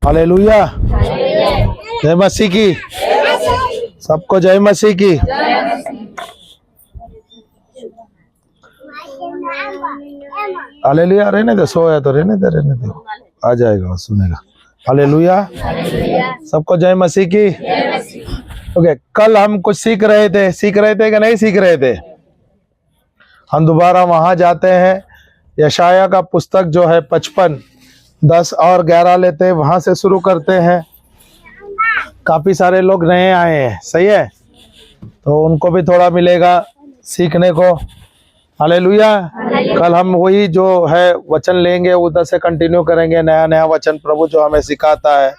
Hallelujah. जय मसीह की। सबको जय मसीह की। हालेलुया। रहने दे, सोया तो रहने दे, आ जाएगा, सुनेगा। हालेलुया। सबको जय मसीह की। ओके, कल हम कुछ सीख रहे थे कि नहीं सीख रहे थे? हम दोबारा वहां जाते हैं, यशाया का पुस्तक जो है 55, 10 और 11 लेते हैं, वहां से शुरू करते हैं। काफी सारे लोग नए आए हैं, सही है, तो उनको भी थोड़ा मिलेगा सीखने को। हालेलुया। कल हम वही जो है वचन लेंगे, उधर से कंटिन्यू करेंगे। नया नया वचन प्रभु जो हमें सिखाता है,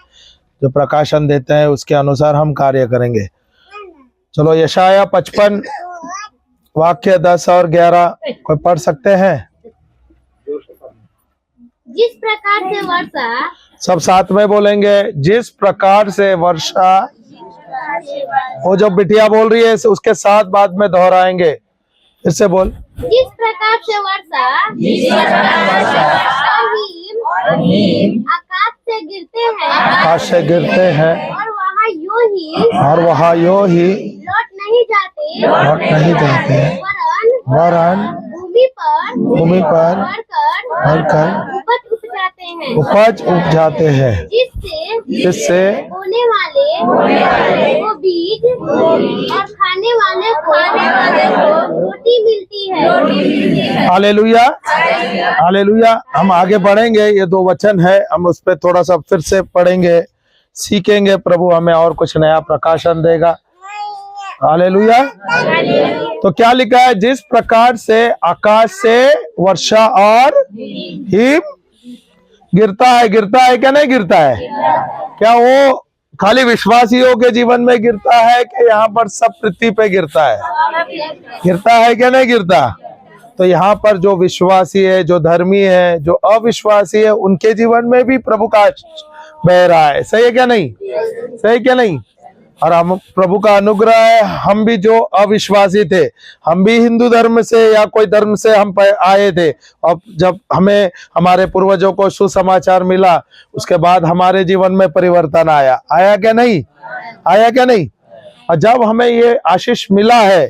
जो प्रकाशन देता है, उसके अनुसार हम कार्य करेंगे। चलो, यशाया 55 वाक्य 10 और 11 कोई पढ़ सकते हैं? जिस प्रकार से वर्षा, सब साथ में बोलेंगे, जिस प्रकार से वर्षा। वो जो बिटिया बोल रही है उसके साथ बाद में दोहराएंगे। फिर से बोल। जिस प्रकार से वर्षा और हिम आकाश से गिरते हैं और वहाँ यूं ही लौट नहीं जाते, वरन भूमि पर भरकर उपज उग जाते हैं, जिससे बोने वाले को बीज और खाने वाले को रोटी मिलती है। हालेलुया। हालेलुया। हम आगे बढ़ेंगे, ये 2 वचन है, हम उस पर थोड़ा सा फिर से पढ़ेंगे, सीखेंगे। प्रभु हमें और कुछ नया प्रकाशन देगा। हालेलुया। तो क्या लिखा है? जिस प्रकार से आकाश से वर्षा और हिम गिरता है क्या नहीं गिरता है? क्या वो खाली विश्वासियों के जीवन में गिरता है कि यहाँ पर सब पृथ्वी पे गिरता है? गिरता है क्या नहीं गिरता? तो यहाँ पर जो विश्वासी है, जो धर्मी है, जो अविश्वासी है, उनके जीवन में भी प्रभु का बह रहा है। सही है क्या नहीं? सही क्या नहीं? और हम प्रभु का अनुग्रह है, हम भी जो अविश्वासी थे, हम भी हिंदू धर्म से या कोई धर्म से हम आए थे, और जब हमें हमारे पूर्वजों को सुसमाचार मिला, उसके बाद हमारे जीवन में परिवर्तन आया क्या नहीं? आया क्या नहीं? और जब हमें ये आशीष मिला है,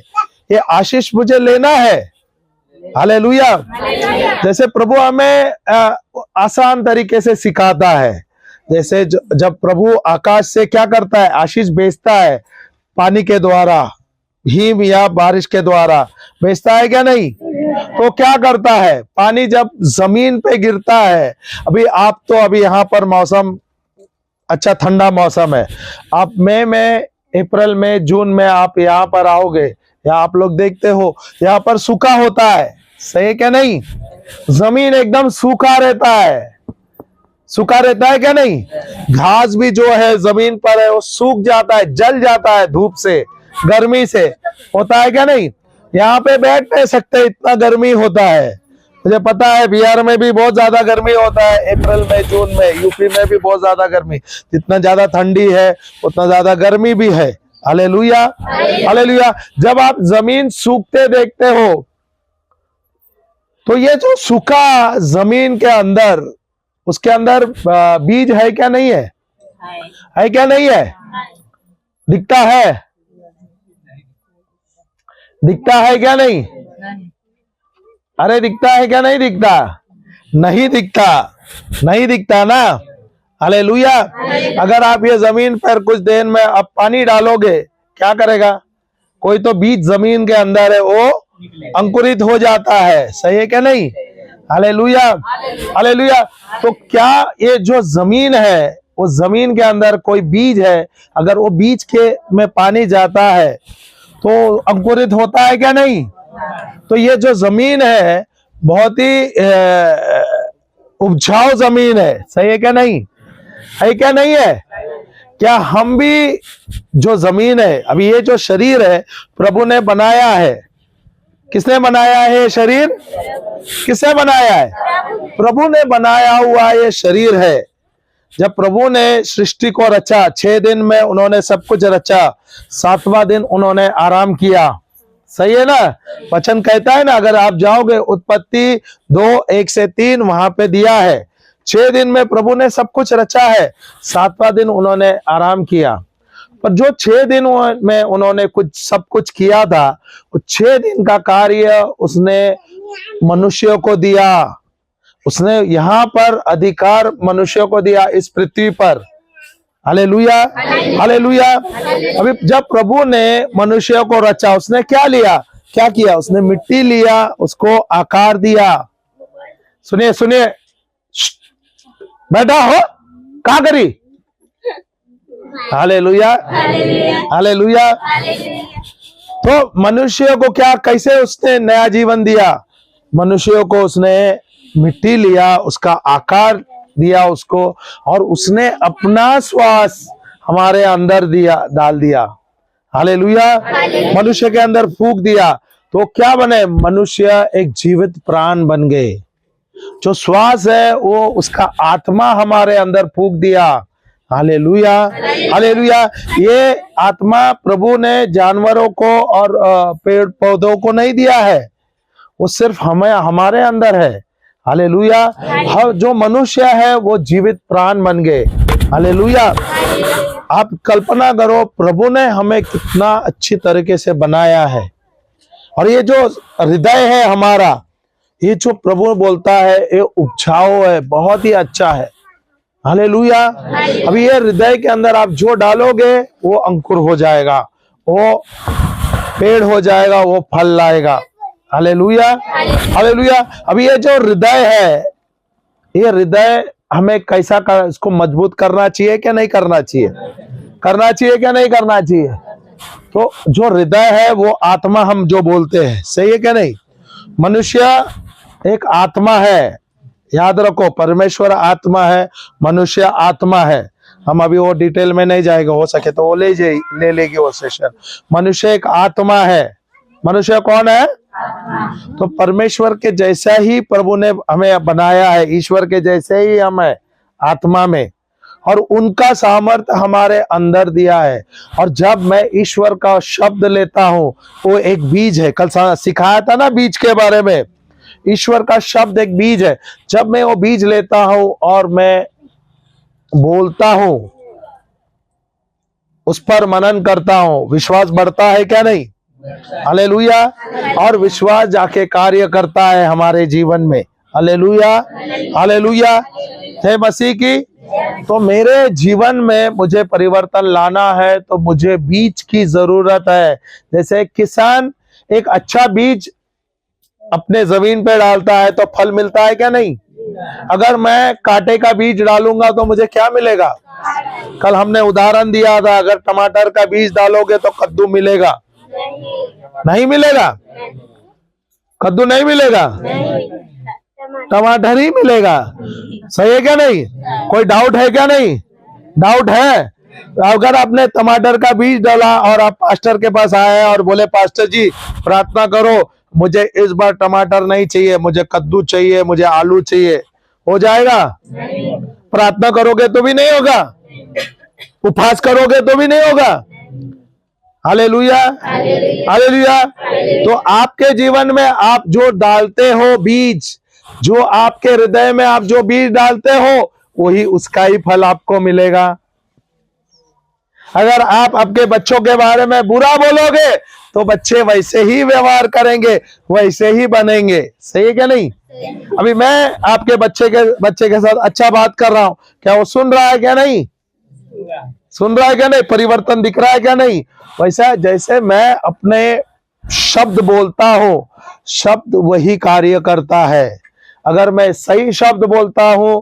ये आशीष मुझे लेना है। हालेलुया। जैसे प्रभु हमें आसान तरीके से सिखाता है, जैसे जब प्रभु आकाश से क्या करता है? आशीष भेजता है, पानी के द्वारा, हिम या बारिश के द्वारा भेजता है क्या नहीं? तो क्या करता है? पानी जब जमीन पे गिरता है, अभी यहाँ पर मौसम अच्छा ठंडा मौसम है, आप मई में, अप्रैल में, जून में आप यहाँ पर आओगे, या आप लोग देखते हो यहाँ पर सूखा होता है। सही है क्या नहीं? जमीन एकदम सूखा रहता है, सूखा रहता है क्या नहीं? घास भी जो है जमीन पर है वो सूख जाता है, जल जाता है, धूप से, गर्मी से, होता है क्या नहीं? यहाँ पे बैठ नहीं सकते, इतना गर्मी होता है। मुझे पता है बिहार में भी बहुत ज्यादा गर्मी होता है, अप्रैल में, जून में, यूपी में भी बहुत ज्यादा गर्मी। जितना ज्यादा ठंडी है उतना ज्यादा गर्मी भी है। हालेलुया। हालेलुया। जब आप जमीन सूखते देखते हो, तो ये जो सूखा जमीन के अंदर, उसके अंदर बीज है क्या नहीं है? है क्या नहीं है? दिखता है? दिखता है क्या नहीं? अरे दिखता है क्या नहीं दिखता? नहीं दिखता, नहीं दिखता ना। हालेलुया। अगर आप ये जमीन पर कुछ देर में आप पानी डालोगे, क्या करेगा? कोई तो बीज जमीन के अंदर है, वो अंकुरित हो जाता है। सही है क्या नहीं? हालेलुया। हालेलुया। तो क्या ये जो जमीन है, वो जमीन के अंदर कोई बीज है, अगर वो बीज के में पानी जाता है तो अंकुरित होता है क्या नहीं? तो ये जो जमीन है बहुत ही उपजाऊ जमीन है। सही है क्या नहीं? है क्या नहीं है? क्या हम भी जो जमीन है, अभी ये जो शरीर है प्रभु ने बनाया है, किसने बनाया है? शरीर किसने बनाया है? प्रभु ने बनाया हुआ ये शरीर है। जब प्रभु ने सृष्टि को रचा, 6 दिन में उन्होंने सब कुछ रचा, 7वां दिन उन्होंने आराम किया। सही है ना? वचन कहता है ना, अगर आप जाओगे उत्पत्ति 2:1-3, वहां पे दिया है 6 दिन में प्रभु ने सब कुछ रचा है, 7वां दिन उन्होंने आराम किया। पर जो 6 दिन में उन्होंने सब कुछ किया था, वो 6 दिन का कार्य उसने मनुष्यों को दिया। उसने यहाँ पर अधिकार मनुष्यों को दिया इस पृथ्वी पर। Hallelujah, hallelujah. अभी जब प्रभु ने मनुष्यों को रचा, उसने क्या लिया, क्या किया? उसने मिट्टी लिया, उसको आकार दिया। सुनिए सुनिए, बैठा हो, क्या करी? Hallelujah, hallelujah. तो मनुष्य को क्या, कैसे उसने नया जीवन दिया? मनुष्यों को उसने मिट्टी लिया, उसका आकार दिया उसको, और उसने अपना श्वास हमारे अंदर दिया, डाल दिया। हालेलुया। मनुष्य के अंदर फूंक दिया, तो क्या बने? मनुष्य एक जीवित प्राण बन गए। जो श्वास है वो उसका आत्मा हमारे अंदर फूंक दिया। Hallelujah, hallelujah. ये आत्मा प्रभु ने जानवरों को और पेड़ पौधों को नहीं दिया है, वो सिर्फ हमें, हमारे अंदर है। हालेलुया। हर जो मनुष्य है वो जीवित प्राण बन गए। हालेलुया। आप कल्पना करो, प्रभु ने हमें कितना अच्छी तरीके से बनाया है। और ये जो हृदय है हमारा, ये जो प्रभु बोलता है, ये उपजाऊ है, बहुत ही अच्छा है। हालेलुया। अभी ये हृदय के अंदर आप जो डालोगे वो अंकुर हो जाएगा, वो पेड़ हो जाएगा, वो फल लाएगा। Hallelujah, hallelujah. अभी ये जो हृदय है, ये हृदय हमें कैसा कर, इसको मजबूत करना चाहिए क्या नहीं करना चाहिए? करना चाहिए क्या नहीं करना चाहिए? तो जो हृदय है वो आत्मा हम जो बोलते हैं, सही है क्या नहीं? मनुष्य एक आत्मा है, याद रखो, परमेश्वर आत्मा है, मनुष्य आत्मा है। हम अभी वो डिटेल में नहीं जाएगा, हो सके तो वो ले लेगी वो सेशन। मनुष्य एक आत्मा है। मनुष्य कौन है? तो परमेश्वर के जैसा ही प्रभु ने हमें बनाया है, ईश्वर के जैसे ही हम है आत्मा में, और उनका सामर्थ्य हमारे अंदर दिया है। और जब मैं ईश्वर का शब्द लेता हूं, वो एक बीज है, कल सिखाया था ना बीज के बारे में। ईश्वर का शब्द एक बीज है। जब मैं वो बीज लेता हूं और मैं बोलता हूं, उस पर मनन करता हूं, विश्वास बढ़ता है क्या नहीं? हालेलुया। और विश्वास जाके कार्य करता है हमारे जीवन में। Hallelujah, hallelujah. हे मसीह की। तो मेरे जीवन में मुझे परिवर्तन लाना है, तो मुझे बीज की जरूरत है। जैसे किसान एक अच्छा बीज अपने जमीन पे डालता है तो फल मिलता है क्या नहीं? अगर मैं कांटे का बीज डालूंगा तो मुझे क्या मिलेगा? कल हमने उदाहरण दिया था, अगर टमाटर का बीज डालोगे तो कद्दू मिलेगा? नहीं मिलेगा। कद्दू नहीं मिलेगा, टमाटर ही मिलेगा। सही है क्या नहीं? कोई डाउट है क्या नहीं? डाउट है? अगर आपने टमाटर का बीज डाला और आप पास्टर के पास आए और बोले, पास्टर जी प्रार्थना करो, मुझे इस बार टमाटर नहीं चाहिए, मुझे कद्दू चाहिए, मुझे आलू चाहिए, हो जाएगा? प्रार्थना करोगे तो भी नहीं होगा, उपवास करोगे तो भी नहीं होगा। Hallelujah, hallelujah. तो आपके जीवन में आप जो डालते हो बीज, जो आपके हृदय में आप जो बीज डालते हो, वही उसका ही फल आपको मिलेगा। अगर आप आपके बच्चों के बारे में बुरा बोलोगे तो बच्चे वैसे ही व्यवहार करेंगे, वैसे ही बनेंगे। सही है क्या नहीं? अभी मैं आपके बच्चे के साथ अच्छा बात कर रहा हूं, क्या वो सुन रहा है क्या नहीं? सुन रहा है क्या नहीं? परिवर्तन दिख रहा है क्या नहीं? वैसा जैसे मैं अपने शब्द बोलता हूं, शब्द वही कार्य करता है। अगर मैं सही शब्द बोलता हूं,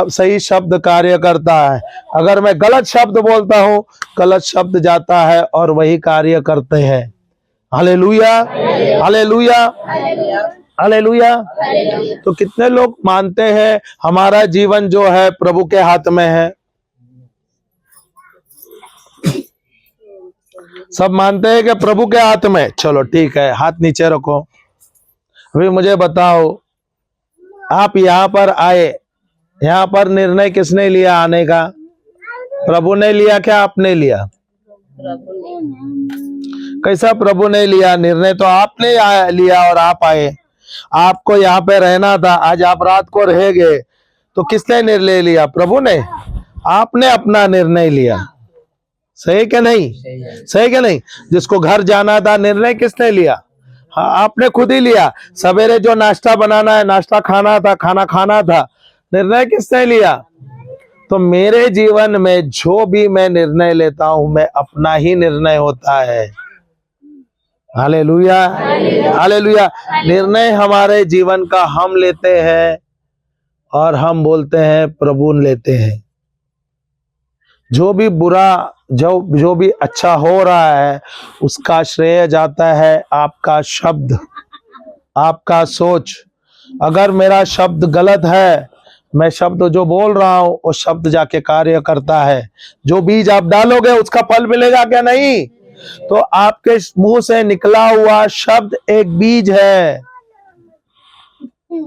सही शब्द कार्य करता है। अगर मैं गलत शब्द बोलता हूं, गलत शब्द जाता है और वही कार्य करते हैं। Hallelujah, hallelujah, hallelujah. तो कितने लोग मानते हैं हमारा जीवन जो है प्रभु के हाथ में है? सब मानते हैं कि प्रभु के हाथ में। चलो ठीक है, हाथ नीचे रखो। अभी मुझे बताओ, आप यहाँ पर आए, यहाँ पर निर्णय किसने लिया आने का? प्रभु ने लिया क्या आपने लिया? कैसा प्रभु ने लिया निर्णय? तो आपने लिया और आप आए। आपको यहाँ पे रहना था, आज आप रात को रह गए। तो किसने निर्णय लिया? प्रभु ने। आपने अपना निर्णय लिया, सही क्या नहीं? सही क्या नहीं? जिसको घर जाना था, निर्णय किसने लिया? हाँ, आपने खुद ही लिया। सवेरे जो नाश्ता बनाना है, नाश्ता खाना था, खाना खाना था, निर्णय किसने लिया? तो मेरे जीवन में जो भी मैं निर्णय लेता हूं, मैं अपना ही निर्णय होता है। Hallelujah, hallelujah. निर्णय हमारे जीवन का हम लेते हैं और हम बोलते हैं प्रभु लेते हैं। जो भी बुरा, जो भी अच्छा हो रहा है, उसका श्रेय जाता है आपका शब्द, आपका सोच। अगर मेरा शब्द गलत है, मैं शब्द जो बोल रहा हूं वो शब्द जाके कार्य करता है। जो बीज आप डालोगे उसका फल मिलेगा क्या? नहीं। तो आपके मुंह से निकला हुआ शब्द एक बीज है।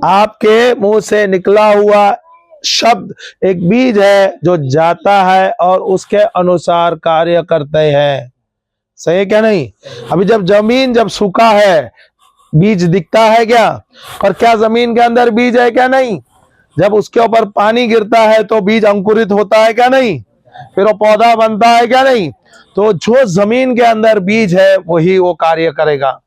आपके मुंह से निकला हुआ शब्द एक बीज है जो जाता है और उसके अनुसार कार्य करते हैं। सही है क्या नहीं? अभी जब जमीन जब सूखा है, बीज दिखता है क्या? और क्या जमीन के अंदर बीज है क्या? नहीं। जब उसके ऊपर पानी गिरता है तो बीज अंकुरित होता है क्या? नहीं। फिर वो पौधा बनता है क्या? नहीं। तो जो जमीन के अंदर बीज है वही वो कार्य करेगा।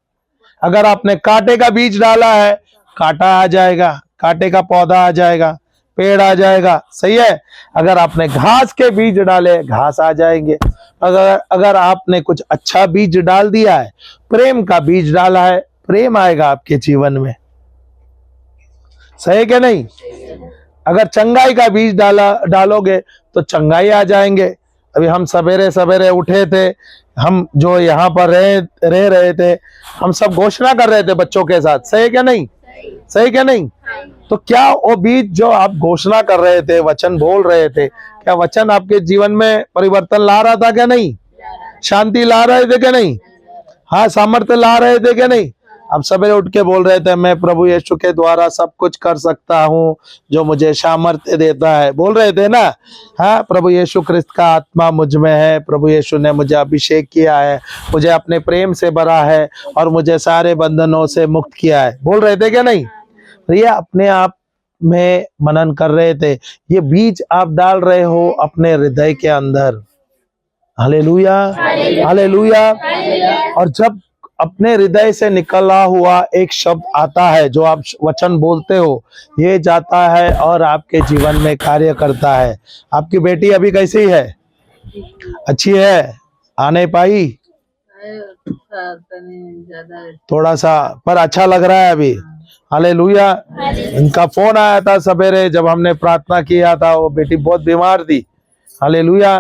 अगर आपने कांटे का बीज डाला है, कांटा आ जाएगा, कांटे का पौधा आ जाएगा, पेड़ आ जाएगा। सही है। अगर आपने घास के बीज डाले, घास आ जाएंगे। अगर आपने कुछ अच्छा बीज डाल दिया है, प्रेम का बीज डाला है, प्रेम आएगा आपके जीवन में। सही है क्या नहीं? अगर चंगाई का बीज डालोगे तो चंगाई आ जाएंगे। अभी हम सवेरे सवेरे उठे थे, हम जो यहाँ पर रह रहे थे, हम सब घोषणा कर रहे थे बच्चों के साथ। सही है क्या नहीं? सही क्या नहीं? तो क्या वो बीज जो आप घोषणा कर रहे थे, वचन बोल रहे थे, क्या वचन आपके जीवन में परिवर्तन ला रहा था क्या? नहीं। शांति ला रहे थे क्या? नहीं। हाँ, सामर्थ्य ला रहे थे क्या? नहीं। अब सवेरे उठ के बोल रहे थे, मैं प्रभु यीशु के द्वारा सब कुछ कर सकता हूँ जो मुझे सामर्थ्य देता है। बोल रहे थे ना? हाँ, प्रभु यीशु ख्रिस्त का आत्मा मुझ में है, प्रभु यीशु ने मुझे अभिषेक किया है, मुझे अपने प्रेम से भरा है और मुझे सारे बंधनों से मुक्त किया है। बोल रहे थे क्या? नहीं। ये अपने आप में मनन कर रहे थे। ये बीज आप डाल रहे हो अपने हृदय के अंदर। Hallelujah, hallelujah. और जब अपने हृदय से निकला हुआ एक शब्द आता है, जो आप वचन बोलते हो, ये जाता है और आपके जीवन में कार्य करता है। आपकी बेटी अभी कैसी है? अच्छी है? आ नहीं पाई? थोड़ा सा, पर अच्छा लग रहा है अभी। हालेलुया। इनका फोन आया था सवेरे जब हमने प्रार्थना किया था, वो बेटी बहुत बीमार थी। हालेलुया।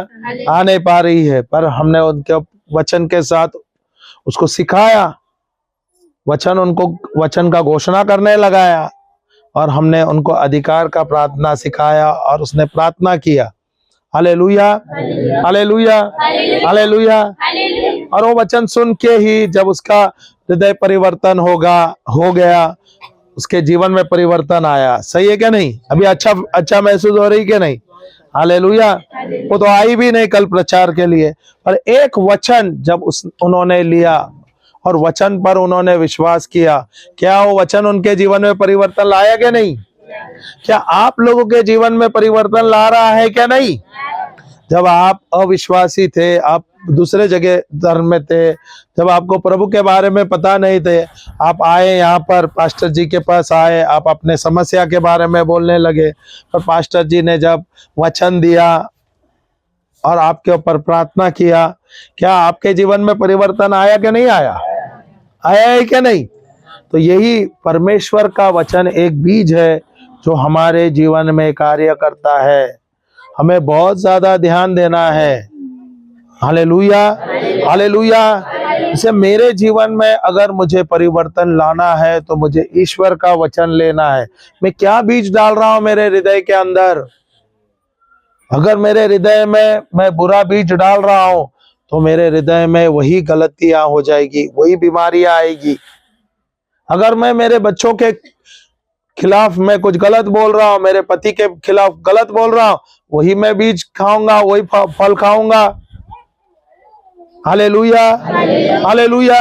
आ नहीं पा रही है, पर हमने उनके वचन के साथ उसको सिखाया, वचन का घोषणा करने लगाया और हमने उनको अधिकार का प्रार्थना सिखाया और उसने प्रार्थना किया। Hallelujah, hallelujah, hallelujah. और वो वचन सुन के ही जब उसका हृदय परिवर्तन हो गया, उसके जीवन में परिवर्तन आया। सही है क्या नहीं? अभी अच्छा महसूस हो रही क्या नहीं? हालेलुया। वो तो आई भी नहीं कल प्रचार के लिए, पर एक वचन जब उन्होंने लिया और वचन पर उन्होंने विश्वास किया, क्या वो वचन उनके जीवन में परिवर्तन लाया क्या नहीं? क्या आप लोगों के जीवन में परिवर्तन ला रहा है क्या नहीं? जब आप अविश्वासी थे, आप दूसरे जगह धर्म में थे, जब आपको प्रभु के बारे में पता नहीं थे, आप आए यहाँ पर, पास्टर जी के पास आए, आप अपने समस्या के बारे में बोलने लगे, और पास्टर जी ने जब वचन दिया और आपके ऊपर प्रार्थना किया, क्या आपके जीवन में परिवर्तन आया कि नहीं आया? आया है क्या नहीं? तो यही परमेश्वर का वचन एक बीज है जो हमारे जीवन में कार्य करता है। हमें बहुत ज्यादा ध्यान देना है। Hallelujah, hallelujah. इसे मेरे जीवन में अगर मुझे परिवर्तन लाना है तो मुझे ईश्वर का वचन लेना है। मैं क्या बीज डाल रहा हूं मेरे हृदय के अंदर? अगर मेरे हृदय में मैं बुरा बीज डाल रहा हूं तो मेरे हृदय में वही गलतियां हो जाएगी, वही बीमारियां आएगी। अगर मैं मेरे बच्चों के खिलाफ मैं कुछ गलत बोल रहा हूं, मेरे पति के खिलाफ गलत बोल रहा हूं, वही मैं बीज खाऊंगा, वही फल खाऊंगा। Hallelujah, hallelujah.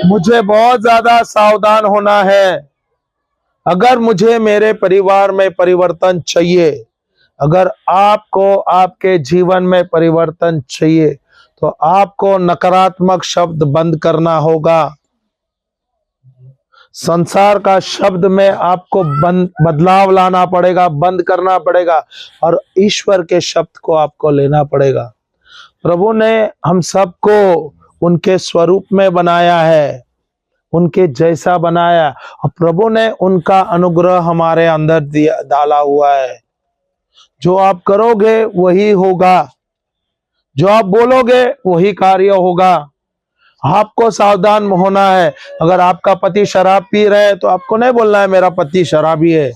मुझे बहुत ज्यादा सावधान होना है। अगर मुझे मेरे परिवार में परिवर्तन चाहिए, अगर आपको आपके जीवन में परिवर्तन चाहिए, तो आपको नकारात्मक शब्द बंद करना होगा। संसार का शब्द में आपको बदलाव लाना पड़ेगा, बंद करना पड़ेगा, और ईश्वर के शब्द को आपको लेना पड़ेगा। प्रभु ने हम सबको उनके स्वरूप में बनाया है, उनके जैसा बनाया, और प्रभु ने उनका अनुग्रह हमारे अंदर डाला हुआ है। जो आप करोगे वही होगा, जो आप बोलोगे वही कार्य होगा। आपको सावधान होना है। अगर आपका पति शराब पी रहे हैं तो आपको नहीं बोलना है मेरा पति शराबी है।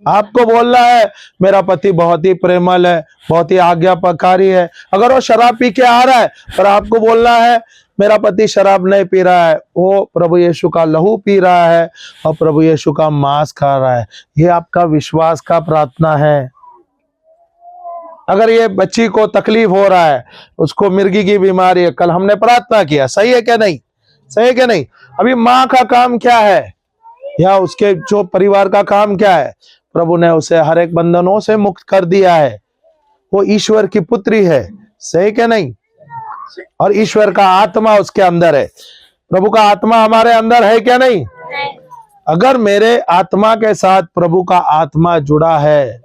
आपको बोलना है मेरा पति बहुत ही प्रेमल है, बहुत ही आज्ञाकारी है। अगर वो शराब पी के आ रहा है, पर आपको बोलना है मेरा पति शराब नहीं पी रहा है, वो प्रभु यीशु का लहू पी रहा है और प्रभु यीशु का मांस खा रहा है। ये आपका विश्वास का प्रार्थना है। अगर ये बच्ची को तकलीफ हो रहा है, उसको मिर्गी की बीमारी है, कल हमने प्रार्थना किया, सही है क्या नहीं? सही है क्या नहीं? अभी माँ का काम क्या है, या उसके जो परिवार का काम क्या है? प्रभु ने उसे हर एक बंधनों से मुक्त कर दिया है। वो ईश्वर की पुत्री है, सही क्या नहीं? और ईश्वर का आत्मा उसके अंदर है। प्रभु का आत्मा हमारे अंदर है क्या नहीं? अगर मेरे आत्मा के साथ प्रभु का आत्मा जुड़ा है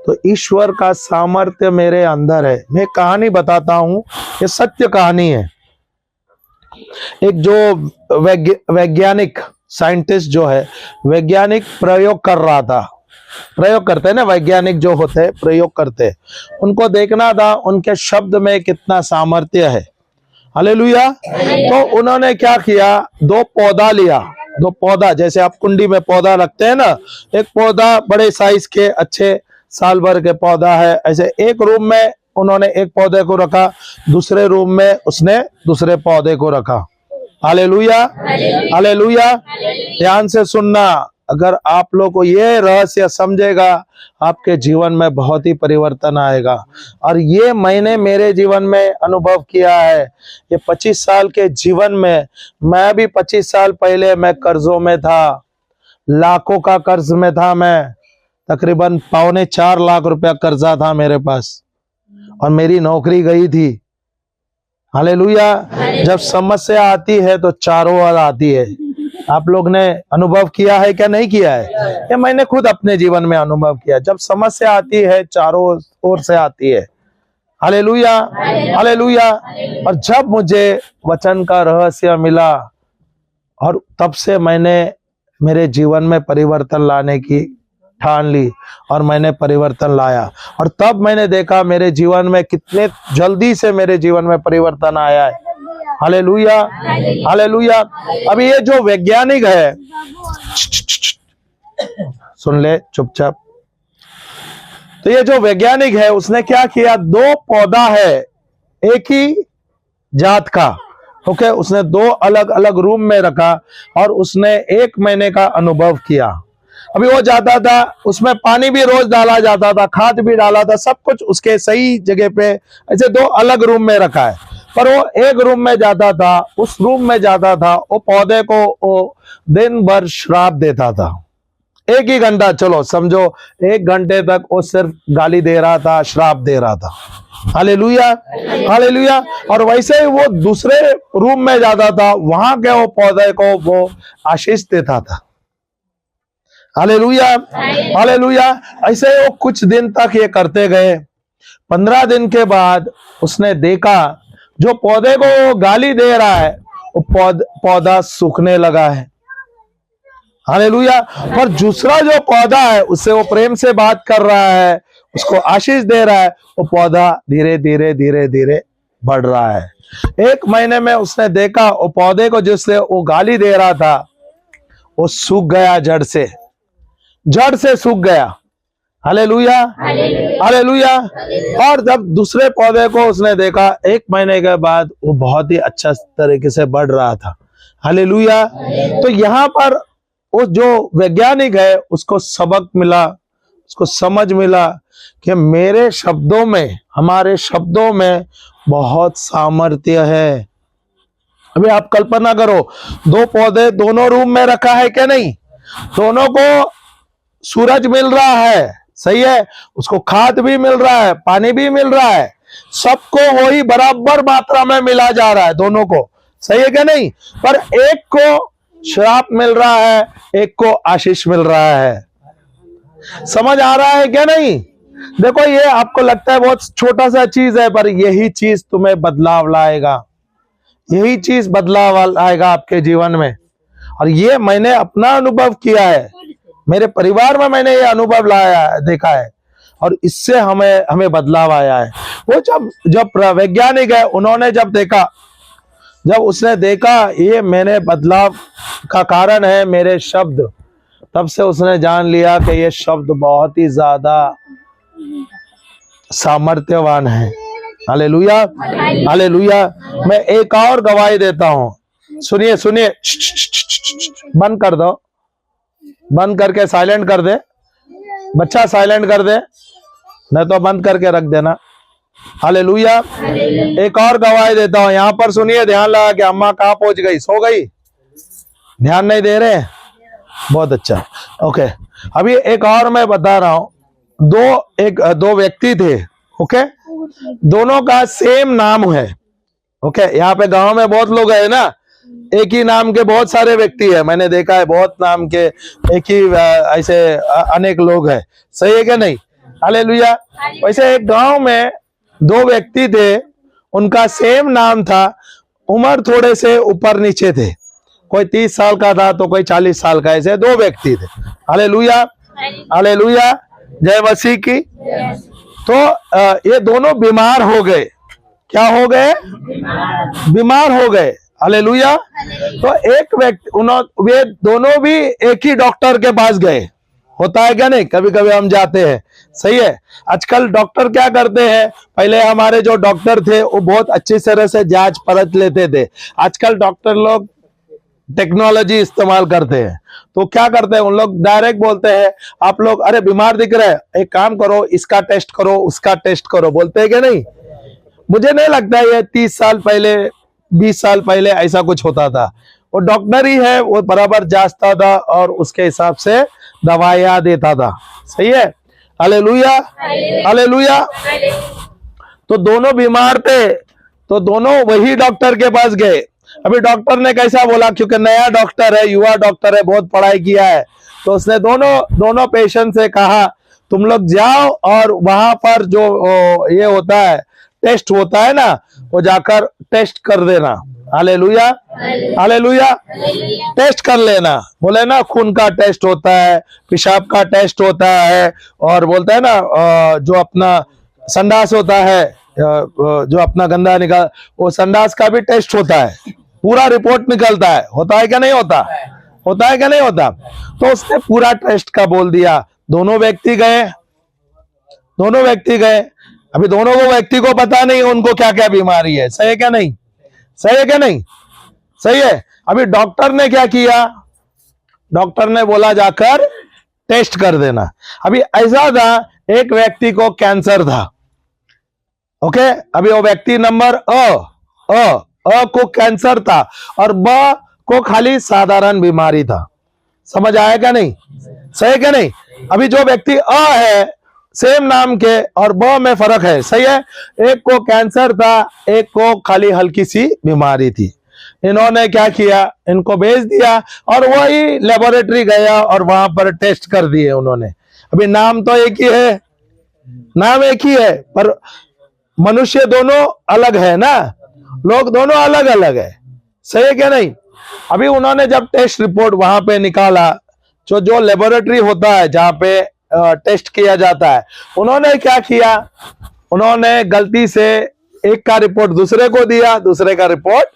तो ईश्वर का सामर्थ्य मेरे अंदर है। मैं कहानी बताता हूं, ये सत्य कहानी है। एक जो वैज्ञानिक साइंटिस्ट जो है, वैज्ञानिक प्रयोग कर रहा था। प्रयोग करते हैं ना, वैज्ञानिक जो होते हैं प्रयोग करते हैं। उनको देखना था उनके शब्द में कितना सामर्थ्य है। हालेलुया। तो उन्होंने क्या किया, दो पौधा लिया। दो पौधा, जैसे आप कुंडी में पौधा रखते हैं ना, एक पौधा बड़े साइज के अच्छे साल भर के पौधा है, ऐसे एक रूम में उन्होंने एक पौधे को रखा, दूसरे रूम में उसने दूसरे पौधे को रखा। Hallelujah, hallelujah. ध्यान से सुनना, अगर आप लोग को ये रहस्य समझेगा, आपके जीवन में बहुत ही परिवर्तन आएगा। और ये मैंने मेरे जीवन में अनुभव किया है। ये 25 साल के जीवन में, मैं भी 25 साल पहले मैं कर्जों में था, लाखों का कर्ज में था। मैं तकरीबन 4.25 लाख रुपया कर्जा था मेरे पास, और मेरी नौकरी गई थी। हालेलुया। जब समस्या आती है तो चारों ओर आती है। आप लोग ने अनुभव किया है क्या नहीं किया है? ये मैंने खुद अपने जीवन में अनुभव किया। जब समस्या आती है चारों ओर से आती है। Hallelujah, hallelujah. और जब मुझे वचन का रहस्य मिला, और तब से मैंने मेरे जीवन में परिवर्तन लाने की ठान ली, और मैंने परिवर्तन लाया। और तब मैंने देखा मेरे जीवन में कितने जल्दी से मेरे जीवन में परिवर्तन आया है। Hallelujah, hallelujah. अभी ये जो वैज्ञानिक है, सुन ले चुपचाप। तो ये जो वैज्ञानिक है उसने क्या किया, दो पौधा है एक ही जात का, ओके, उसने दो अलग अलग रूम में रखा, और उसने 1 महीने का अनुभव किया। अभी वो जाता था, उसमें पानी भी रोज डाला जाता था, खाद भी डाला था, सब कुछ उसके सही जगह पे, ऐसे 2 अलग रूम में रखा है। पर वो एक रूम में जाता था, उस रूम में जाता था, वो पौधे को वो दिन भर श्राप देता था। 1 ही घंटा, चलो समझो 1 घंटे तक वो सिर्फ गाली दे रहा था, श्राप दे रहा था। Hallelujah, hallelujah. और वैसे ही वो दूसरे रूम में जाता था, वहां के वो पौधे को वो आशीष देता था। Hallelujah, hallelujah. ऐसे वो कुछ दिन तक ये करते गए। 15 दिन के बाद उसने देखा जो पौधे को गाली दे रहा है वो पौधा सूखने लगा है। हालेलुया। पर दूसरा जो पौधा है उससे वो प्रेम से बात कर रहा है, उसको आशीष दे रहा है, वो पौधा धीरे धीरे धीरे धीरे बढ़ रहा है। 1 महीने में उसने देखा वो पौधे को जिससे वो गाली दे रहा था वो सूख गया, जड़ से सूख गया। Hallelujah, hallelujah. और जब दूसरे पौधे को उसने देखा 1 महीने के बाद, वो बहुत ही अच्छा तरीके से बढ़ रहा था। हालेलुया। तो यहाँ पर वो जो वैज्ञानिक है उसको सबक मिला, उसको समझ मिला कि मेरे शब्दों में, हमारे शब्दों में बहुत सामर्थ्य है। अभी आप कल्पना करो, 2 पौधे दोनों रूम में रखा है क्या नहीं? दोनों को सूरज मिल रहा है, सही है, उसको खाद भी मिल रहा है, पानी भी मिल रहा है, सबको वही बराबर मात्रा में मिला जा रहा है दोनों को, सही है क्या नहीं? पर एक को श्राप मिल रहा है, एक को आशीष मिल रहा है। समझ आ रहा है क्या नहीं? देखो, ये आपको लगता है बहुत छोटा सा चीज है, पर यही चीज तुम्हें बदलाव लाएगा, यही चीज बदलाव लाएगा आपके जीवन में। और ये मैंने अपना अनुभव किया है, मेरे परिवार में मैंने ये अनुभव लाया है, देखा है, और इससे हमें बदलाव आया है। वो जब वैज्ञानिक है, उन्होंने जब उसने देखा ये मैंने बदलाव का कारण है मेरे शब्द, तब से उसने जान लिया कि ये शब्द बहुत ही ज्यादा सामर्थ्यवान है। Hallelujah, hallelujah. मैं एक और गवाही देता हूं, सुनिए सुनिए, बंद कर दो, बंद करके साइलेंट कर दे, बच्चा साइलेंट कर दे, नहीं तो बंद करके रख देना। हालेलुया। एक और गवाही देता हूं, यहां पर सुनिए, ध्यान लगा कि अम्मा कहां पहुंच गई, सो गई, ध्यान नहीं दे रहे, बहुत अच्छा, ओके। अभी एक और मैं बता रहा हूं, दो व्यक्ति थे, ओके, दोनों का सेम नाम है, ओके। यहाँ पे गांव में बहुत लोग है ना, एक ही नाम के बहुत सारे व्यक्ति है, मैंने देखा है, बहुत नाम के एक ही ऐसे अनेक लोग हैं, सही है क्या नहीं? हालेलुया। वैसे एक गांव में दो व्यक्ति थे, उनका सेम नाम था, उम्र थोड़े से ऊपर नीचे थे, कोई 30 साल का था तो कोई 40 साल का, ऐसे दो व्यक्ति थे। हालेलुया, हालेलुया, जय मसीह की। तो ये दोनों बीमार हो गए, क्या हो गए? बीमार हो गए। हालेलुया। तो एक व्यक्ति, वे दोनों भी एक ही डॉक्टर के पास गए, होता है क्या नहीं? कभी कभी हम जाते हैं, सही है। आजकल डॉक्टर क्या करते हैं, पहले हमारे जो डॉक्टर थे वो बहुत अच्छी तरह से जांच परख लेते थे, आजकल डॉक्टर लोग टेक्नोलॉजी इस्तेमाल करते हैं, तो क्या करते हैं, उन लोग डायरेक्ट बोलते हैं, आप लोग अरे बीमार दिख रहे हैं, एक काम करो, इसका टेस्ट करो, उसका टेस्ट करो, बोलते हैं क्या नहीं? मुझे नहीं लगता ये 30 साल पहले 20 साल पहले ऐसा कुछ होता था। वो डॉक्टर ही है, वो बराबर जांचता था और उसके हिसाब से दवाइयां देता था, सही है। Hallelujah, hallelujah. तो दोनों बीमार थे, तो दोनों वही डॉक्टर के पास गए। अभी डॉक्टर ने कैसा बोला, क्योंकि नया डॉक्टर है, युवा डॉक्टर है, बहुत पढ़ाई किया है, तो उसने दोनों पेशेंट से कहा, तुम लोग जाओ और वहां पर जो ये होता है, टेस्ट होता है ना, वो जाकर टेस्ट कर देना। हालेलुया, हालेलुया, टेस्ट कर लेना। बोले ना, खून का टेस्ट होता है, पेशाब का टेस्ट होता है, और बोलता है ना जो अपना संडास होता है, जो अपना गंदा निकाल, वो संडास का भी टेस्ट होता है, पूरा रिपोर्ट निकलता है, होता है क्या नहीं होता? होता है क्या नहीं होता? तो उसने पूरा टेस्ट का बोल दिया। दोनों व्यक्ति गए, अभी दोनों व्यक्ति को पता नहीं उनको क्या क्या बीमारी है, सही है क्या नहीं? सही है क्या नहीं? सही है। अभी डॉक्टर ने क्या किया, डॉक्टर ने बोला जाकर टेस्ट कर देना। अभी ऐसा था, एक व्यक्ति को कैंसर था, ओके। अभी वो व्यक्ति नंबर अ को कैंसर था, और ब को खाली साधारण बीमारी था। समझ आया क्या नहीं? सही है क्या नहीं? अभी जो व्यक्ति अ है, सेम नाम के, और ब में फर्क है, सही है। एक को कैंसर था, एक को खाली हल्की सी बीमारी थी। इन्होंने क्या किया, इनको भेज दिया, और वही लेबोरेटरी गया और वहां पर टेस्ट कर दिए उन्होंने। अभी नाम तो एक ही है, नाम एक ही है, पर मनुष्य दोनों अलग है ना, लोग दोनों अलग अलग है, सही है क्या नहीं? अभी उन्होंने जब टेस्ट रिपोर्ट वहां पे निकाला, जो लेबोरेटरी होता है जहां पे टेस्ट किया जाता है, उन्होंने क्या किया, उन्होंने गलती से एक का रिपोर्ट दूसरे को दिया, दूसरे का रिपोर्ट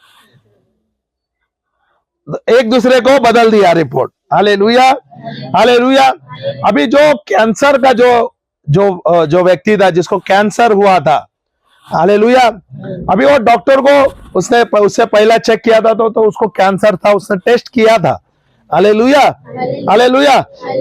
एक दूसरे को बदल दिया रिपोर्ट। Hallelujah, hallelujah. अभी जो कैंसर का जो व्यक्ति था, जिसको कैंसर हुआ था, हालेलुया, अभी वो डॉक्टर को उससे पहला चेक किया था, तो उसको कैंसर था, उसने टेस्ट किया था। Hallelujah, hallelujah.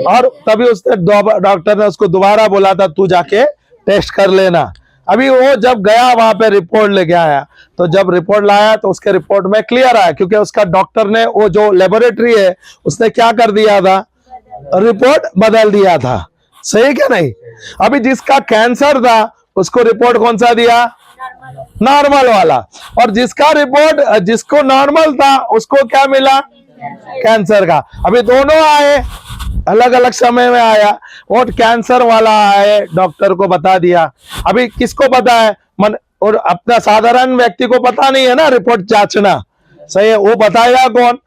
और तभी उसने डॉक्टर ने उसको दोबारा बोला था, तू जाके टेस्ट कर लेना। अभी वो जब गया वहां पे रिपोर्ट लेके आया, तो जब रिपोर्ट लाया तो उसके रिपोर्ट में क्लियर आया, क्योंकि उसका डॉक्टर ने, वो जो लेबोरेटरी है, उसने क्या कर दिया था, रिपोर्ट बदल दिया था। सही क्या नहीं? अभी जिसका कैंसर था उसको रिपोर्ट कौन सा दिया? नॉर्मल वाला। और जिसका रिपोर्ट जिसको नॉर्मल था उसको क्या मिला? कैंसर का। अभी दोनों आए, अलग अलग समय में आया। वो कैंसर वाला आए, डॉक्टर को बता दिया। अभी किसको पता है? मन और अपना साधारण व्यक्ति को पता नहीं है ना रिपोर्ट जांचना। सही है, वो बताएगा कौन?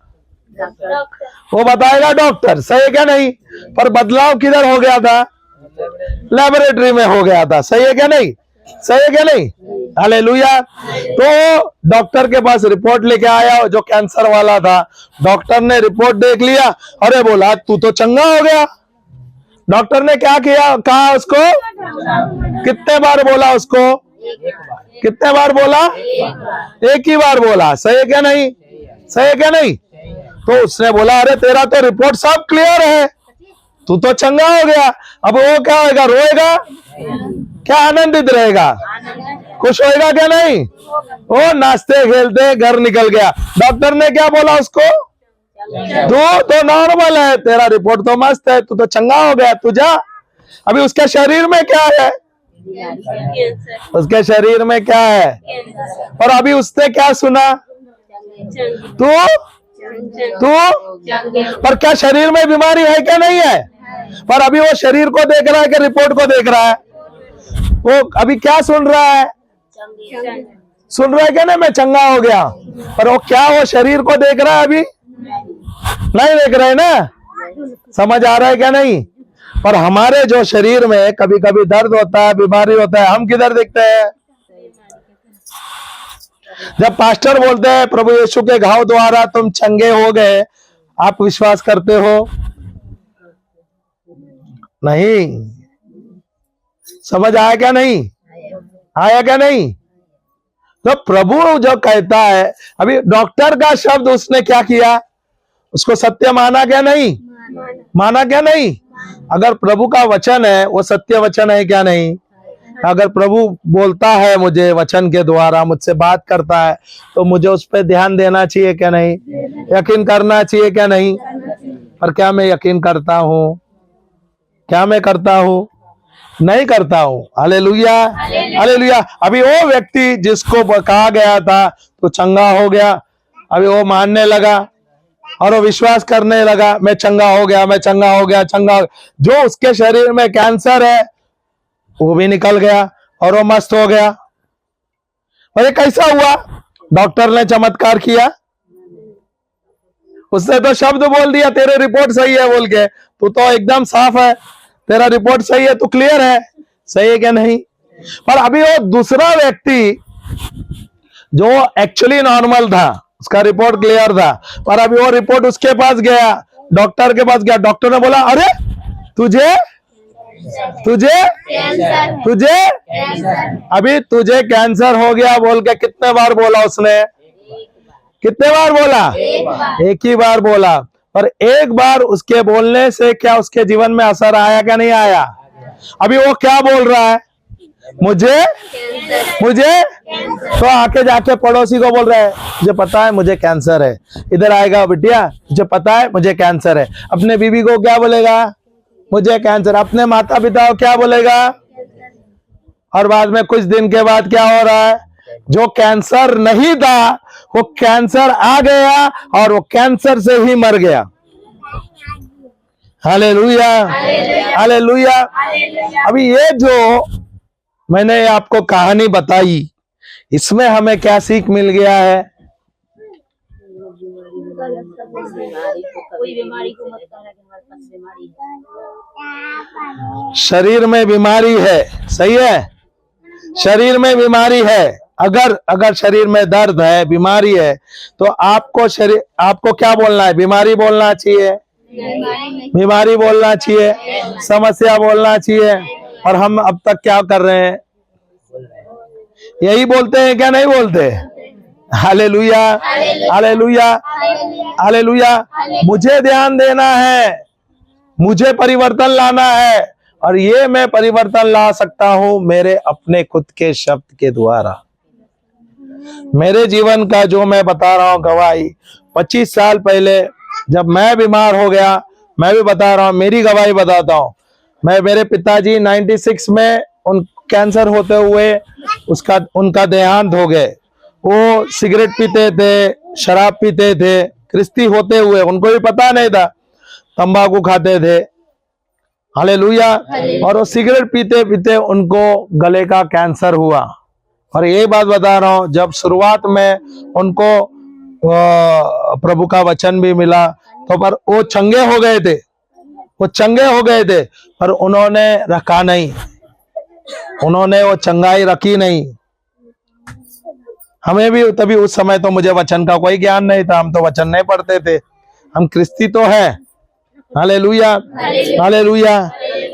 वो बताएगा डॉक्टर। सही है क्या नहीं? पर बदलाव किधर हो गया था? लेबोरेटरी में हो गया था। सही है क्या नहीं? सही है क्या नहीं? हालेलुया। तो डॉक्टर के पास रिपोर्ट लेके आया जो कैंसर वाला था। डॉक्टर ने रिपोर्ट देख लिया, अरे बोला तू तो चंगा हो गया। डॉक्टर ने क्या किया? कहा उसको? कितने बार बोला उसको? कितने बार बोला? एक ही बार बोला। सही है क्या नहीं? सही है क्या नहीं? तो उसने बोला अरे तेरा तो रिपोर्ट सब क्लियर है, तू तो चंगा हो गया। अब वो क्या होगा? रोएगा क्या आनंदित रहेगा? खुश होएगा क्या नहीं? वो नाचते खेलते घर निकल गया। डॉक्टर ने क्या बोला उसको? तू तो नॉर्मल है, तेरा रिपोर्ट तो मस्त है, तू तो चंगा हो गया, तू जा। अभी उसके शरीर में क्या है? उसके शरीर में क्या है? और अभी उसने क्या सुना? तू पर क्या शरीर में बीमारी है क्या नहीं है? पर अभी वो शरीर को देख रहा है कि रिपोर्ट को देख रहा है? वो अभी क्या सुन रहा है? सुन रहा है क्या नहीं मैं चंगा हो गया? पर वो क्या वो शरीर को देख रहा है? अभी नहीं देख रहे ना। समझ आ रहा है क्या नहीं? पर हमारे जो शरीर में कभी कभी दर्द होता है, बीमारी होता है, हम किधर देखते हैं? जब पास्टर बोलते हैं प्रभु यीशु के घाव द्वारा तुम चंगे हो गए, आप विश्वास करते हो? नहीं। समझ आया क्या नहीं? आया क्या नहीं? तो प्रभु जो कहता है, अभी डॉक्टर का शब्द उसने क्या किया? उसको सत्य माना क्या नहीं? माना क्या नहीं? अगर प्रभु का वचन है वो सत्य वचन है क्या नहीं? अगर प्रभु बोलता है मुझे वचन के द्वारा मुझसे बात करता है तो मुझे उस पर ध्यान देना चाहिए क्या नहीं? यकीन करना चाहिए क्या नहीं? पर क्या मैं यकीन करता हूँ? क्या मैं करता हूँ? नहीं करता हूँ। Hallelujah, hallelujah. अभी वो व्यक्ति जिसको कहा गया था तो चंगा हो गया, अभी वो मानने लगा और वो विश्वास करने लगा मैं चंगा हो गया, मैं चंगा हो गया, चंगा हो गया। जो उसके शरीर में कैंसर है वो भी निकल गया और वो मस्त हो गया। और ये कैसा हुआ? डॉक्टर ने चमत्कार किया। उसने तो शब्द बोल दिया तेरे रिपोर्ट सही है बोल के, तू तो एकदम साफ है, तेरा रिपोर्ट सही है, तू क्लियर है। सही है क्या नहीं? पर अभी वो दूसरा व्यक्ति जो एक्चुअली नॉर्मल था, उसका रिपोर्ट क्लियर था, पर अभी वो रिपोर्ट उसके पास गया, डॉक्टर के पास गया। डॉक्टर ने बोला अरे तुझे तुझे तुझे अभी तुझे कैंसर हो गया बोल के कितने बार बोला उसने? कितने बार बोला? एक ही बार बोला। पर एक बार उसके बोलने से क्या उसके जीवन में असर आया क्या नहीं आया? अभी वो क्या बोल रहा है? मुझे तो आके जाके पड़ोसी को बोल रहा है मुझे पता है मुझे कैंसर है। इधर आएगा बिटिया मुझे पता है मुझे कैंसर है। अपने बीवी को क्या बोलेगा? मुझे कैंसर। अपने माता पिता को क्या बोलेगा? और बाद में कुछ दिन के बाद क्या हो रहा है? जो कैंसर नहीं था वो कैंसर आ गया और वो कैंसर से ही मर गया। Hallelujah, hallelujah. अभी ये जो मैंने आपको कहानी बताई इसमें हमें क्या सीख मिल गया है? शरीर में बीमारी है। सही है, शरीर में बीमारी है। अगर शरीर में दर्द है, बीमारी है, तो आपको क्या बोलना है? बीमारी बोलना चाहिए, बीमारी बोलना चाहिए, समस्या बोलना चाहिए। और हम अब तक क्या कर रहे हैं? यही बोलते हैं क्या नहीं बोलते? Hallelujah, hallelujah, hallelujah. मुझे ध्यान देना है, मुझे परिवर्तन लाना है, और ये मैं परिवर्तन ला सकता हूं मेरे अपने खुद के शब्द के द्वारा। मेरे जीवन का जो मैं बता रहा हूं गवाही, 25 साल पहले जब मैं बीमार हो गया मैं भी बता रहा हूँ, मेरी गवाही बताता हूँ। मैं मेरे पिताजी 96 में उन कैंसर होते हुए उनका देहांत हो गए। वो सिगरेट पीते थे, शराब पीते थे, क्रिस्ती होते हुए उनको भी पता नहीं था, तंबाकू खाते थे। हालेलुया। और वो सिगरेट पीते पीते उनको गले का कैंसर हुआ। और ये बात बता रहा हूँ, जब शुरुआत में उनको प्रभु का वचन भी मिला तो पर वो चंगे हो गए थे, वो चंगे हो गए थे, पर उन्होंने रखा नहीं, उन्होंने वो चंगाई रखी नहीं। हमें भी तभी उस समय तो मुझे वचन का कोई ज्ञान नहीं था, हम तो वचन नहीं पढ़ते थे, हम क्रिस्ती तो है। Hallelujah, hallelujah.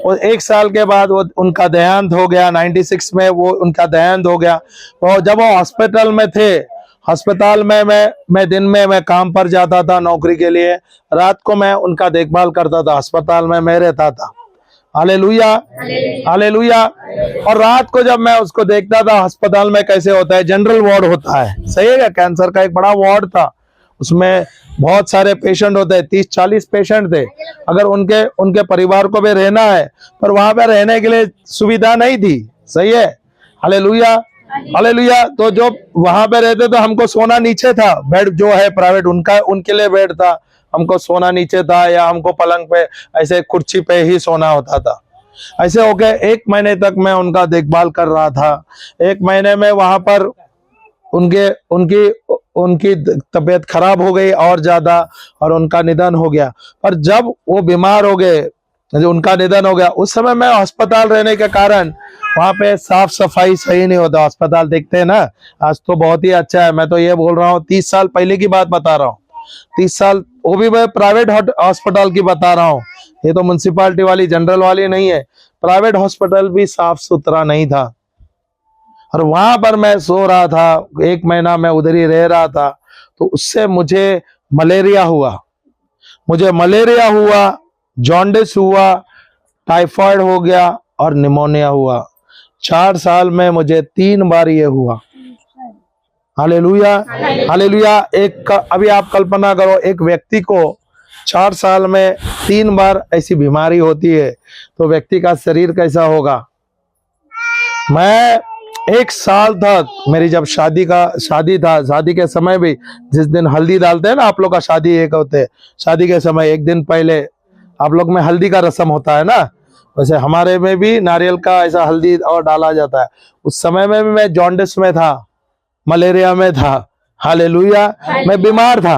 और 1 साल के बाद वो उनका देहांत हो गया, 96 में वो उनका देहांत हो गया। तो जब वो हॉस्पिटल में थे, अस्पताल में मैं दिन में मैं काम पर जाता था नौकरी के लिए, रात को मैं उनका देखभाल करता था, अस्पताल में मैं रहता था। Hallelujah, hallelujah. और रात को जब मैं उसको देखता था, अस्पताल में कैसे होता है, जनरल वार्ड होता है, सही है क्या, कैंसर का एक बड़ा वार्ड था, उसमें बहुत सारे पेशेंट होते हैं, 30-40 पेशेंट थे। अगर उनके परिवार को भी रहना है, पर वहां पे रहने के लिए सुविधा नहीं थी, सही है। Hallelujah, hallelujah. तो जो वहां पे रहते तो हमको सोना नीचे था, बेड जो है प्राइवेट उनके लिए बेड था, हमको सोना नीचे था, या हमको पलंग पे ऐसे कुर्सी पे ही सोना होता था। ऐसे हो गए 1 महीने तक मैं उनका देखभाल कर रहा था। 1 महीने में वहां पर उनकी तबीयत खराब हो गई और ज्यादा, और उनका निधन हो गया। पर जब वो बीमार हो गए, जो उनका निधन हो गया, उस समय मैं अस्पताल रहने के कारण वहां पे साफ सफाई सही नहीं होता। अस्पताल देखते हैं ना, आज तो बहुत ही अच्छा है। मैं तो ये बोल रहा हूँ 30 साल पहले की बात बता रहा हूँ, 30 साल, वो भी मैं प्राइवेट हॉस्पिटल की बता रहा हूँ, ये तो म्युनिसिपालिटी वाली जनरल वाली नहीं है। प्राइवेट हॉस्पिटल भी साफ सुथरा नहीं था, और वहां पर मैं सो रहा था, 1 महीना मैं उधर ही रह रहा था। तो उससे मुझे मलेरिया हुआ, जॉन्डिस हुआ, टाइफाइड हो गया और निमोनिया हुआ। 4 साल में मुझे 3 बार ये हुआ। Hallelujah, hallelujah. अभी आप कल्पना करो, एक व्यक्ति को 4 साल में 3 बार ऐसी बीमारी होती है, तो व्यक्ति का शरीर कैसा होगा। मैं 1 साल तक, मेरी जब शादी था, शादी के समय भी, जिस दिन हल्दी डालते हैं ना आप लोग का, शादी एक होते हैं, शादी के समय 1 दिन पहले आप लोग में हल्दी का रस्म होता है ना, वैसे हमारे में भी नारियल का ऐसा हल्दी और डाला जाता है। उस समय में भी मैं जॉन्डिस में था, मलेरिया में था। हालेलुया, मैं बीमार था।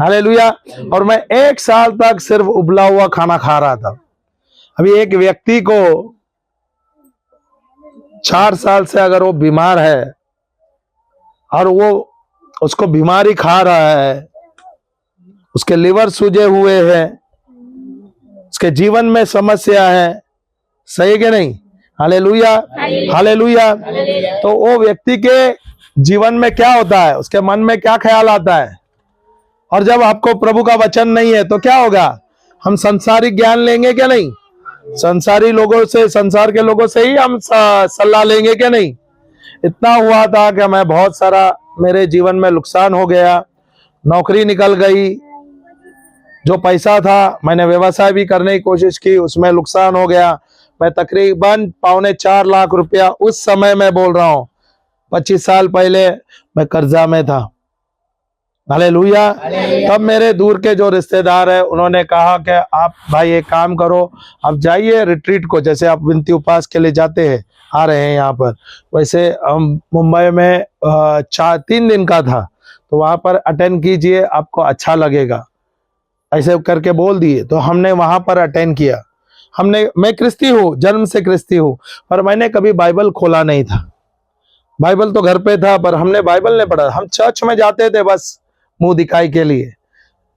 हालेलुया। और मैं 1 साल तक सिर्फ उबला हुआ खाना खा रहा था। अभी एक व्यक्ति को 4 साल से अगर वो बीमार है और वो उसको बीमारी खा रहा है, उसके लिवर सूजे हुए हैं, उसके जीवन में समस्या है, सही कि नहीं। Hallelujah, hallelujah. तो वो व्यक्ति के जीवन में क्या होता है, उसके मन में क्या ख्याल आता है। और जब आपको प्रभु का वचन नहीं है तो क्या होगा, हम संसारिक ज्ञान लेंगे क्या नहीं, संसारी लोगों से, संसार के लोगों से ही हम सलाह लेंगे क्या नहीं। इतना हुआ था कि मैं बहुत सारा, मेरे जीवन में नुकसान हो गया, नौकरी निकल गई, जो पैसा था मैंने व्यवसाय भी करने की कोशिश की, उसमें नुकसान हो गया। मैं तकरीबन 3.25 लाख रुपया उस समय मैं बोल रहा हूँ 25 साल पहले मैं कर्जा में था। हालेलुया। तब मेरे दूर के जो रिश्तेदार है उन्होंने कहा कि आप भाई एक काम करो, आप जाइए रिट्रीट को, जैसे आप विनती उपास के लिए जाते हैं, आ रहे हैं यहाँ पर, वैसे हम मुंबई में 3 दिन का था, तो वहां पर अटेंड कीजिए, आपको अच्छा लगेगा, ऐसे करके बोल दिए। तो हमने वहां पर अटेंड किया। मैं क्रिस्ती हूँ, जन्म से क्रिस्ती हूँ, पर मैंने कभी बाइबल खोला नहीं था। बाइबल तो घर पे था, पर हमने बाइबल नहीं पढ़ा। हम चर्च में जाते थे बस मुंह दिखाई के लिए,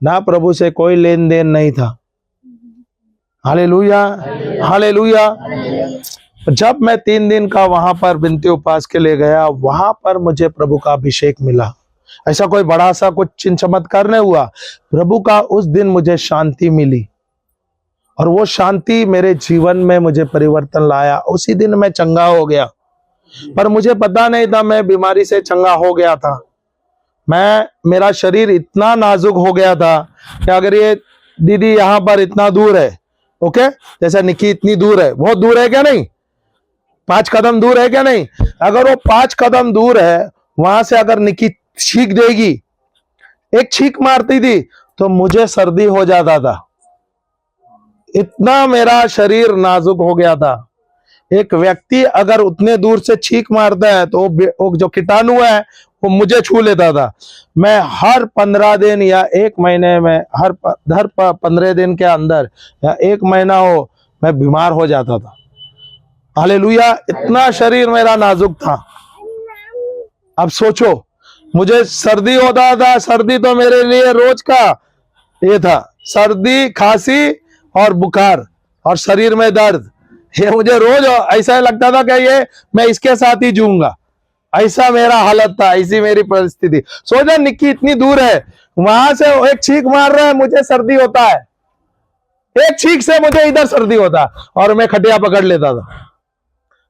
ना प्रभु से कोई लेन देन नहीं था। Hallelujah, hallelujah. जब मैं 3 दिन का वहां पर विनती उपास के लिए गया, वहां पर मुझे प्रभु का अभिषेक मिला। ऐसा कोई बड़ा सा कुछ चिन्ह चमत्कार नहीं हुआ, प्रभु का उस दिन मुझे शांति मिली, और वो शांति मेरे जीवन में मुझे परिवर्तन लाया। उसी दिन मैं चंगा हो गया, पर मुझे पता नहीं था मैं बीमारी से चंगा हो गया था। मेरा शरीर इतना नाजुक हो गया था कि अगर ये दीदी यहाँ पर इतना दूर है, ओके, जैसे निकी इतनी दूर है, बहुत दूर है क्या नहीं, 5 कदम दूर है क्या नहीं, अगर वो 5 कदम दूर है, वहां से अगर निकी छींक देगी, एक छींक मारती थी तो मुझे सर्दी हो जाता था, इतना मेरा शरीर नाजुक हो गया था। एक व्यक्ति अगर उतने दूर से छींक मारता है तो वो जो कीटाणु है वो मुझे छू लेता था। मैं हर 15 दिन या 1 महीने में, हर 15 दिन के अंदर या 1 महीना हो, मैं बीमार हो जाता था। हालेलुया, इतना शरीर मेरा नाजुक था। अब सोचो, मुझे सर्दी होता था, सर्दी तो मेरे लिए रोज का ये था, सर्दी, खांसी और बुखार और शरीर में दर्द, ये मुझे रोज ऐसा लगता था कि ये मैं इसके साथ ही जीऊंगा, ऐसा मेरा हालत था, ऐसी मेरी परिस्थिति। सोचा निक्की इतनी दूर है, वहां से एक छींक मार रहा है, मुझे सर्दी होता है, एक छींक से मुझे इधर सर्दी होता और मैं खटिया पकड़ लेता था।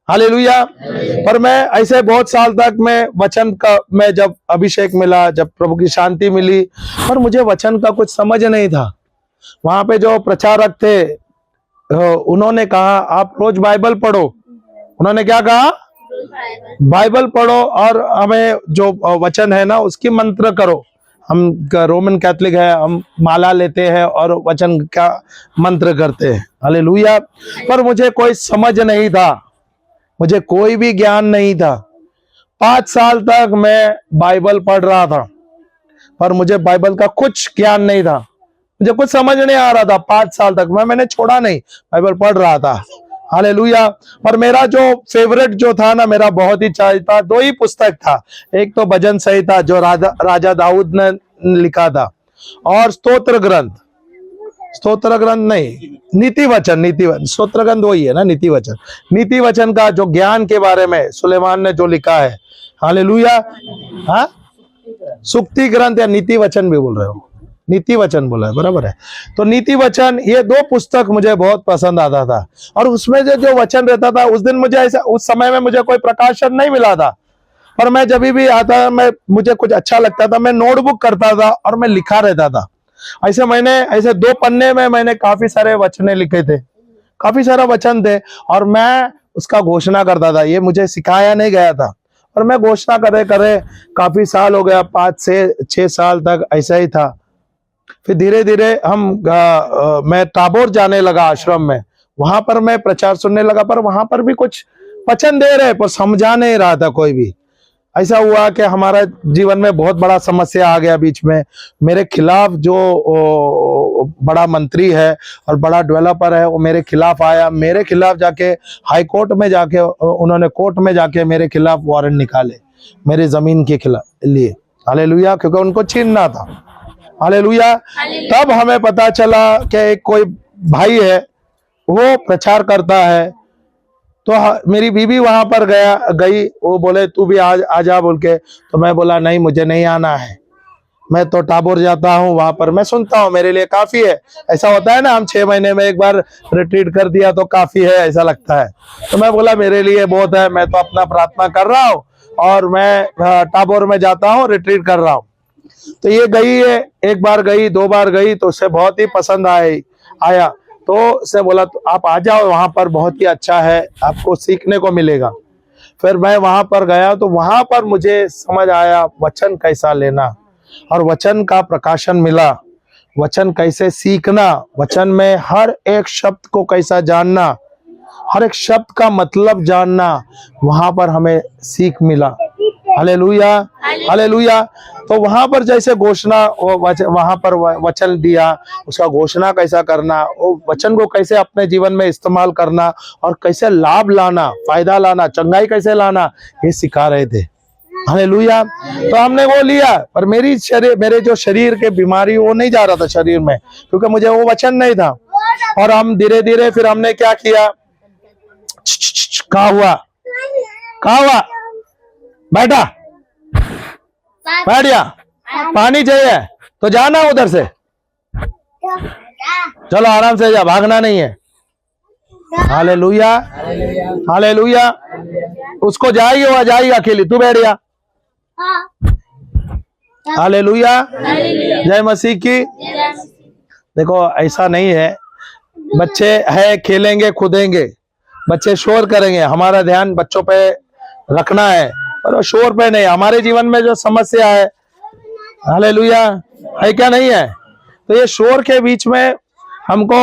हालेलुया। पर मैं ऐसे बहुत साल तक मैं वचन का, मैं जब अभिषेक मिला, जब प्रभु की शांति मिली, पर मुझे वचन का कुछ समझ नहीं था। वहां पे जो प्रचारक थे उन्होंने कहा आप रोज बाइबल पढ़ो, उन्होंने क्या कहा, बाइबल पढ़ो और हमें जो वचन है ना उसकी मंत्र करो। हम रोमन कैथलिक है, हम माला लेते हैं और वचन का मंत्र करते हैं। हालेलुया। पर मुझे कोई समझ नहीं था, मुझे कोई भी ज्ञान नहीं था। 5 साल तक मैं बाइबल पढ़ रहा था पर मुझे बाइबल का कुछ ज्ञान नहीं था, मुझे कुछ समझ नहीं आ रहा था। 5 साल तक मैंने छोड़ा नहीं, बाइबल पढ़ रहा था। हालेलुया। और मेरा जो फेवरेट जो था ना, मेरा बहुत ही चाहता, 2 ही पुस्तक था, एक तो भजन संहिता जो राजा दाऊद ने लिखा था, और स्तोत्र ग्रंथ नहीं, नीति वचन, स्तोत्र ग्रंथ वही है ना, नीति वचन का जो ज्ञान के बारे में सुलेमान ने जो लिखा है। हालेलुया। हाँ, सुक्ति ग्रंथ या नीति वचन भी बोल रहे हो, नीति वचन बोला है, बराबर है। तो नीति वचन, ये 2 पुस्तक मुझे बहुत पसंद आता था। और उसमें जो वचन रहता था, उस दिन मुझे ऐसा, उस समय में मुझे कोई प्रकाशन नहीं मिला था, पर मैं जब भी आता, मुझे कुछ अच्छा लगता था, मैं नोटबुक करता था और मैं लिखा रहता था। ऐसे मैंने 2 पन्ने में मैंने काफी सारे वचने लिखे थे, काफी सारा वचन थे, और मैं उसका घोषणा करता था। ये मुझे सिखाया नहीं गया था, और मैं घोषणा करे काफी साल हो गया, 5 से 6 साल तक ऐसा ही था। फिर धीरे धीरे मैं टाबोर जाने लगा आश्रम में, वहां पर मैं प्रचार सुनने लगा, पर वहां पर भी कुछ वचन दे रहे पर समझा नहीं रहा था कोई भी। ऐसा हुआ कि हमारा जीवन में बहुत बड़ा समस्या आ गया बीच में। मेरे खिलाफ जो बड़ा मंत्री है और बड़ा डेवलपर है, वो मेरे खिलाफ आया, मेरे खिलाफ जाके हाई कोर्ट में जाके उन्होंने कोर्ट में जाके मेरे खिलाफ वारंट निकाले, मेरी जमीन के खिलाफ लिए। हालेलुया, क्योंकि उनको छीनना था। हालेलुया। तब हमें पता चला कि एक कोई भाई है, वो प्रचार करता है, तो मेरी बीवी वहां पर गई, वो बोले तू भी आ जा बोल के। तो मैं बोला नहीं, मुझे नहीं आना है, मैं तो टाबोर जाता हूँ, वहां पर मैं सुनता हूँ, मेरे लिए काफी है। ऐसा होता है ना, हम 6 महीने में एक बार रिट्रीट कर दिया तो काफी है, ऐसा लगता है। तो मैं बोला मेरे लिए बहुत है, मैं तो अपना प्रार्थना कर रहा हूँ और मैं टाबोर में जाता हूँ, रिट्रीट कर रहा हूँ। तो ये गई है, 1 बार गई, 2 बार गई, तो उसे बहुत ही पसंद आया। तो उसने बोला तो आप आ जाओ, वहां पर बहुत ही अच्छा है, आपको सीखने को मिलेगा। फिर मैं वहां पर गया, तो वहां पर मुझे समझ आया वचन कैसा लेना, और वचन का प्रकाशन मिला, वचन कैसे सीखना, वचन में हर एक शब्द को कैसा जानना, हर एक शब्द का मतलब जानना, वहां पर हमें सीख मिला। Hallelujah, hallelujah. तो वहां पर जैसे घोषणा, वहां पर वचन दिया, उसका घोषणा कैसा करना, वो वचन को कैसे अपने जीवन में इस्तेमाल करना, और कैसे लाभ लाना, फायदा लाना, चंगाई कैसे लाना, ये सिखा रहे थे। हालेलुया। तो हमने वो लिया, पर मेरे जो शरीर के बीमारी वो नहीं जा रहा था शरीर में, क्योंकि मुझे वो वचन नहीं था। और हम धीरे धीरे फिर हमने क्या किया, कहा हुआ बैठा, बैठ गया, पानी चाहिए तो जाना उधर से, चलो आराम से जा, भागना नहीं है। Hallelujah, hallelujah. उसको जाएगी, वह जाएगी अकेली, तू बैठ गया। हालेलुया, जय मसीह की, देखो ऐसा नहीं है, बच्चे है खेलेंगे कूदेंगे, बच्चे शोर करेंगे, हमारा ध्यान बच्चों पे रखना है, पर वो शोर पे नहीं। हमारे जीवन में जो समस्या है, हालेलुया, है क्या नहीं है, तो ये शोर के बीच में हमको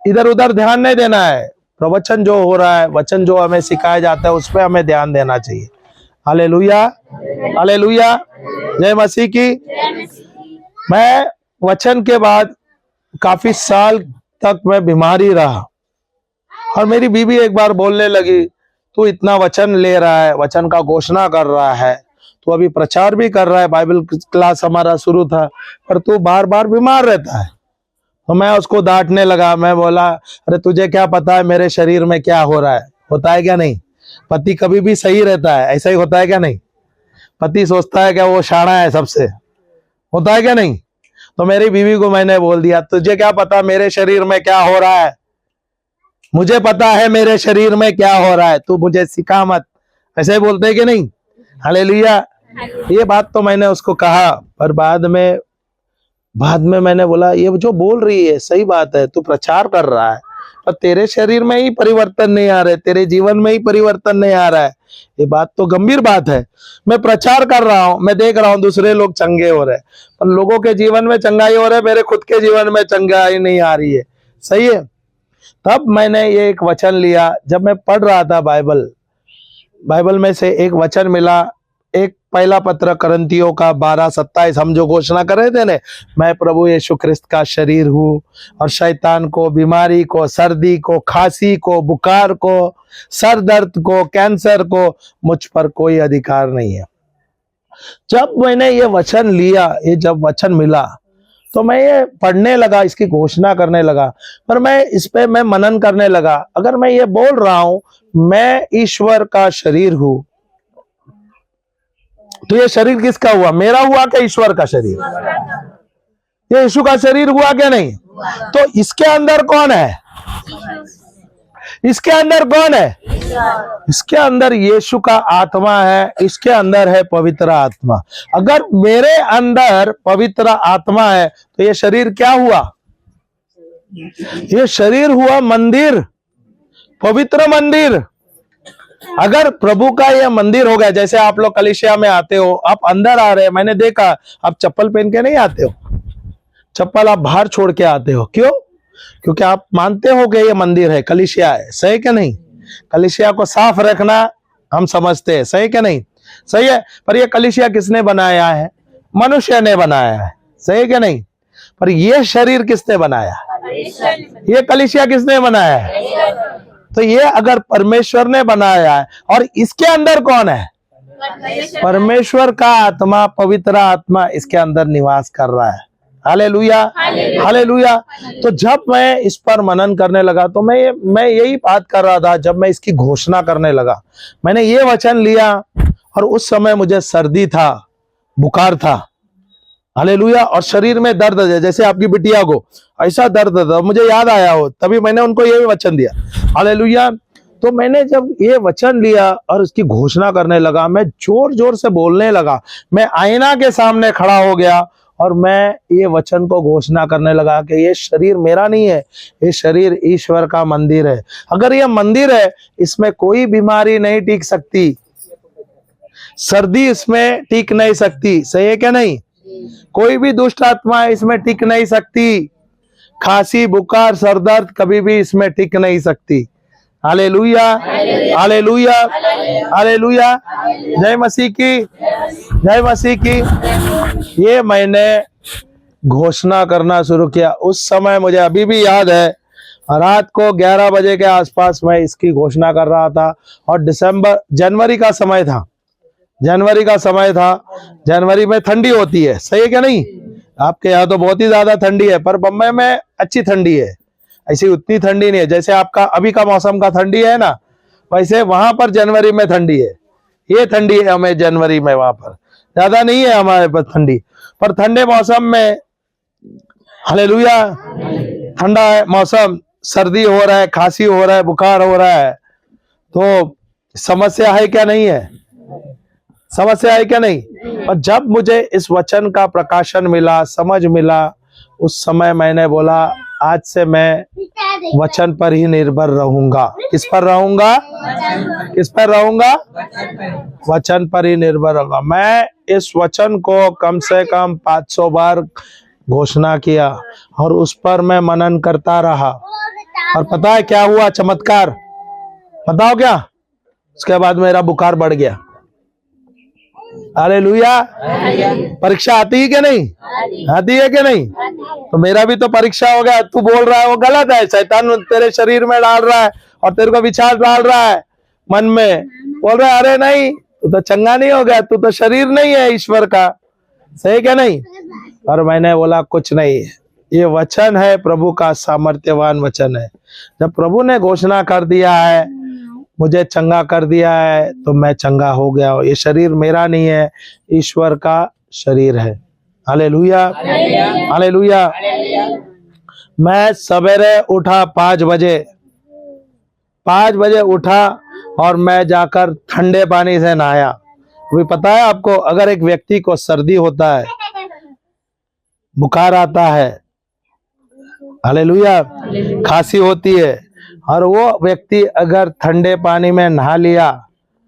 इधर उधर ध्यान नहीं देना है। प्रवचन जो हो रहा है, वचन जो हमें सिखाया जाता है, उस पर हमें ध्यान देना चाहिए। हालेलुया, हालेलुया, जय मसीह की। मैं वचन के बाद काफी साल तक मैं बीमार ही रहा, और मेरी बीवी एक बार बोलने लगी, तू इतना वचन ले रहा है, वचन का घोषणा कर रहा है, तू अभी प्रचार भी कर रहा है, बाइबल क्लास हमारा शुरू था, पर तू बार बार बीमार रहता है। तो मैं उसको डांटने लगा। मैं बोला, अरे तुझे क्या पता है मेरे शरीर में क्या हो रहा है, होता है क्या नहीं? पति कभी भी सही रहता है, ऐसा ही होता है क्या नहीं? पति सोचता है क्या वो शाना है सबसे, होता है क्या नहीं? तो मेरी बीवी को मैंने बोल दिया, तुझे क्या पता मेरे शरीर में क्या हो रहा है, मुझे पता है मेरे शरीर में क्या हो रहा है, तू मुझे सिखा मत। ऐसे ही बोलते हैं कि नहीं? हालेलुया। ये बात तो मैंने उसको कहा, पर बाद में मैंने बोला, ये जो बोल रही है सही बात है, तू प्रचार कर रहा है, पर तेरे शरीर में ही परिवर्तन नहीं आ रहे, तेरे जीवन में ही परिवर्तन नहीं आ रहा है, ये बात तो गंभीर बात है। मैं प्रचार कर रहा हूं, मैं देख रहा हूं दूसरे लोग चंगे हो रहे, पर लोगों के जीवन में चंगाई हो रहे, मेरे खुद के जीवन में चंगाई नहीं आ रही है। सही है। तब मैंने ये एक वचन लिया, जब मैं पढ़ रहा था बाइबल में से एक वचन मिला, एक पहला पत्र करंतियों का 12:27, हम जो घोषणा कर रहे थे ना, मैं प्रभु यीशु ख्रिस्त का शरीर हूँ, और शैतान को, बीमारी को, सर्दी को, खांसी को, बुखार को, सर दर्द को, कैंसर को मुझ पर कोई अधिकार नहीं है। जब मैंने ये वचन लिया, ये जब वचन मिला, तो मैं ये पढ़ने लगा, इसकी घोषणा करने लगा, पर मैं इस पे मैं मनन करने लगा। अगर मैं ये बोल रहा हूं मैं ईश्वर का शरीर हूं, तो ये शरीर किसका हुआ? मेरा हुआ क्या ईश्वर का शरीर? ये यीशु का शरीर हुआ क्या नहीं? तो इसके अंदर कौन है? इसके अंदर कौन है? इसके अंदर यीशु का आत्मा है, इसके अंदर है पवित्र आत्मा। अगर मेरे अंदर पवित्र आत्मा है, तो ये शरीर क्या हुआ? ये शरीर हुआ मंदिर, पवित्र मंदिर। अगर प्रभु का यह मंदिर हो गया, जैसे आप लोग कलीसिया में आते हो, आप अंदर आ रहे हैं, मैंने देखा आप चप्पल पहन के नहीं आते हो, चप्पल आप बाहर छोड़ के आते हो। क्यों? क्योंकि आप मानते हो कि ये मंदिर है, कलीसिया है। सही क्या नहीं? कलीसिया को साफ रखना हम समझते हैं, सही क्या नहीं? सही है। पर ये कलीसिया किसने बनाया है? मनुष्य ने बनाया है, सही क्या नहीं? पर ये शरीर किसने बनाया? ये कलीसिया किसने बनाया है? तो ये अगर परमेश्वर ने बनाया है, और इसके अंदर कौन है? परमेश्वर का आत्मा, पवित्र आत्मा इसके अंदर निवास कर रहा है। Hallelujah, hallelujah. तो जब मैं इस पर मनन करने लगा, तो मैं यही बात कर रहा था। जब मैं इसकी घोषणा करने लगा, मैंने ये वचन लिया, और उस समय मुझे सर्दी था, बुखार था, हालेलुया, और शरीर में दर्द है, जैसे आपकी बिटिया को ऐसा दर्द था, मुझे याद आया हो, तभी मैंने उनको ये वचन दिया। हालेलुया। तो मैंने जब ये वचन लिया और उसकी घोषणा करने लगा, मैं जोर जोर से बोलने लगा। मैं आईना के सामने खड़ा हो गया, और मैं ये वचन को घोषणा करने लगा कि ये शरीर मेरा नहीं है, ये शरीर ईश्वर का मंदिर है। अगर ये मंदिर है, इसमें कोई बीमारी नहीं टिक सकती, सर्दी इसमें टिक नहीं सकती, सही है क्या नहीं? कोई भी दुष्ट आत्मा इसमें टिक नहीं सकती, खांसी, बुखार, सरदर्द कभी भी इसमें टिक नहीं सकती। Hallelujah, hallelujah, hallelujah. जय मसीह की, जय मसीह की। ये मैंने घोषणा करना शुरू किया। उस समय मुझे अभी भी याद है, रात को 11 बजे के आसपास मैं इसकी घोषणा कर रहा था, और जनवरी का समय था। जनवरी का समय था। जनवरी में ठंडी होती है, सही है क्या नहीं? आपके यहाँ तो बहुत ही ज्यादा ठंडी है, पर बम्बई में अच्छी ठंडी है, ऐसी उतनी ठंडी नहीं है। जैसे आपका अभी का मौसम का ठंडी है ना, वैसे वहां पर जनवरी में ठंडी है। ये ठंडी है हमें जनवरी में, वहां पर ज्यादा नहीं है हमारे पास ठंडी। पर ठंडे मौसम में, हालेलुया, ठंडा है मौसम, सर्दी हो रहा है, खांसी हो रहा है, बुखार हो रहा है, तो समस्या है क्या नहीं है? समस्या है क्या नहीं? और जब मुझे इस वचन का प्रकाशन मिला, समझ मिला, उस समय मैंने बोला, आज से मैं वचन पर ही निर्भर रहूंगा। किस पर रहूंगा? किस पर रहूंगा? वचन पर ही निर्भर रहूंगा। मैं इस वचन को कम से कम 500 बार घोषणा किया और उस पर मैं मनन करता रहा। और पता है क्या हुआ? चमत्कार बताओ क्या? उसके बाद मेरा बुखार बढ़ गया। हालेलुया। परीक्षा आती है कि नहीं? आती है कि नहीं? तो मेरा भी तो परीक्षा हो गया। तू बोल रहा है वो गलत है, शैतान तेरे शरीर में डाल रहा है और तेरे को विचार डाल रहा है मन में, बोल रहा है अरे नहीं तू तो चंगा नहीं हो गया, तू तो शरीर नहीं है ईश्वर का। सही क्या नहीं? और मैंने बोला कुछ नहीं, ये वचन है प्रभु का, सामर्थ्यवान वचन है। जब प्रभु ने घोषणा कर दिया है, मुझे चंगा कर दिया है, तो मैं चंगा हो गया हूं। ये शरीर मेरा नहीं है, ईश्वर का शरीर है। Hallelujah, hallelujah. मैं सवेरे उठा 5 बजे, 5 बजे उठा और मैं जाकर ठंडे पानी से नहाया। अभी पता है आपको, अगर एक व्यक्ति को सर्दी होता है, बुखार आता है, हालेलुया, खांसी होती है, और वो व्यक्ति अगर ठंडे पानी में नहा लिया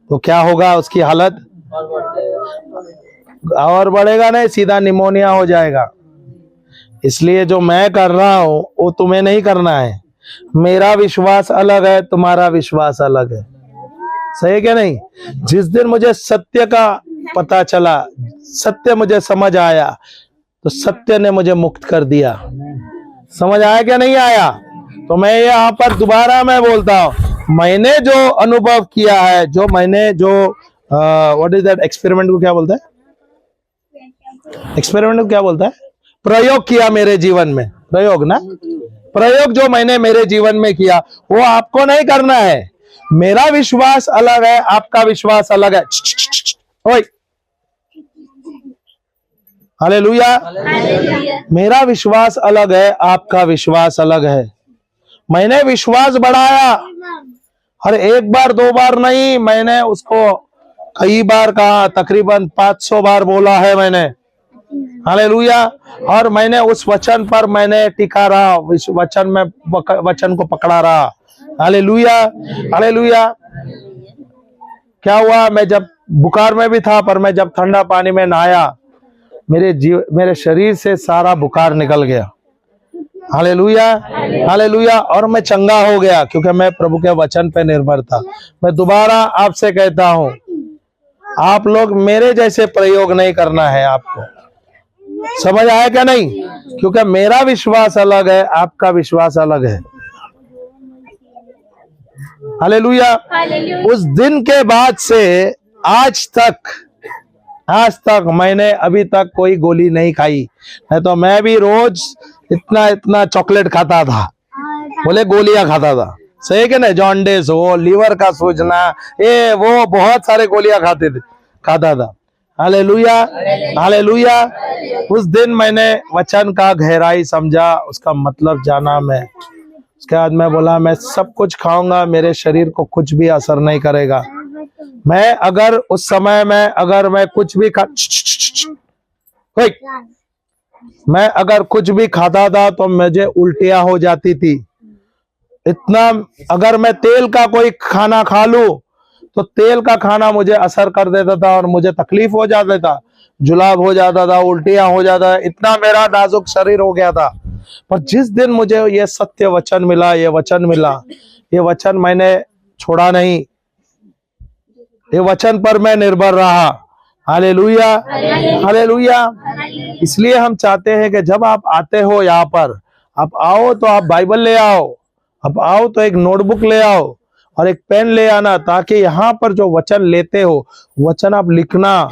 तो क्या होगा? उसकी हालत और बढ़ेगा नहीं, सीधा निमोनिया हो जाएगा। इसलिए जो मैं कर रहा हूं वो तुम्हें नहीं करना है। मेरा विश्वास अलग है, तुम्हारा विश्वास अलग है। सही क्या नहीं? जिस दिन मुझे सत्य का पता चला, सत्य मुझे समझ आया, तो सत्य ने मुझे मुक्त कर दिया। समझ आया क्या नहीं आया? तो मैं यहाँ पर दोबारा मैं बोलता हूँ, मैंने जो अनुभव किया है, जो मैंने जो व्हाट इज दैट, एक्सपेरिमेंट को क्या बोलता है? एक्सपेरिमेंट को क्या बोलता है? प्रयोग किया मेरे जीवन में। प्रयोग ना, प्रयोग जो मैंने मेरे जीवन में किया वो आपको नहीं करना है। मेरा विश्वास अलग है, आपका विश्वास अलग है। ओए, हालेलुया। मेरा विश्वास अलग है, आपका विश्वास अलग है। मैंने विश्वास बढ़ाया, और 1 बार 2 बार नहीं, मैंने उसको कई बार कहा, तकरीबन 500 बार बोला है मैंने। हालेलुया। और मैंने उस वचन पर मैंने टिका रहा, वचन में वचन को पकड़ा रहा। Hallelujah, hallelujah. क्या हुआ? मैं जब बुखार में भी था, पर मैं जब ठंडा पानी में नहाया, मेरे शरीर से सारा बुखार निकल गया। Hallelujah, hallelujah. और मैं चंगा हो गया, क्योंकि मैं प्रभु के वचन पे निर्भर था। मैं दोबारा आपसे कहता हूं, आप लोग मेरे जैसे प्रयोग नहीं करना है आपको। समझ आया क्या नहीं? क्योंकि मेरा विश्वास अलग है, आपका विश्वास अलग है। हालेलुया। उस दिन के बाद से आज तक मैंने अभी तक कोई गोली नहीं खाई। नहीं तो मैं भी रोज इतना चॉकलेट खाता था, बोले गोलियां खाता था। सही है ना? जॉन्डिस हो, लीवर का सूजना, ये वो बहुत सारे गोलियां खाता था। Hallelujah, hallelujah. उस दिन मैंने वचन का गहराई समझा, उसका मतलब जाना मैं। उसके बाद मैं बोला मैं सब कुछ खाऊंगा, मेरे शरीर को कुछ भी असर नहीं करेगा। मैं अगर उस समय में अगर मैं कुछ भी मैं अगर कुछ भी खाता था तो मुझे उल्टियां हो जाती थी। इतना, अगर मैं तेल का कोई खाना खा लूं तो तेल का खाना मुझे असर कर देता था और मुझे तकलीफ हो जाता था, जुलाब हो जाता था, उल्टियां हो जाता था। इतना मेरा नाजुक शरीर हो गया था। पर जिस दिन मुझे ये सत्य वचन मिला, ये वचन मैंने छोड़ा नहीं, ये वचन पर मैं निर्भर रहा। Hallelujah, hallelujah. इसलिए हम चाहते हैं कि जब आप आते हो यहाँ पर, आप आओ तो आप बाइबल ले आओ, आप आओ तो एक नोटबुक ले आओ और एक पेन ले आना, ताकि यहाँ पर जो वचन लेते हो वचन आप लिखना,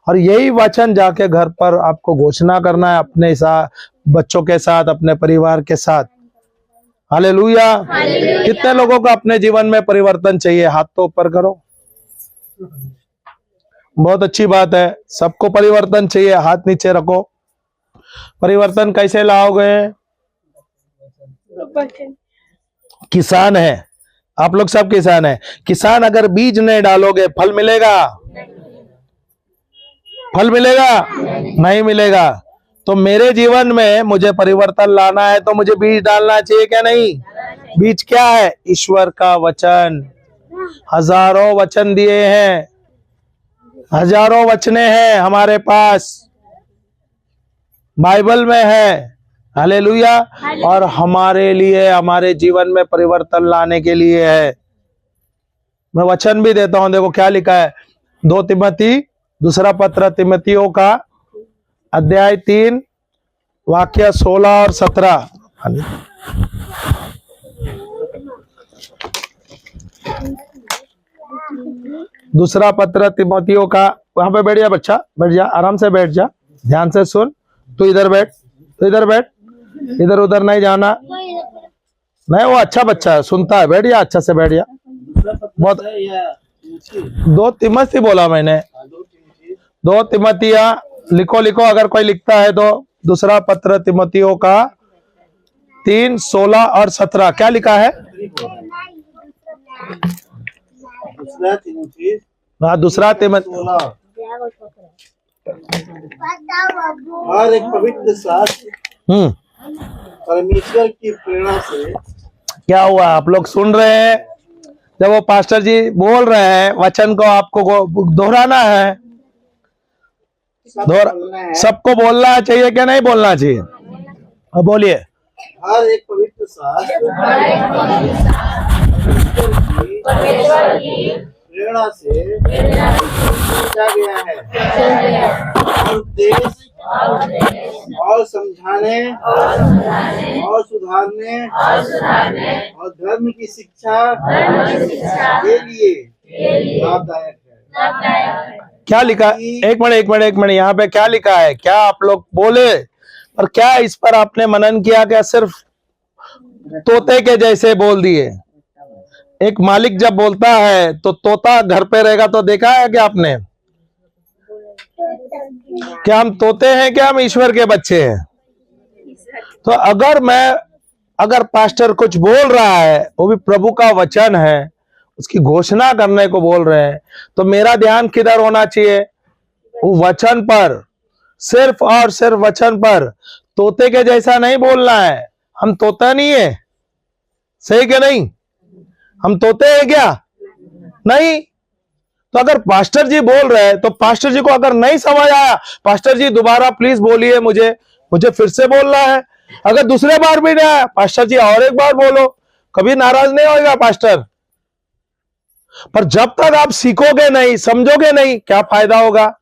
और यही वचन जाके घर पर आपको घोषणा करना है, अपने साथ, बच्चों के साथ, अपने परिवार के साथ। हालेलुया। कितने लोगों को अपने जीवन में परिवर्तन चाहिए? हाथ तो ऊपर करो। बहुत अच्छी बात है, सबको परिवर्तन चाहिए। हाथ नीचे रखो। परिवर्तन कैसे लाओगे? किसान है आप लोग, सब किसान है। किसान अगर बीज नहीं डालोगे, फल मिलेगा? फल मिलेगा? नहीं मिलेगा। तो मेरे जीवन में मुझे परिवर्तन लाना है तो मुझे बीज डालना चाहिए क्या नहीं? बीज क्या है? ईश्वर का वचन। हजारों वचन दिए हैं, हजारों वचने हैं हमारे पास, बाइबल में है। हालेलुया। और हमारे लिए, हमारे जीवन में परिवर्तन लाने के लिए है। मैं वचन भी देता हूं, देखो क्या लिखा है। 2 तिमोथी, दूसरा पत्र तिमोथियों का अध्याय 3 वाक्य 16 और 17। दूसरा पत्र तिमोथियों का, वहां पे बैठ जा बच्चा, बैठ जा, आराम से बैठ जा, ध्यान से सुन। तू इधर बैठ, तू इधर बैठ, इधर उधर नहीं जाना। नहीं, वो अच्छा बच्चा है, सुनता है, बैठ जा, अच्छा से बैठ जा। बहुत 2 तिमोथी बोला मैंने, 2 तिमोथिया लिखो, लिखो अगर कोई लिखता है तो। दूसरा पत्र तिमोथियों का 3, 16 और 17 क्या लिखा है? दूसरा तिमोथी और एक पवित्र शास्त्र परमेश्वर की प्रेरणा से। क्या हुआ? आप लोग सुन रहे हैं? जब वो पास्टर जी बोल रहे हैं वचन को आपको दोहराना है, सबको बोलना चाहिए क्या नहीं बोलना चाहिए? अब बोलिए। हर एक पवित्र शास्त्र प्रेरणा से लिखा गया है और उद्देश्य और समझाने और सुधारने और धर्म की शिक्षा के लिए लाभदायक है। क्या लिखा? एक मिनट, यहाँ पे क्या लिखा है? क्या आप लोग बोले? और क्या इस पर आपने मनन किया? क्या सिर्फ तोते के जैसे बोल दिए? एक मालिक जब बोलता है तो तोता घर पे रहेगा तो देखा है क्या आपने? क्या हम तोते हैं? क्या हम ईश्वर के बच्चे हैं? तो अगर पास्टर कुछ बोल रहा है, वो भी प्रभु का वचन है, उसकी घोषणा करने को बोल रहे हैं, तो मेरा ध्यान किधर होना चाहिए? वो वचन पर, सिर्फ और सिर्फ वचन पर। तोते के जैसा नहीं बोलना है। हम तोता नहीं है, सही क्या नहीं? हम तोते हैं क्या? नहीं। तो अगर पास्टर जी बोल रहे हैं तो पास्टर जी को अगर नहीं समझ आया, पास्टर जी दोबारा प्लीज बोलिए, मुझे फिर से बोलना है। अगर दूसरे बार भी नहीं आया, पास्टर जी और एक बार बोलो, कभी नाराज नहीं होगा पास्टर। पर जब तक आप सीखोगे नहीं, समझोगे नहीं, क्या फायदा होगा?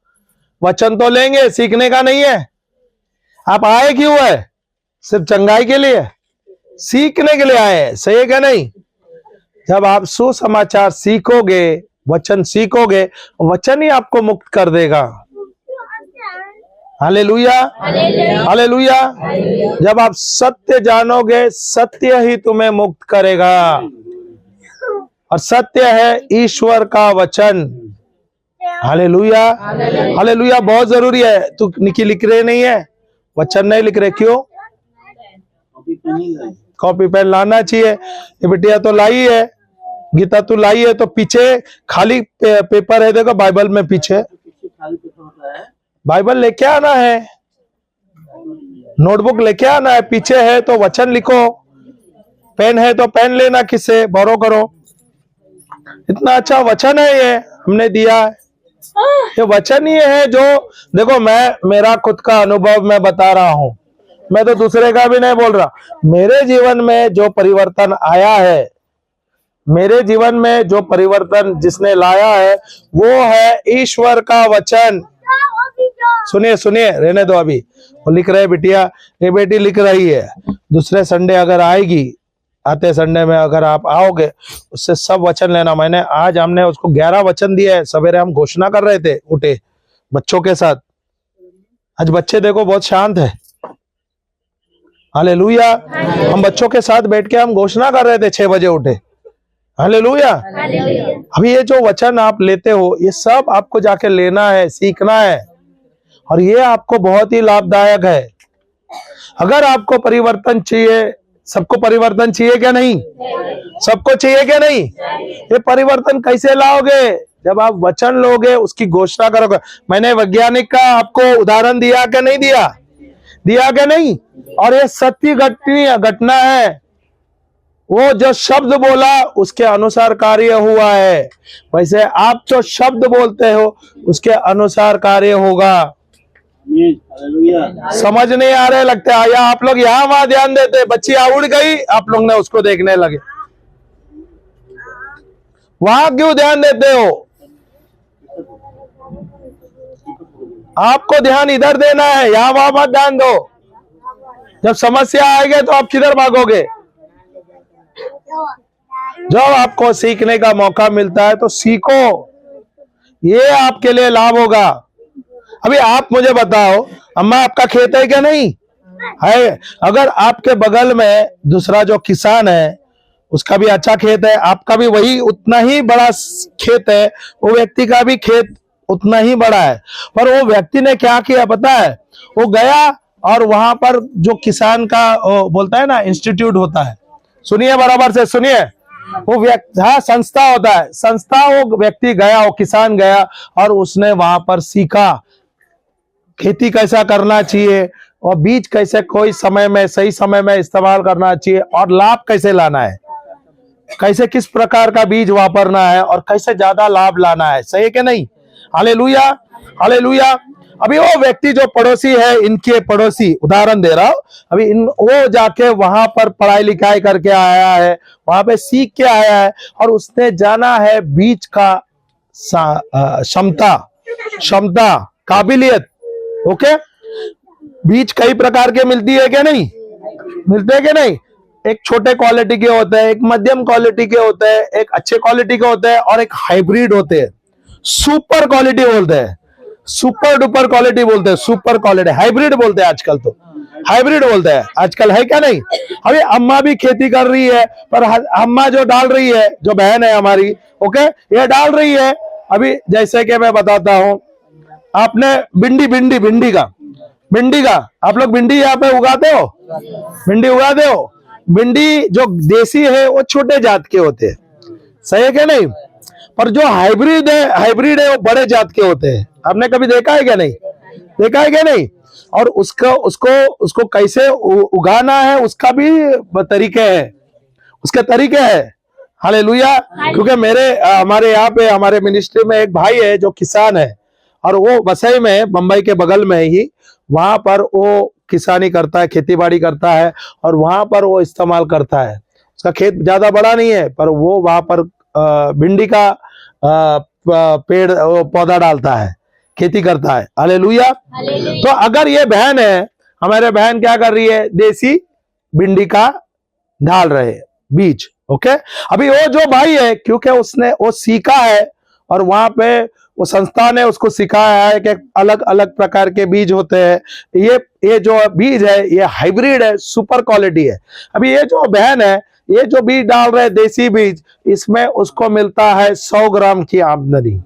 वचन तो लेंगे, सीखने का नहीं है। आप आए क्यों है? सिर्फ चंगाई के लिए, सीखने के लिए आए, सही है क्या नहीं? जब आप सुसमाचार सीखोगे, वचन सीखोगे, वचन ही आपको मुक्त कर देगा। Hallelujah, hallelujah. जब आप सत्य जानोगे, सत्य ही तुम्हें मुक्त करेगा। और सत्य है ईश्वर का वचन। Hallelujah, hallelujah. बहुत जरूरी है। तू निकी लिख रहे नहीं है, वचन नहीं लिख रहे, क्यों? कॉपी पेन लाना चाहिए। ये बिटिया तो लाई है, गीता तू लाई है, तो पीछे खाली पेपर है, देखो बाइबल में पीछे बाइबल लेके आना है, नोटबुक लेके आना है, पीछे है तो वचन लिखो। पेन है तो पेन लेना, किससे बोरो करो। इतना अच्छा वचन है ये, हमने दिया है। ये वचन ही है जो, देखो मेरा खुद का अनुभव मैं बता रहा हूं, मैं तो दूसरे का भी नहीं बोल रहा। मेरे जीवन में जो परिवर्तन आया है, मेरे जीवन में जो परिवर्तन जिसने लाया है, वो है ईश्वर का वचन। सुनिए सुनिए, रहने दो अभी। वो लिख रहे बिटिया, ये बेटी लिख रही है। दूसरे संडे अगर आएगी, आते संडे में अगर आप आओगे, उससे सब वचन लेना। आज हमने उसको 11 वचन दिए है। सवेरे हम घोषणा कर रहे थे, उठे बच्चों के साथ। आज बच्चे देखो बहुत शांत है। हालेलुया। हम बच्चों के साथ बैठ के हम घोषणा कर रहे थे, 6 बजे उठे। हालेलुया। अभी ये जो वचन आप लेते हो, ये सब आपको जाके लेना है, सीखना है, और ये आपको बहुत ही लाभदायक है। अगर आपको परिवर्तन चाहिए, सबको परिवर्तन चाहिए क्या नहीं? सबको चाहिए क्या नहीं? ये परिवर्तन कैसे लाओगे? जब आप वचन लोगे, उसकी घोषणा करोगे। मैंने वैज्ञानिक का आपको उदाहरण दिया क्या नहीं दिया? दिया क्या नहीं? और ये सत्य घटना है। वो जो शब्द बोला उसके अनुसार कार्य हुआ है, वैसे आप जो शब्द बोलते हो उसके अनुसार कार्य होगा। समझ नहीं आ रहे लगता है, या आप लोग यहाँ वहां ध्यान देते, बच्ची उड़ गई आप लोग ने उसको देखने लगे, वहां क्यों ध्यान देते हो? आपको ध्यान इधर देना है, यहाँ वहां मत ध्यान दो। जब समस्या आएगी तो आप किधर भागोगे? जब आपको सीखने का मौका मिलता है तो सीखो, ये आपके लिए लाभ होगा। अभी आप मुझे बताओ, अम्मा आपका खेत है क्या? नहीं है। अगर आपके बगल में दूसरा जो किसान है उसका भी अच्छा खेत है, आपका भी वही उतना ही बड़ा खेत है, वो व्यक्ति का भी खेत उतना ही बड़ा है, पर वो व्यक्ति ने क्या किया पता है? वो गया और वहां पर जो किसान का बोलता है ना इंस्टीट्यूट होता है, सुनिए बराबर से सुनिए, वो व्यक्ति, हाँ संस्था होता है, संस्था, वो व्यक्ति गया, वो किसान गया और उसने वहां पर सीखा खेती कैसा करना चाहिए और बीज कैसे कोई समय में सही समय में इस्तेमाल करना चाहिए और लाभ कैसे लाना है, कैसे किस प्रकार का बीज वापरना है और कैसे ज्यादा लाभ लाना है। सही है कि नहीं? Hallelujah, hallelujah. अभी वो व्यक्ति जो पड़ोसी है, इनके पड़ोसी, उदाहरण दे रहा हूं, अभी वो जाके वहां पर पढ़ाई लिखाई करके आया है, वहां पे सीख के आया है और उसने जाना है बीज का क्षमता काबिलियत। ओके, बीज कई प्रकार के मिलती है क्या? नहीं मिलते हैं क्या? नहीं, एक छोटे क्वालिटी के होते हैं, एक मध्यम क्वालिटी के होते हैं, एक अच्छे क्वालिटी के होते हैं और एक हाइब्रिड होते हैं, सुपर क्वालिटी बोलते हैं, सुपर डुपर क्वालिटी बोलते हैं, सुपर क्वालिटी, हाइब्रिड बोलते हैं आजकल, तो हाइब्रिड बोलते हैं आजकल, है क्या? नहीं। अभी अम्मा भी खेती कर रही है, पर अम्मा जो डाल रही है, जो बहन है हमारी, ओके, ये डाल रही है। अभी जैसे कि मैं बताता हूं, आपने भिंडी का आप लोग भिंडी यहाँ पे उगाते हो? भिंडी उगाते हो? भिंडी जो देसी है वो छोटे जात के होते हैं, सही है क्या? नहीं, पर जो हाइब्रिड है वो बड़े जात के होते हैं। आपने कभी देखा है क्या? नहीं देखा है क्या? नहीं। और उसको कैसे उगाना है उसका भी तरीके है, उसके तरीके हैं। हालेलुया। क्योंकि हमारे यहाँ पे हमारे मिनिस्ट्री में एक भाई है जो किसान है और वो वसई में, मुंबई के बगल में ही, वहां पर वो किसानी करता है, खेती बाड़ी करता है और वहां पर वो इस्तेमाल करता है। उसका खेत ज्यादा बड़ा नहीं है, पर वो वहां पर भिंडी का पेड़ पौधा डालता है, खेती करता है। हालेलुया। तो अगर ये बहन है, हमारे बहन क्या कर रही है? देसी भिंडी का डाल रहे बीज। ओके, अभी वो जो भाई है, क्योंकि उसने वो सीखा है और वहां पे वो संस्था ने उसको सिखाया है कि अलग अलग प्रकार के बीज होते हैं, ये जो बीज है ये हाइब्रिड है, सुपर क्वालिटी है। अभी ये जो बहन है, ये जो बीज डाल रहे हैं देसी बीज, इसमें उसको मिलता है 100 ग्राम की आमदनी।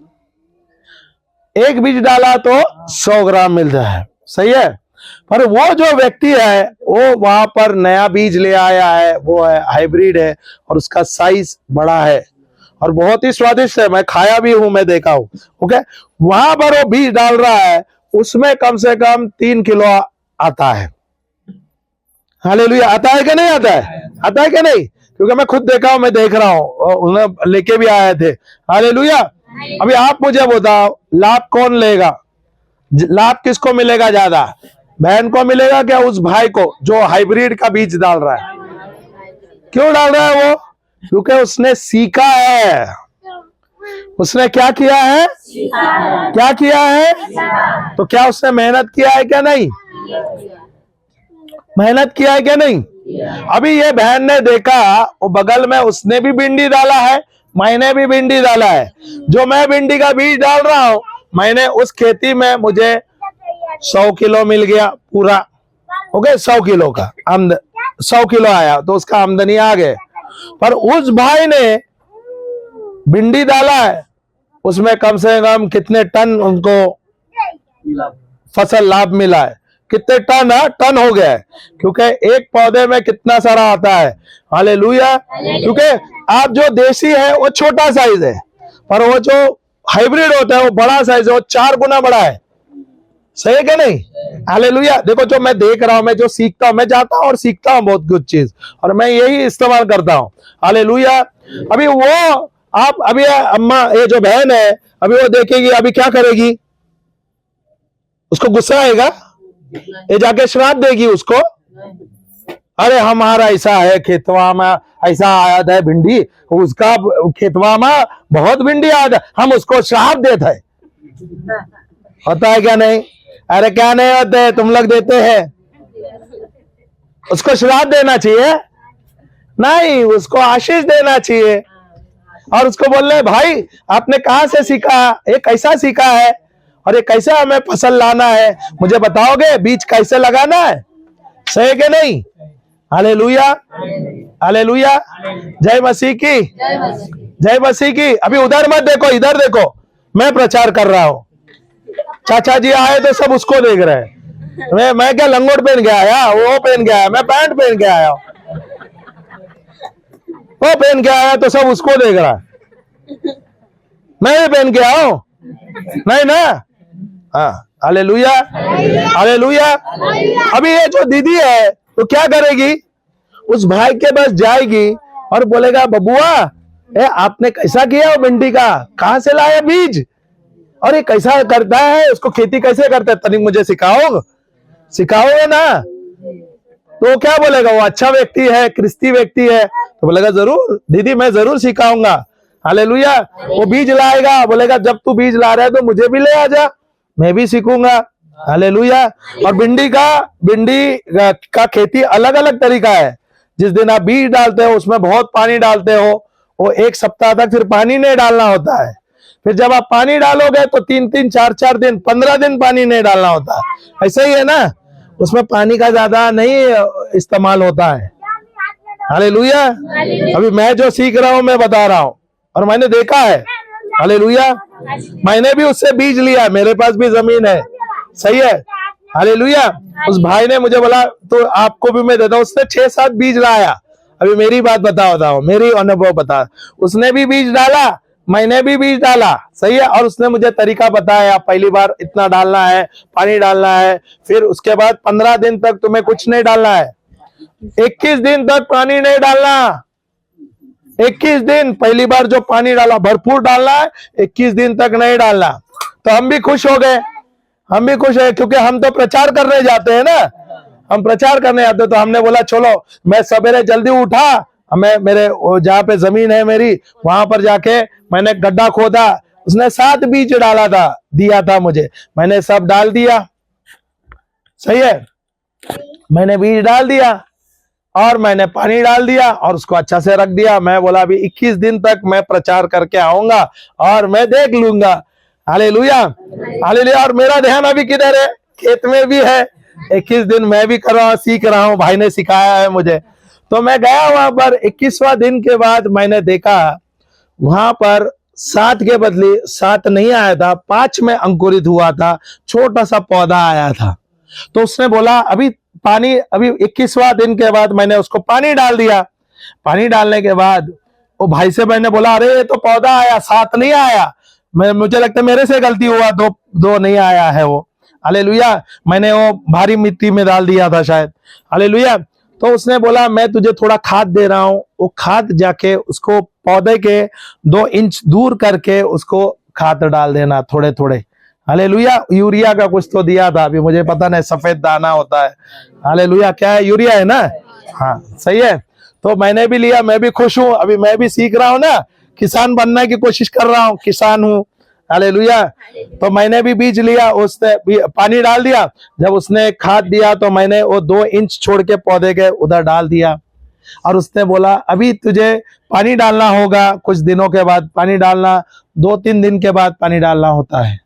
एक बीज डाला तो 100 ग्राम मिलता है, सही है। पर वो जो व्यक्ति है वो वहां पर नया बीज ले आया है, वो है हाइब्रिड है और उसका साइज बड़ा है और बहुत ही स्वादिष्ट है, मैं खाया भी हूं, मैं देखा हूं। ओके, वहां पर वो बीज डाल रहा है, उसमें कम से कम 3 किलो आता है। हालेलुया। आता है कि नहीं आता है? आता है कि नहीं? क्योंकि मैं खुद देखा हूं, मैं देख रहा हूं, उन्हें लेके भी आए थे। हालेलुया। अभी आप मुझे बताओ, लाभ कौन लेगा? लाभ किसको मिलेगा ज्यादा? बहन को मिलेगा क्या उस भाई को जो हाइब्रिड का बीज डाल रहा है? क्यों डाल रहा है वो? क्योंकि उसने सीखा है। उसने क्या किया है? क्या किया है? तो क्या उसने मेहनत किया है क्या? नहीं मेहनत किया है क्या? नहीं। अभी ये बहन ने देखा, वो बगल में उसने भी भिंडी डाला है, मैंने भी भिंडी डाला है। जो मैं भिंडी का बीज डाल रहा हूं, मैंने उस खेती में मुझे 100 किलो मिल गया पूरा। ओके, 100 किलो का 100 किलो आया तो उसका आमदनी आ गए। पर उस भाई ने भिंडी डाला है, उसमें कम से कम कितने टन उनको फसल लाभ मिला है? कितने टन? टन हो गया है, क्योंकि एक पौधे में कितना सारा आता है। हालेलुया। क्योंकि आप जो देसी है वो छोटा साइज है, पर वो जो हाइब्रिड होता है वो बड़ा साइज है, वो 4 गुना बड़ा है। सही है क्या नहीं? हालेलुया। देखो जो मैं देख रहा हूं, मैं जो सीखता हूं, मैं जाता हूं और सीखता हूं बहुत कुछ चीज, और मैं यही इस्तेमाल करता हूं। हालेलुया। अभी वो आप अभी अम्मा, ये जो बहन है, अभी वो देखेगी, अभी क्या करेगी? उसको गुस्सा आएगा? ये जाके श्राप देगी उसको? अरे हमारा ऐसा है, खेतवा में ऐसा आया था भिंडी, उसका खेतवा में बहुत भिंडी आया था, हम उसको श्राप देते हैं। होता है क्या नहीं? अरे क्या नहीं होते है, तुम लोग देते हैं। उसको श्राप देना चाहिए? नहीं, उसको आशीष देना चाहिए। और उसको बोल रहे भाई आपने कहां से सीखा, ये कैसा सीखा है, और ये कैसे हमें फसल लाना है, मुझे बताओगे? बीज कैसे लगाना है? सही के नहीं? Hallelujah, hallelujah. जय मसीह की, जय मसीह की। अभी उधर मत देखो, इधर देखो, मैं प्रचार कर रहा हूं। चाचा जी आए तो सब उसको देख रहे हैं। मैं क्या लंगोट पहन के आया, वो पहन के आया, मैं पैंट पहन के आया, वो पहन के आया तो सब उसको देख रहा है। मैं भी पहन के आया हूं, नहीं ना? हाँ, हालेलुया, हालेलुया। अभी ये जो दीदी है तो क्या करेगी? उस भाई के पास जाएगी और बोलेगा बबुआ आपने कैसा किया वो भिंडी का, कहां से लाया बीज, और ये कैसा करता है, उसको खेती कैसे करता है, तनिक मुझे सिखाओगे ना? तो क्या बोलेगा? वो अच्छा व्यक्ति है, क्रिस्ती व्यक्ति है, तो बोलेगा जरूर दीदी, मैं जरूर सिखाऊंगा। हालेलुया। वो बीज लाएगा, बोलेगा जब तू बीज ला रहा है तो मुझे भी ले आ जा, मैं भी सीखूंगा। हालेलुया। और भिंडी का खेती अलग अलग तरीका है। जिस दिन आप बीज डालते हो उसमें बहुत पानी डालते हो, वो 1 सप्ताह तक फिर पानी नहीं डालना होता है। फिर जब आप पानी डालोगे तो 3-3, 4-4 दिन, 15 दिन पानी नहीं डालना होता है। ऐसा ही है ना? उसमें पानी का ज्यादा नहीं इस्तेमाल होता है। हालेलुया। अभी मैं जो सीख रहा हूं मैं बता रहा हूं, और मैंने देखा है। हालेलुया। मैंने भी उससे बीज लिया, मेरे पास भी जमीन है। सही है। हालेलुया। उस भाई ने मुझे बोला तो आपको भी मैं देता हूं। उसने 6-7 बीज लाया। अभी मेरी बात बताओ, मेरी अनुभव बता। उसने भी बीज डाला, मैंने भी बीज डाला। सही है। और उसने मुझे तरीका बताया, पहली बार इतना डालना है, पानी डालना है, फिर उसके बाद 15 दिन तक तुम्हें कुछ नहीं डालना है, 21 दिन तक पानी नहीं डालना। 21 दिन पहली बार जो पानी डाला भरपूर डालना है, 21 दिन तक नहीं डालना। तो हम भी खुश हो गए, हम भी खुश है, क्योंकि हम तो प्रचार करने जाते हैं ना, हम प्रचार करने आते। तो हमने बोला चलो, मैं सवेरे जल्दी उठा, मैं मेरे जहाँ पे जमीन है मेरी, वहां पर जाके मैंने गड्ढा खोदा। उसने 7 बीज डाला था, दिया था मुझे, मैंने सब डाल दिया। सही है। मैंने बीज डाल दिया और मैंने पानी डाल दिया और उसको अच्छा से रख दिया। मैं बोला अभी 21 दिन तक मैं प्रचार करके आऊंगा और मैं देख लूंगा। Hallelujah, hallelujah. और मेरा ध्यान अभी किधर है? खेत में भी है। 21 दिन मैं भी कर रहा हूँ, सीख रहा हूँ, भाई ने सिखाया है मुझे। तो मैं गया वहां पर। 21वां दिन के बाद मैंने देखा वहां पर 7 के बदले 7 नहीं आया था, 5 में अंकुरित हुआ था, छोटा सा पौधा आया था। तो उसने बोला अभी पानी, अभी 21वां दिन के बाद मैंने उसको पानी डाल दिया। पानी डालने के बाद वो भाई से मैंने बोला अरे ये तो पौधा आया, 7 नहीं आया। मुझे लगता है मेरे से गलती हुआ, दो नहीं आया है वो। हालेलुया। मैंने वो भारी मिट्टी में डाल दिया था शायद। हालेलुया। तो उसने बोला मैं तुझे थोड़ा खाद दे रहा हूं, वो खाद जाके उसको पौधे के 2 इंच दूर करके उसको खाद डाल देना थोड़े थोड़े। हालेलुया। यूरिया का कुछ तो दिया था, अभी मुझे पता नहीं, सफेद दाना होता है। हालेलुया। क्या है? यूरिया है ना? हाँ, सही है। तो मैंने भी लिया, मैं भी खुश हूं। अभी मैं भी सीख रहा हूं ना, किसान बनने की कोशिश कर रहा हूं, किसान हूं। हालेलुया। तो मैंने भी बीज लिया, उसने भी पानी डाल दिया। जब उसने खाद दिया तो मैंने वो 2 इंच छोड़ के पौधे के उधर डाल दिया। और उसने बोला अभी तुझे पानी डालना होगा, कुछ दिनों के बाद पानी डालना, 2-3 दिन के बाद पानी डालना होता है।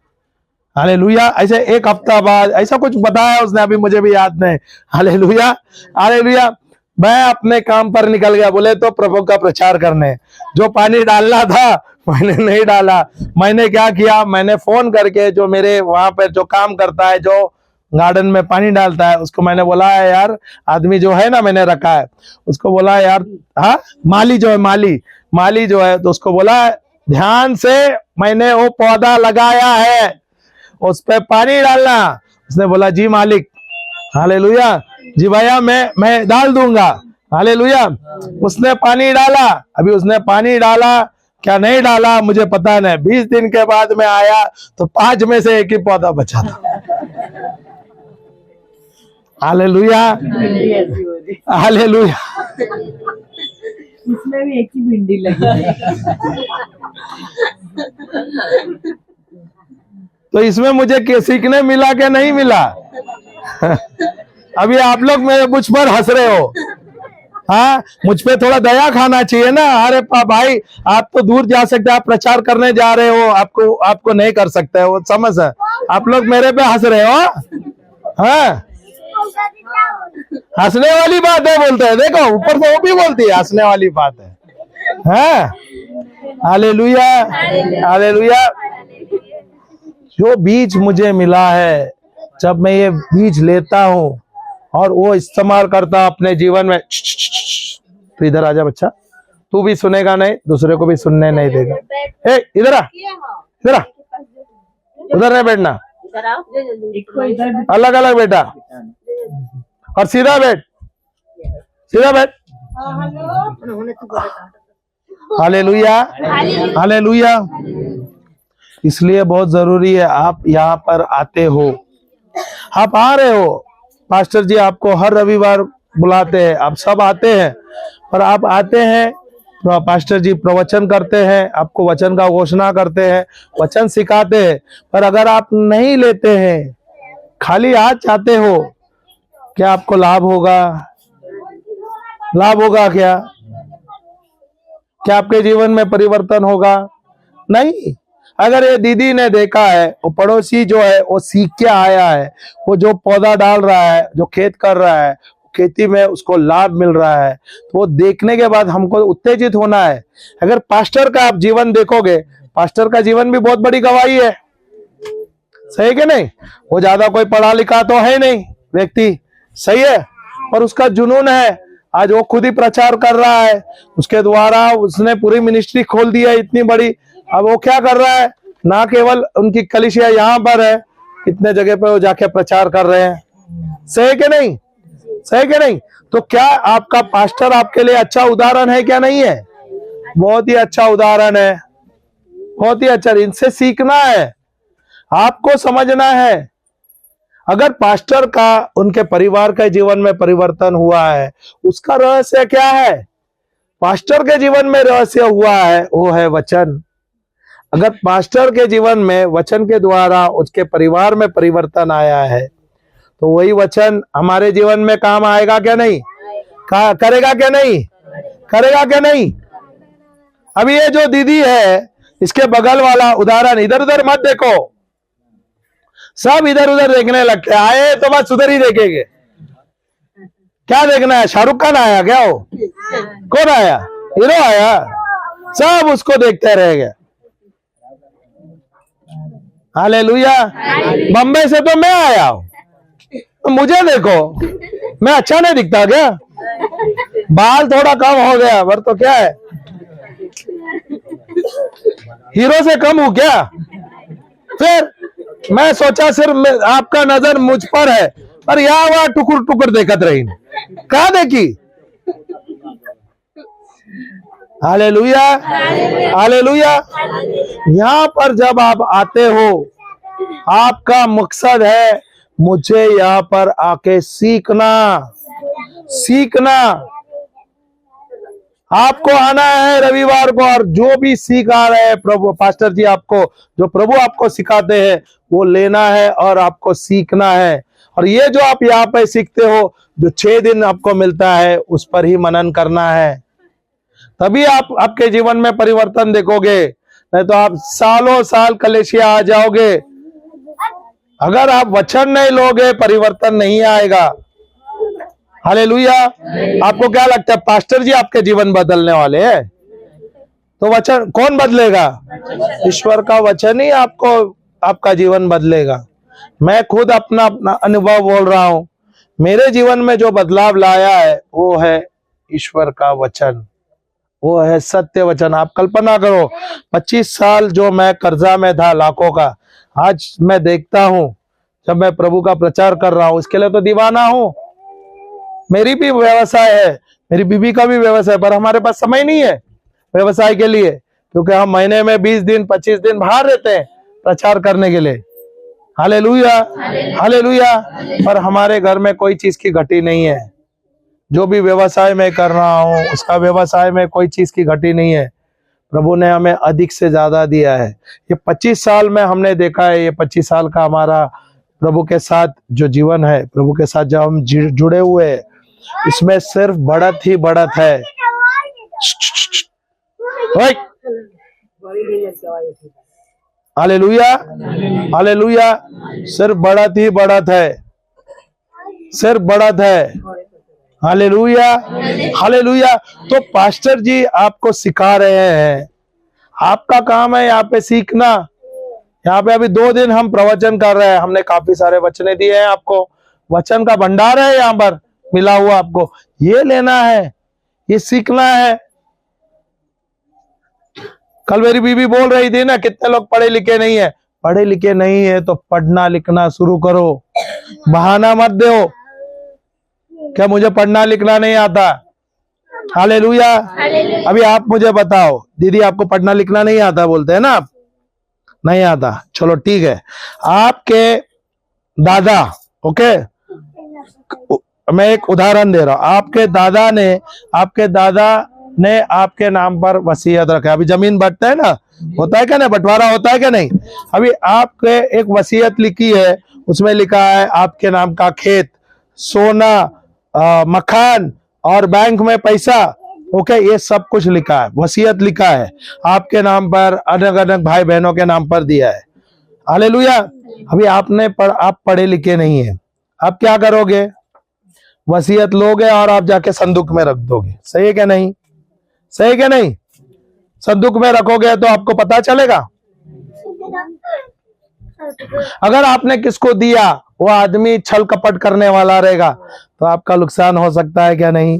हालेलुया। ऐसे 1 हफ्ता बाद ऐसा कुछ बताया उसने, अभी मुझे भी याद नहीं। Hallelujah, hallelujah. मैं अपने काम पर निकल गया, बोले तो प्रभु का प्रचार करने। जो पानी डालना था मैंने नहीं डाला। मैंने क्या किया, मैंने फोन करके जो मेरे वहां पर जो काम करता है, जो गार्डन में पानी डालता है, उसको मैंने बोला है यार, आदमी जो है ना मैंने रखा है, उसको बोला है यार, हाँ माली जो है, माली जो है, तो उसको बोला है ध्यान से मैंने वो पौधा लगाया है, उस पर पानी डालना, उसने बोला जी मालिक, हालेलुया, जी भैया मैं डाल दूंगा, हालेलुया। उसने पानी डाला, अभी उसने पानी डाला क्या नहीं डाला मुझे पता नहीं। 20 दिन के बाद मैं आया तो 5 में से एक ही पौधा बचा था। Hallelujah, hallelujah. इसमें भी एक ही भिंडी लगी। तो इसमें मुझे सीखने मिला क्या नहीं मिला? अभी आप लोग मुझ पर हंस रहे हो, हाँ, मुझ पे थोड़ा दया खाना चाहिए ना। अरे भाई, आप तो दूर जा सकते हैं, आप प्रचार करने जा रहे हो, आपको नहीं कर सकते, वो समझ है। आप लोग मेरे पे हंस रहे हो, हाँ, हंसने वाली बात है बोलते हैं। देखो ऊपर से वो भी बोलती है हंसने वाली बात है, हाँ। Hallelujah, hallelujah. जो बीज मुझे मिला है, जब मैं ये बीज लेता हूं और वो इस्तेमाल करता अपने जीवन में, तो इधर आजा बच्चा, तू भी सुनेगा नहीं, दूसरे को भी सुनने नहीं देगा। ए इधर आ, इधर आ, उधर नहीं बैठना, अलग अलग बेटा, और सीधा बैठ, सीधा बैठ। Hallelujah, hallelujah. इसलिए बहुत जरूरी है, आप यहाँ पर आते हो, आप आ रहे हो, पास्टर जी आपको हर रविवार बुलाते हैं, आप सब आते हैं, और आप आते हैं तो पास्टर जी प्रवचन करते हैं, आपको वचन का घोषणा करते हैं, वचन सिखाते हैं। पर अगर आप नहीं लेते हैं, खाली हाथ चाहते हो, क्या आपको लाभ होगा? लाभ होगा क्या? क्या आपके जीवन में परिवर्तन होगा? नहीं। अगर ये दीदी ने देखा है, वो पड़ोसी जो है वो सीख के आया है, वो जो पौधा डाल रहा है, जो खेत कर रहा है, खेती में उसको लाभ मिल रहा है, तो वो देखने के बाद हमको उत्तेजित होना है। अगर पास्टर का आप जीवन देखोगे, पास्टर का जीवन भी बहुत बड़ी गवाही है, सही कि नहीं? वो ज्यादा कोई पढ़ा लिखा तो है नहीं व्यक्ति, सही है, पर उसका जुनून है। आज वो खुद ही प्रचार कर रहा है, उसके द्वारा उसने पूरी मिनिस्ट्री खोल दी है इतनी बड़ी। अब वो क्या कर रहा है, ना केवल उनकी कलीसिया यहाँ पर है, कितने जगह पे वो जाके प्रचार कर रहे हैं, सही कि नहीं? सही कि नहीं? तो क्या आपका पास्टर आपके लिए अच्छा उदाहरण है क्या नहीं है? बहुत ही अच्छा उदाहरण है, बहुत ही अच्छा। इनसे सीखना है, आपको समझना है। अगर पास्टर का उनके परिवार के जीवन में परिवर्तन हुआ है, उसका रहस्य क्या है? पास्टर के जीवन में रहस्य हुआ है, वो है वचन। अगर पास्टर के जीवन में वचन के द्वारा उसके परिवार में परिवर्तन आया है, तो वही वचन हमारे जीवन में काम आएगा क्या नहीं? करेगा क्या नहीं? करेगा क्या नहीं? अभी ये जो दीदी है, इसके बगल वाला उदाहरण, इधर उधर मत देखो, सब इधर उधर देखने लगते आए तो बस उधर ही देखेंगे। क्या देखना है? शाहरुख खान आया क्या? हो कौन आया? हीरो आया, सब उसको देखते रहेंगे। हालेलुया। बम्बई से तो मैं आया हूं, तो मुझे देखो, मैं अच्छा नहीं दिखता क्या? बाल थोड़ा कम हो गया, पर तो क्या है, हीरो से कम हूं क्या? फिर मैं सोचा सिर्फ आपका नजर मुझ पर है, पर यहाँ वहां टुकुर टुकुर देखत रही, कहा देखी? Hallelujah, hallelujah. यहाँ पर जब आप आते हो, आपका मकसद है मुझे यहाँ पर आके सीखना, सीखना। आपको आना है रविवार को, और जो भी सिखा रहे हैं प्रभु पास्टर जी आपको, जो प्रभु आपको सिखाते हैं, वो लेना है और आपको सीखना है। और ये जो आप यहाँ पे सीखते हो, जो 6 दिन आपको मिलता है, उस पर ही मनन करना है, तभी आप आपके जीवन में परिवर्तन देखोगे। नहीं तो आप सालों साल कलेशिया आ जाओगे। अगर आप वचन नहीं लोगे, परिवर्तन नहीं आएगा। हालेलुया। आपको क्या लगता है पास्टर जी आपके जीवन बदलने वाले हैं? तो वचन कौन बदलेगा? ईश्वर का वचन ही आपको आपका जीवन बदलेगा। मैं खुद अपना अनुभव बोल रहा हूं, मेरे जीवन में जो बदलाव लाया है वो है ईश्वर का वचन, वो है सत्य वचन। आप कल्पना करो, 25 साल जो मैं कर्जा में था लाखों का, आज मैं देखता हूं जब मैं प्रभु का प्रचार कर रहा हूं, इसके लिए तो दीवाना हूं। मेरी भी व्यवसाय है, मेरी बीबी का भी व्यवसाय, पर हमारे पास समय नहीं है व्यवसाय के लिए, क्योंकि हम महीने में 20 दिन 25 दिन बाहर रहते हैं प्रचार करने के लिए। Hallelujah, hallelujah. पर हमारे घर में कोई चीज की घटी नहीं है। जो भी व्यवसाय मैं कर रहा हूं, उसका व्यवसाय में कोई चीज की घटी नहीं है। प्रभु ने हमें अधिक से ज्यादा दिया है। ये 25 साल में हमने देखा है, ये 25 साल का हमारा प्रभु के साथ जो जीवन है, प्रभु के साथ जब हम जुड़े हुए हैं, इसमें सिर्फ बढ़त ही बढ़त है। Hallelujah, hallelujah. सिर्फ बढ़त ही बढ़त है, सिर्फ बढ़त है। Hallelujah, hallelujah. तो पास्टर जी आपको सिखा रहे हैं, आपका काम है यहाँ पे सीखना। यहाँ पे अभी 2 दिन हम प्रवचन कर रहे हैं, हमने काफी सारे वचने दिए हैं आपको, वचन का भंडार है यहाँ पर मिला हुआ, आपको ये लेना है, ये सीखना है। कल मेरी बीबी बोल रही थी ना, कितने लोग पढ़े लिखे नहीं है। पढ़े लिखे नहीं है तो पढ़ना लिखना शुरू करो, बहाना मत दो क्या मुझे पढ़ना लिखना नहीं आता। हालेलुया। अभी आप मुझे बताओ, दीदी आपको पढ़ना लिखना नहीं आता बोलते हैं ना आप, नहीं आता, चलो ठीक है। आपके दादा, ओके, मैं एक उदाहरण दे रहा हूं, आपके दादा ने आपके नाम पर वसीयत रखा। अभी जमीन बंटता है ना, होता है क्या नहीं, बंटवारा होता है क्या नहीं। अभी आपके एक वसीयत लिखी है, उसमें लिखा है आपके नाम का खेत, सोना, मकान और बैंक में पैसा, ओके, ये सब कुछ लिखा है, वसीयत लिखा है आपके नाम पर, अलग अलग भाई बहनों के नाम पर दिया है। हालेलुया। अभी आप पढ़े लिखे नहीं है, आप क्या करोगे, वसीयत लोगे और आप जाके संदूक में रख दोगे। सही है क्या नहीं, सही है क्या नहीं। संदूक में रखोगे तो आपको पता चलेगा। अगर आपने किसको दिया, वो आदमी छल कपट करने वाला रहेगा, तो आपका नुकसान हो सकता है क्या नहीं,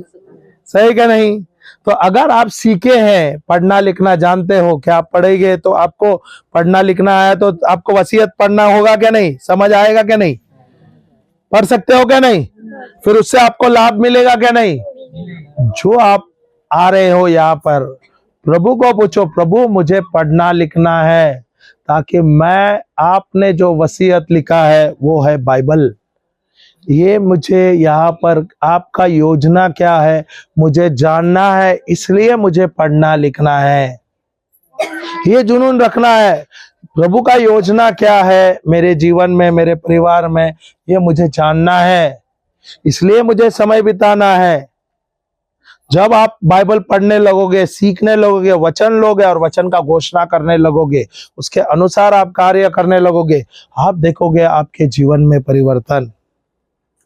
सही क्या नहीं। तो अगर आप सीखे हैं, पढ़ना लिखना जानते हो, क्या आप पढ़ेंगे तो आपको पढ़ना लिखना आया तो आपको वसीयत पढ़ना होगा क्या नहीं, समझ आएगा क्या नहीं, पढ़ सकते हो क्या नहीं, फिर उससे आपको लाभ मिलेगा क्या नहीं। जो आप आ रहे हो यहाँ पर, प्रभु को पूछो, प्रभु मुझे पढ़ना लिखना है, ताकि मैं, आपने जो वसीयत लिखा है वो है बाइबल, ये मुझे यहाँ पर आपका योजना क्या है मुझे जानना है, इसलिए मुझे पढ़ना लिखना है। ये जुनून रखना है, प्रभु का योजना क्या है मेरे जीवन में, मेरे परिवार में, ये मुझे जानना है, इसलिए मुझे समय बिताना है। जब आप बाइबल पढ़ने लगोगे, सीखने लगोगे, वचन लोगे और वचन का घोषणा करने लगोगे, उसके अनुसार आप कार्य करने लगोगे, आप देखोगे आपके जीवन में परिवर्तन।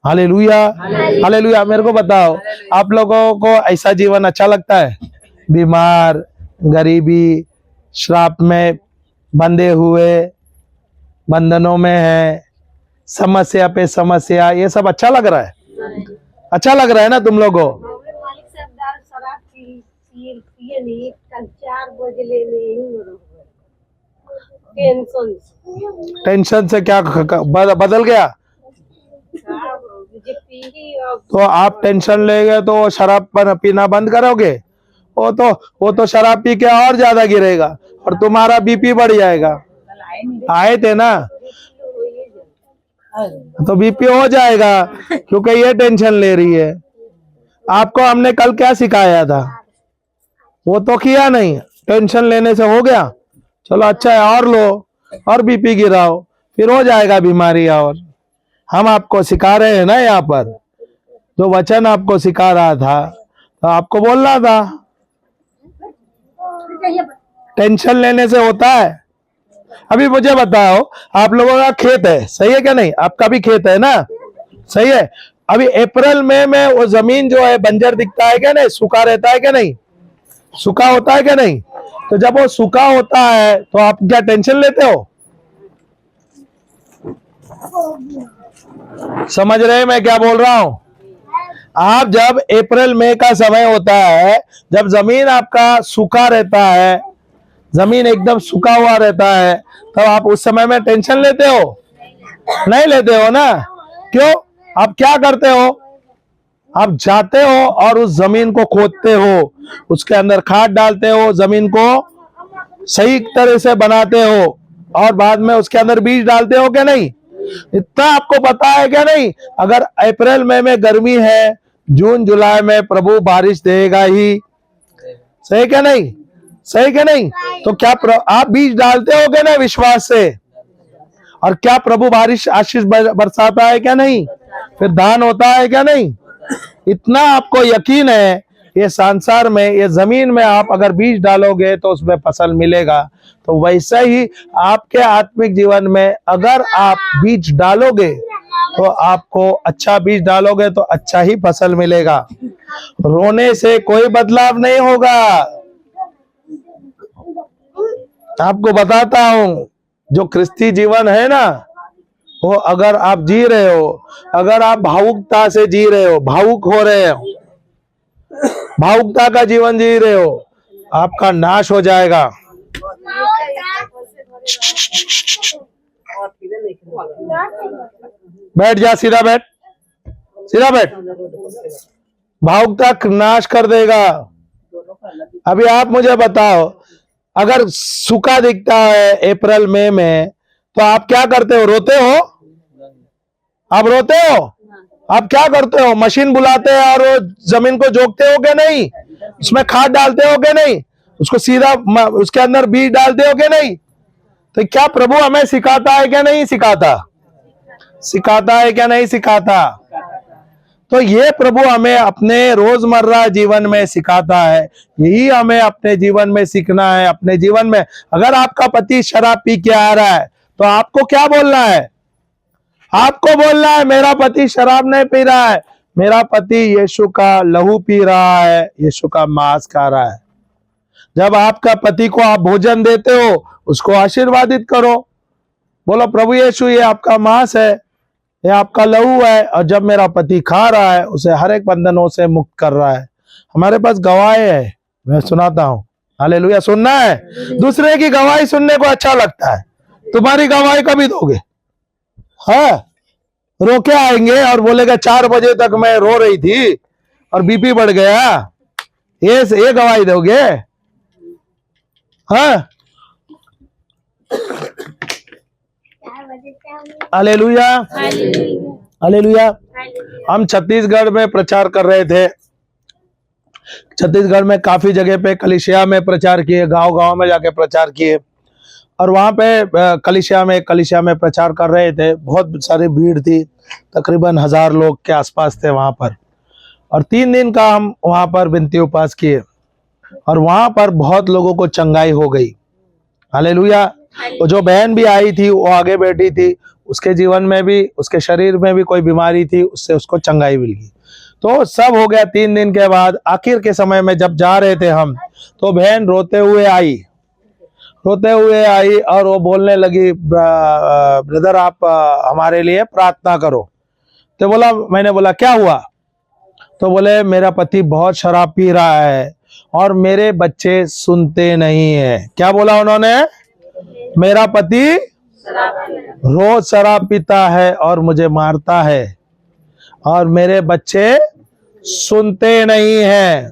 Hallelujah, hallelujah. मेरे को बताओ, आप लोगों को ऐसा जीवन अच्छा लगता है, बीमार, गरीबी, श्राप में बंधे हुए, बंधनों में है, समस्या पे समस्या, ये सब अच्छा लग रहा है, अच्छा लग रहा है ना तुम लोगों को। कल 4 बजे टेंशन से क्या बदल गया। तो आप टेंशन लेंगे तो शराब पीना बंद करोगे, वो तो शराब पी के और ज्यादा गिरेगा और तुम्हारा बीपी बढ़ जाएगा। आए थे ना, तो बीपी हो जाएगा, क्योंकि ये टेंशन ले रही है। आपको हमने कल क्या सिखाया था, वो तो किया नहीं, टेंशन लेने से हो गया, चलो अच्छा है और लो और बीपी गिराओ, फिर हो जाएगा बीमारी। और हम आपको सिखा रहे हैं ना, यहाँ पर जो वचन आपको सिखा रहा था, तो आपको बोलना था, टेंशन लेने से होता है। अभी मुझे बताओ, आप लोगों का खेत है, सही है क्या नहीं, आपका भी खेत है ना, सही है। अभी अप्रैल में वो जमीन जो है बंजर दिखता है क्या नहीं, सूखा रहता है क्या नहीं, सूखा होता है क्या नहीं। तो जब वो सूखा होता है तो आप क्या टेंशन लेते हो, समझ रहे मैं क्या बोल रहा हूं। आप जब अप्रैल मई का समय होता है, जब जमीन आपका सूखा रहता है, जमीन एकदम सूखा हुआ रहता है, तब आप उस समय में टेंशन लेते हो, नहीं लेते हो ना? क्यों? आप क्या करते हो? आप जाते हो और उस जमीन को खोदते हो, उसके अंदर खाद डालते हो, जमीन को सही तरह से बनाते हो और बाद में उसके अंदर बीज डालते हो क्या नहीं? इतना आपको पता है क्या नहीं? अगर अप्रैल मई में गर्मी है, जून जुलाई में प्रभु बारिश देगा ही। सही क्या नहीं? सही क्या नहीं? तो क्या आप बीज डालते हो क्या ना विश्वास से? और क्या प्रभु बारिश आशीष बरसाता है क्या नहीं? फिर दान होता है क्या नहीं? इतना आपको यकीन है, ये संसार में, ये जमीन में आप अगर बीज डालोगे तो उसमें फसल मिलेगा। तो वैसे ही आपके आत्मिक जीवन में अगर आप बीज डालोगे तो आपको अच्छा बीज डालोगे तो अच्छा ही फसल मिलेगा। रोने से कोई बदलाव नहीं होगा। आपको बताता हूं, जो क्रिस्ती जीवन है ना, वो अगर आप जी रहे हो, अगर आप भावुकता से जी रहे हो, भावुक हो रहे हो, भावुकता का जीवन जी रहे हो, आपका नाश हो जाएगा। बैठ जा, सीधा बैठ, सीधा बैठ। भावुकता नाश कर देगा। अभी आप मुझे बताओ, अगर सूखा दिखता है अप्रैल मई में तो आप क्या करते हो? रोते हो? आप रोते हो? आप क्या करते हो? मशीन बुलाते हैं और वो जमीन को जोतते हो क्या नहीं? उसमें खाद डालते हो क्या नहीं? उसको सीधा उसके अंदर बीज डालते हो क्या नहीं? तो क्या प्रभु हमें सिखाता है क्या नहीं सिखाता? सिखाता है क्या नहीं सिखाता? तो ये प्रभु हमें अपने रोजमर्रा जीवन में सिखाता है। यही हमें अपने जीवन में सीखना है। अपने जीवन में अगर आपका पति शराब पी के आ रहा है तो आपको क्या बोलना है? आपको बोलना है, मेरा पति शराब नहीं पी रहा है, मेरा पति यीशु का लहू पी रहा है, यीशु का मांस खा रहा है। जब आपका पति को आप भोजन देते हो, उसको आशीर्वादित करो, बोलो प्रभु यीशु ये आपका मांस है, ये आपका लहू है, और जब मेरा पति खा रहा है उसे हर एक बंधनों से मुक्त कर रहा है। हमारे पास गवाही है, मैं सुनाता हूं। हालेलुया। सुनना है? दूसरे की गवाही सुनने को अच्छा लगता है। तुम्हारी गवाही कभी दोगे? हाँ, रो के आएंगे और बोलेगा 4 बजे तक मैं रो रही थी और बीपी बढ़ गया, ये गवाही दोगे? हाँ, हालेलुया, हालेलुया। हम छत्तीसगढ़ में प्रचार कर रहे थे। छत्तीसगढ़ में काफी जगह पे कलिसिया में प्रचार किए, गांव-गांव में जाके प्रचार किए, और वहां पे कलिसिया में प्रचार कर रहे थे। बहुत सारी भीड़ थी, तकरीबन 1000 लोग के आसपास थे वहां पर। और 3 दिन का हम वहां पर विनती उपवास किए और वहां पर बहुत लोगों को चंगाई हो गई। हालेलुया। वो जो बहन भी आई थी वो आगे बैठी थी, उसके जीवन में भी, उसके शरीर में भी कोई बीमारी थी, उससे उसको चंगाई मिल गई। तो सब हो गया। 3 दिन के बाद आखिर के समय में जब जा रहे थे हम, तो बहन रोते हुए आई और वो बोलने लगी, ब्रदर आप हमारे लिए प्रार्थना करो। तो मैंने बोला क्या हुआ? तो बोले मेरा पति बहुत शराब पी रहा है और मेरे बच्चे सुनते नहीं है। क्या बोला उन्होंने? मेरा पति रोज शराब पीता है और मुझे मारता है और मेरे बच्चे सुनते नहीं हैं।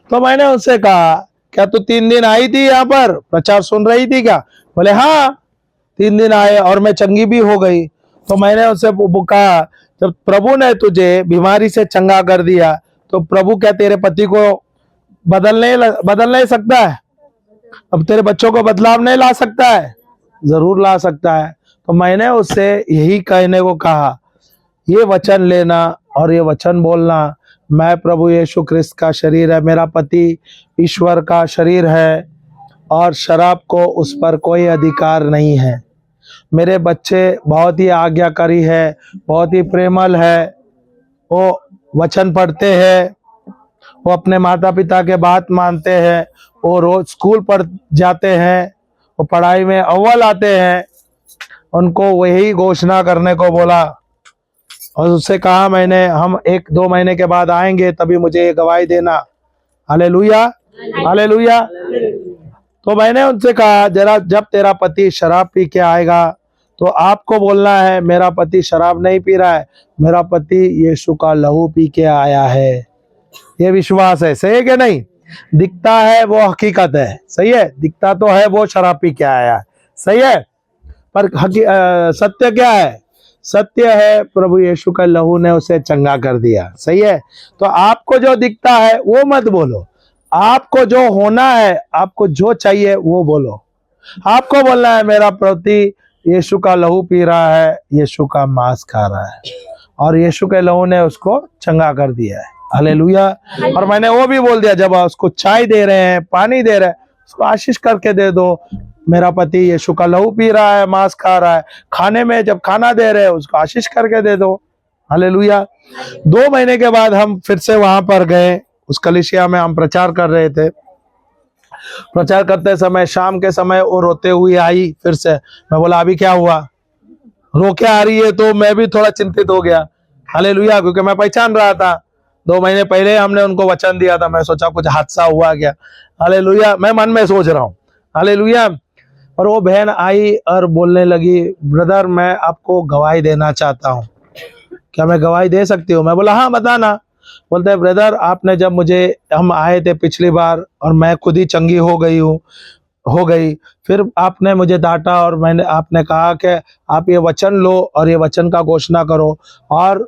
तो मैंने उनसे कहा, क्या तू 3 दिन आई थी यहाँ पर प्रचार सुन रही थी क्या? बोले हाँ, 3 दिन आए और मैं चंगी भी हो गई। तो मैंने उनसे कहा, जब प्रभु ने तुझे बीमारी से चंगा कर दिया तो प्रभु क्या तेरे पति को बदल नहीं सकता है? अब तेरे बच्चों को बदलाव नहीं ला सकता है? जरूर ला सकता है। तो मैंने उससे यही कहने को कहा, ये वचन लेना और ये वचन बोलना, मैं प्रभु यीशु ख्रिस्त का शरीर है, मेरा पति ईश्वर का शरीर है और शराब को उस पर कोई अधिकार नहीं है। मेरे बच्चे बहुत ही आज्ञाकारी है, बहुत ही प्रेमल है, वो वचन पढ़ते हैं, वो अपने माता पिता के बात मानते हैं, वो रोज स्कूल पढ़ जाते हैं, वो पढ़ाई में अव्वल आते हैं। उनको वही घोषणा करने को बोला और उससे कहा मैंने, हम 1-2 महीने के बाद आएंगे, तभी मुझे ये गवाही देना। Hallelujah, hallelujah. तो मैंने उनसे कहा, जरा जब तेरा पति शराब पी के आएगा तो आपको बोलना है मेरा पति शराब नहीं पी रहा है, मेरा पति यीशु का लहू पी के आया है। ये विश्वास है, सही है कि नहीं? दिखता है वो हकीकत है, सही है, दिखता तो है वो शराब पी के आया है, सही है, पर सत्य क्या है? सत्य है प्रभु यीशु का लहू ने उसे चंगा कर दिया, सही है। तो आपको जो दिखता है वो मत बोलो, आपको जो होना है, आपको जो चाहिए वो बोलो। आपको बोलना है मेरा पति यीशु का लहू पी रहा है, यीशु का मांस खा रहा है, और यीशु के लहू ने उसको चंगा कर दिया है। हालेलुया। और मैंने वो भी बोल दिया, जब आप उसको चाय दे रहे हैं, पानी दे रहे हैं, उसको आशीष करके दे दो, मेरा पति यीशु का लहू पी रहा है, मांस खा रहा है। खाने में जब खाना दे रहे हैं उसको आशीष करके दे दो। हालेलुया। 2 महीने के बाद हम फिर से वहां पर गए, उस कलीसिया में हम प्रचार कर रहे थे। प्रचार करते समय शाम के समय वो रोते हुए आई फिर से। मैं बोला अभी क्या हुआ, रो के आ रही है? तो मैं भी थोड़ा चिंतित हो गया। हालेलुया, क्योंकि मैं पहचान रहा था 2 महीने पहले हमने उनको वचन दिया था। मैं सोचा कुछ हादसा हुआ क्या। हालेलुया, मैं मन में सोच रहा हूँ। हालेलुया। और वो बहन आई और बोलने लगी, ब्रदर मैं आपको गवाही देना चाहता हूँ। क्या मैं गवाही दे सकती हूँ? मैं बोला हाँ बताना। बोलते हैं ब्रदर आपने जब हम आए थे पिछली बार और मैं खुद ही चंगी हो गई, फिर आपने मुझे डांटा और आपने कहा कि आप ये वचन लो और ये वचन का घोषणा करो, और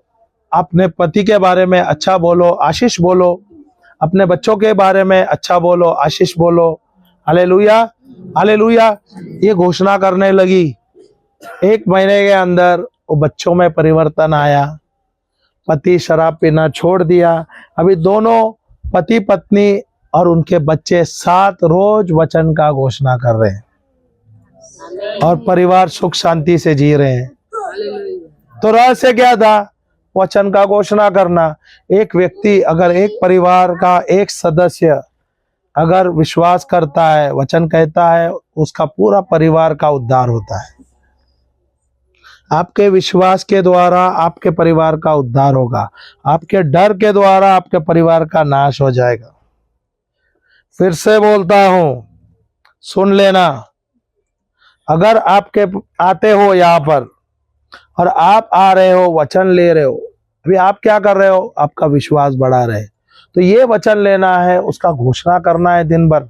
अपने पति के बारे में अच्छा बोलो, आशीष बोलो, अपने बच्चों के बारे में अच्छा बोलो, आशीष बोलो। Hallelujah, hallelujah. ये घोषणा करने लगी। 1 महीने के अंदर वो बच्चों में परिवर्तन आया, पति शराब पीना छोड़ दिया। अभी दोनों पति पत्नी और उनके बच्चे 7 रोज वचन का घोषणा कर रहे हैं और परिवार सुख शांति से जी रहे हैं। तो रहस्य क्या था? वचन का घोषणा करना। एक व्यक्ति अगर एक परिवार का एक सदस्य अगर विश्वास करता है, वचन कहता है, उसका पूरा परिवार का उद्धार होता है। आपके विश्वास के द्वारा आपके परिवार का उद्धार होगा, आपके डर के द्वारा आपके परिवार का नाश हो जाएगा। फिर से बोलता हूं, सुन लेना। अगर आपके आते हो यहाँ पर और आप आ रहे हो, वचन ले रहे हो, अभी आप क्या कर रहे हो? आपका विश्वास बढ़ा रहे, तो ये वचन लेना है, उसका घोषणा करना है दिन भर।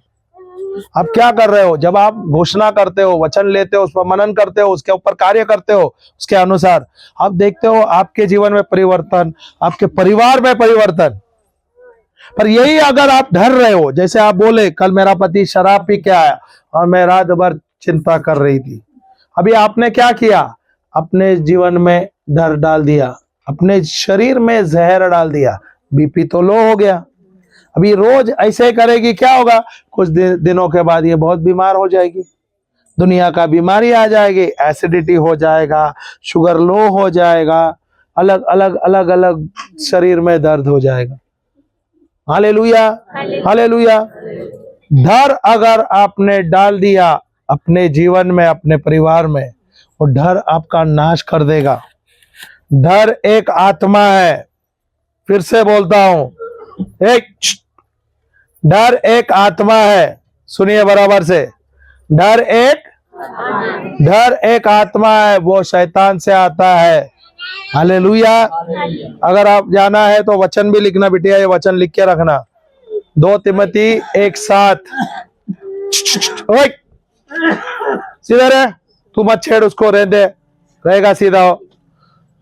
आप क्या कर रहे हो? जब आप घोषणा करते हो, वचन लेते हो, उस पर मनन करते हो, उसके ऊपर कार्य करते हो, उसके अनुसार आप देखते हो आपके जीवन में परिवर्तन, आपके परिवार में परिवर्तन। पर यही अगर आप डर रहे हो, जैसे आप बोले कल मेरा पति शराब पी के आया और मैं रात भर चिंता कर रही थी, अभी आपने क्या किया? अपने जीवन में डर डाल दिया, अपने शरीर में जहर डाल दिया, बीपी तो लो हो गया। अभी रोज ऐसे करेगी, क्या होगा? कुछ दिनों के बाद ये बहुत बीमार हो जाएगी, दुनिया का बीमारी आ जाएगी, एसिडिटी हो जाएगा, शुगर लो हो जाएगा, अलग अलग शरीर में दर्द हो जाएगा। Hallelujah, hallelujah. डर अगर आपने डाल दिया अपने जीवन में, अपने परिवार में, वो डर आपका नाश कर देगा। डर एक आत्मा है। फिर से बोलता हूं, डर एक आत्मा है। सुनिए बराबर से, डर एक आत्मा है, वो शैतान से आता है। हालेलुया। अगर आप जाना है तो वचन भी लिखना बिटिया, ये वचन लिख के रखना। 2 तिमोथी 1:7। सीधा रहे, तू मत छेड़ उसको, रह दे, रहेगा सीधा हो।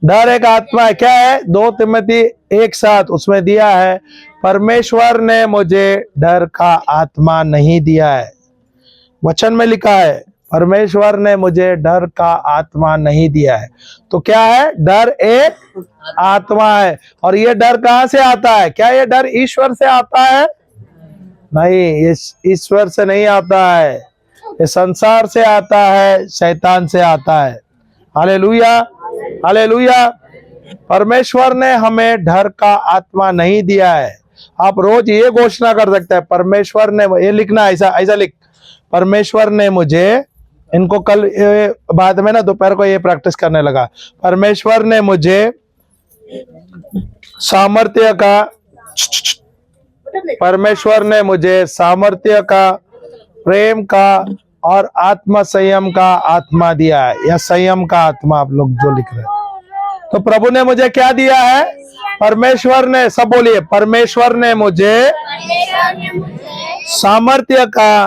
डर एक आत्मा है। क्या है? 2 तिमोथी 1:7 उसमें दिया है, परमेश्वर ने मुझे डर का आत्मा नहीं दिया है। वचन में लिखा है, परमेश्वर ने मुझे डर का आत्मा नहीं दिया है। तो क्या है? डर एक आत्मा है। और ये डर कहां से आता है? क्या ये डर ईश्वर से आता है? नहीं, ये ईश्वर से नहीं आता है, ये संसार से आता है, शैतान से आता है। Hallelujah, hallelujah. परमेश्वर ने हमें डर का आत्मा नहीं दिया है। आप रोज ये घोषणा कर सकते हैं, परमेश्वर ने, ये लिखना, ऐसा लिख, परमेश्वर ने मुझे, इनको कल बाद में ना दोपहर को ये प्रैक्टिस करने लगा, परमेश्वर ने मुझे सामर्थ्य का, परमेश्वर ने मुझे सामर्थ्य का, प्रेम का और आत्मा संयम का आत्मा दिया है, या संयम का आत्मा आप लोग जो लिख रहे हैं। तो प्रभु ने मुझे क्या दिया है? परमेश्वर ने, सब बोलिए, परमेश्वर ने मुझे सामर्थ्य का,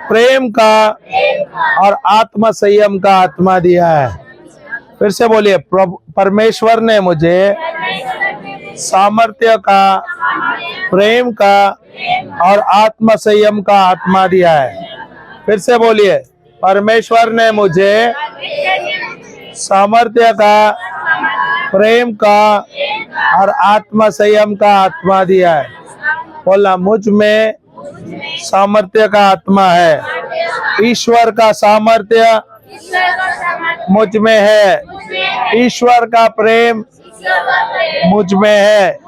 प्रेम का और आत्मा संयम का आत्मा दिया है। फिर से बोलिए, परमेश्वर ने मुझे सामर्थ्य का, प्रेम का और आत्मा संयम का आत्मा दिया है। फिर से बोलिए, परमेश्वर ने मुझे सामर्थ्य का, प्रेम का और आत्मा संयम का आत्मा दिया है। बोला, मुझ में सामर्थ्य का आत्मा है, ईश्वर का सामर्थ्य मुझ में है, ईश्वर का प्रेम मुझ में है,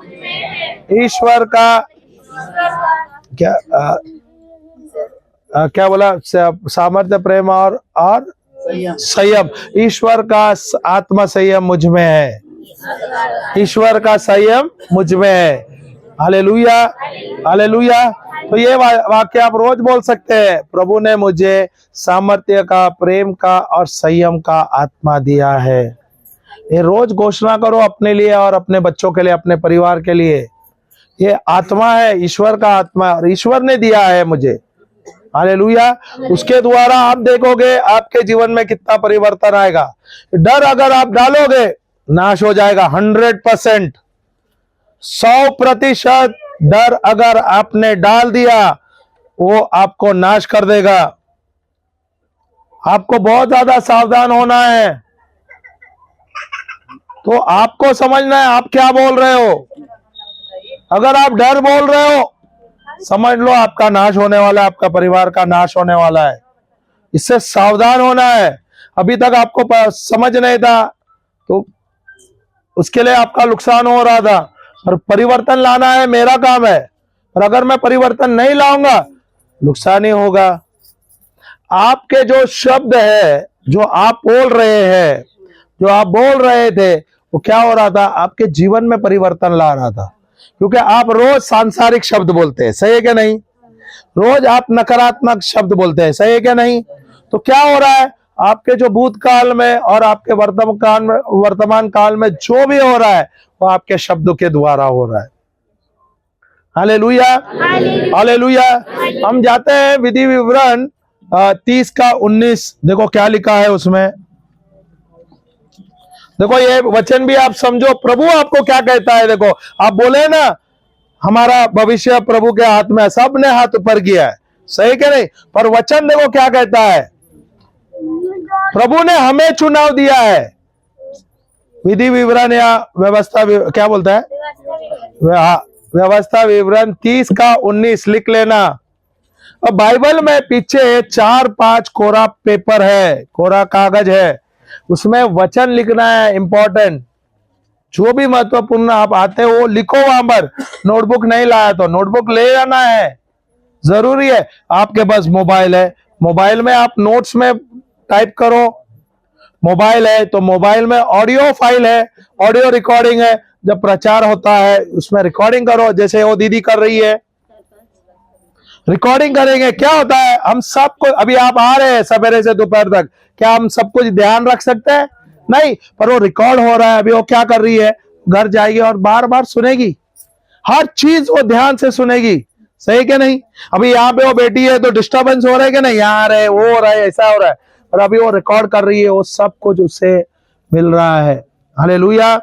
ईश्वर का क्या बोला? सामर्थ्य, प्रेम और संयम। ईश्वर का आत्मा संयम मुझ में है, ईश्वर का संयम मुझ में है। Hallelujah, hallelujah. तो ये वाक्य आप रोज बोल सकते हैं, प्रभु ने मुझे सामर्थ्य का, प्रेम का और संयम का आत्मा दिया है। ये रोज घोषणा करो अपने लिए और अपने बच्चों के लिए, अपने परिवार के लिए। ये आत्मा है, ईश्वर का आत्मा, और ईश्वर ने दिया है मुझे। हालेलुया। उसके द्वारा आप देखोगे आपके जीवन में कितना परिवर्तन आएगा। डर अगर आप डालोगे, नाश हो जाएगा। 100%, 100% डर अगर आपने डाल दिया, वो आपको नाश कर देगा। आपको बहुत ज्यादा सावधान होना है। तो आपको समझना है आप क्या बोल रहे हो। अगर आप डर बोल रहे हो, समझ लो आपका नाश होने वाला है, आपका परिवार का नाश होने वाला है। इससे सावधान होना है। अभी तक आपको समझ नहीं था, तो उसके लिए आपका नुकसान हो रहा था, और परिवर्तन लाना है, मेरा काम है। और अगर मैं परिवर्तन नहीं लाऊंगा, नुकसान ही होगा। आपके जो शब्द है, जो आप बोल रहे हैं, जो आप बोल रहे थे, वो क्या हो रहा था? आपके जीवन में परिवर्तन ला रहा था। क्योंकि आप रोज सांसारिक शब्द बोलते हैं, सही है क्या नहीं? रोज आप नकारात्मक शब्द बोलते हैं, सही है क्या नहीं? तो क्या हो रहा है? आपके जो भूतकाल में और आपके वर्तमान काल में जो भी हो रहा है, वो आपके शब्दों के द्वारा हो रहा है। Hallelujah, hallelujah. हम जाते हैं विधि विवरण 30 का 19। देखो क्या लिखा है उसमें। देखो ये वचन भी आप समझो, प्रभु आपको क्या कहता है। देखो, आप बोले ना, हमारा भविष्य प्रभु के हाथ में है, सबने हाथ ऊपर किया है, सही क्या नहीं? पर वचन देखो क्या कहता है। प्रभु ने हमें चुनाव दिया है। विधि विवरण या व्यवस्था, क्या बोलता है? व्यवस्था विवरण 30 का 19 लिख लेना। अब बाइबल में पीछे 4-5 कोरा पेपर है, कोरा कागज है, उसमें वचन लिखना है। इंपॉर्टेंट, जो भी महत्वपूर्ण आप आते हो वो लिखो वहां पर। नोटबुक नहीं लाया तो नोटबुक ले आना है, जरूरी है। आपके पास मोबाइल है, मोबाइल में आप नोट्स में टाइप करो। मोबाइल है तो मोबाइल में ऑडियो फाइल है, ऑडियो रिकॉर्डिंग है। जब प्रचार होता है उसमें रिकॉर्डिंग करो, जैसे वो दीदी कर रही है, रिकॉर्डिंग करेंगे। क्या होता है, हम सबको, अभी आप आ रहे हैं सवेरे से दोपहर तक, क्या हम सब कुछ ध्यान रख सकते हैं? नहीं, पर वो रिकॉर्ड हो रहा है। अभी वो क्या कर रही है, घर जाएगी और बार बार सुनेगी, हर चीज वो ध्यान से सुनेगी, सही क्या नहीं? अभी यहाँ पे वो बैठी है तो डिस्टर्बेंस हो रहा है कि नहीं? यहाँ रहे, वो हो रहा है, ऐसा हो रहा है, और अभी वो रिकॉर्ड कर रही है, वो सब कुछ उससे मिल रहा है। हालेलुया।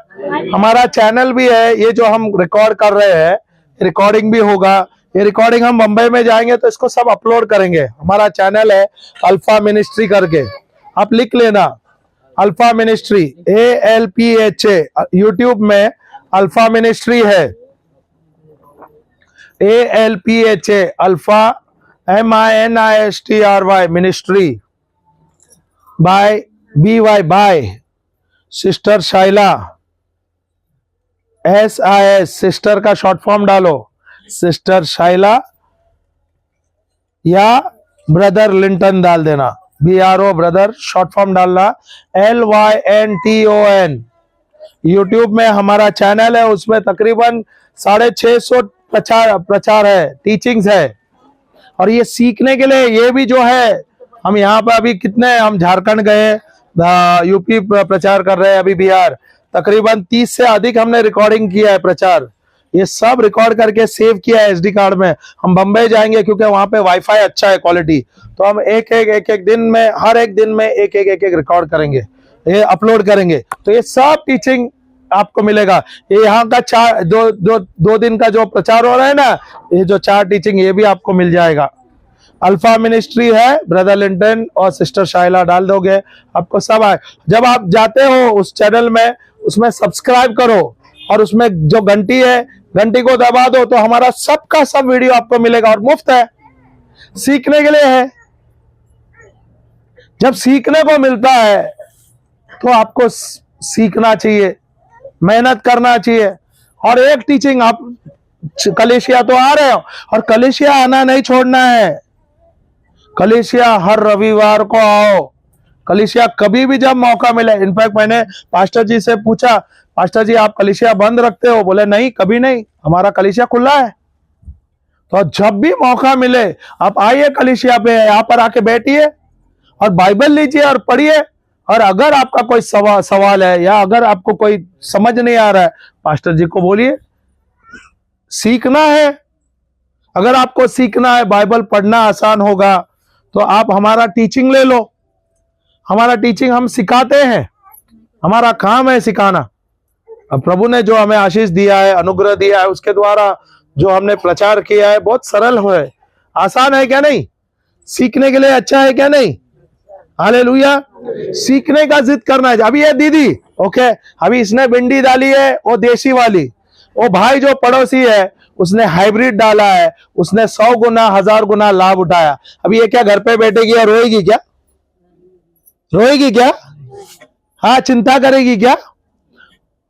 हमारा चैनल भी है, ये जो हम रिकॉर्ड कर रहे हैं, रिकॉर्डिंग भी होगा। ये रिकॉर्डिंग हम मुंबई में जाएंगे तो इसको सब अपलोड करेंगे। हमारा चैनल है अल्फा मिनिस्ट्री करके, आप लिख लेना, अल्फा मिनिस्ट्री, ALPHA। यूट्यूब में अल्फा मिनिस्ट्री है, ALPHA, alpha MINISTRY ministry, by BY, by sister Shaila, SIS, sister का शॉर्ट फॉर्म डालो, सिस्टर शाइला, या ब्रदर लिंटन डाल देना, BRO ब्रदर, शॉर्ट फॉर्म डालना, LYNTON। यूट्यूब में हमारा चैनल है, उसमें तकरीबन 650 प्रचार है, टीचिंग्स है। और ये सीखने के लिए ये भी जो है, हम यहाँ पे अभी कितने, हम झारखंड गए, यूपी प्रचार कर रहे हैं, अभी बिहार, तकरीबन 30 से अधिक हमने रिकॉर्डिंग किया है प्रचार। ये सब रिकॉर्ड करके सेव किया है SD कार्ड में। हम बम्बई जाएंगे क्योंकि वहां पे वाईफाई अच्छा है क्वालिटी, तो हम एक दिन में, हर एक दिन में एक रिकॉर्ड करेंगे, ये अपलोड करेंगे। तो ये सब टीचिंग आपको मिलेगा। ये यहाँ का दो दिन का जो प्रचार हो रहा है ना, ये जो 4 टीचिंग, ये भी आपको मिल जाएगा। अल्फा मिनिस्ट्री है, ब्रदर लिंटन और सिस्टर शाइला डाल दोगे, आपको सब आए। जब आप जाते हो उस चैनल में, उसमें सब्सक्राइब करो और उसमें जो घंटी है, घंटी को दबा दो, तो हमारा सबका सब वीडियो आपको मिलेगा और मुफ्त है, सीखने के लिए है। जब सीखने को मिलता है तो आपको सीखना चाहिए, मेहनत करना चाहिए। और एक टीचिंग, आप कलीसिया तो आ रहे हो, और कलीसिया आना नहीं छोड़ना है। कलीसिया हर रविवार को आओ, कलीसिया कभी भी जब मौका मिले। इनफैक्ट मैंने पास्टर जी से पूछा, पास्टर जी आप कलीसिया बंद रखते हो? बोले नहीं, कभी नहीं, हमारा कलीसिया खुला है। तो जब भी मौका मिले आप आइए कलीसिया पे, यहाँ पर आके बैठिए और बाइबल लीजिए और पढ़िए। और अगर आपका कोई सवाल है या अगर आपको कोई समझ नहीं आ रहा है, पास्टर जी को बोलिए। सीखना है, अगर आपको सीखना है, बाइबल पढ़ना आसान होगा, तो आप हमारा टीचिंग ले लो। हमारा टीचिंग हम सिखाते हैं, हमारा काम है सिखाना। अब प्रभु ने जो हमें आशीष दिया है, अनुग्रह दिया है, उसके द्वारा जो हमने प्रचार किया है, बहुत सरल है, आसान है क्या नहीं? सीखने के लिए अच्छा है क्या नहीं? हालेलुया। सीखने का जिद करना है। अभी ये दीदी, ओके, अभी इसने भिंडी डाली है, वो देसी वाली। वो भाई जो पड़ोसी है, उसने हाइब्रिड डाला है, उसने 100 गुना 1000 गुना लाभ उठाया। अभी ये क्या घर पे बैठेगी या रोएगी क्या? रोएगी क्या? हाँ, चिंता करेगी क्या?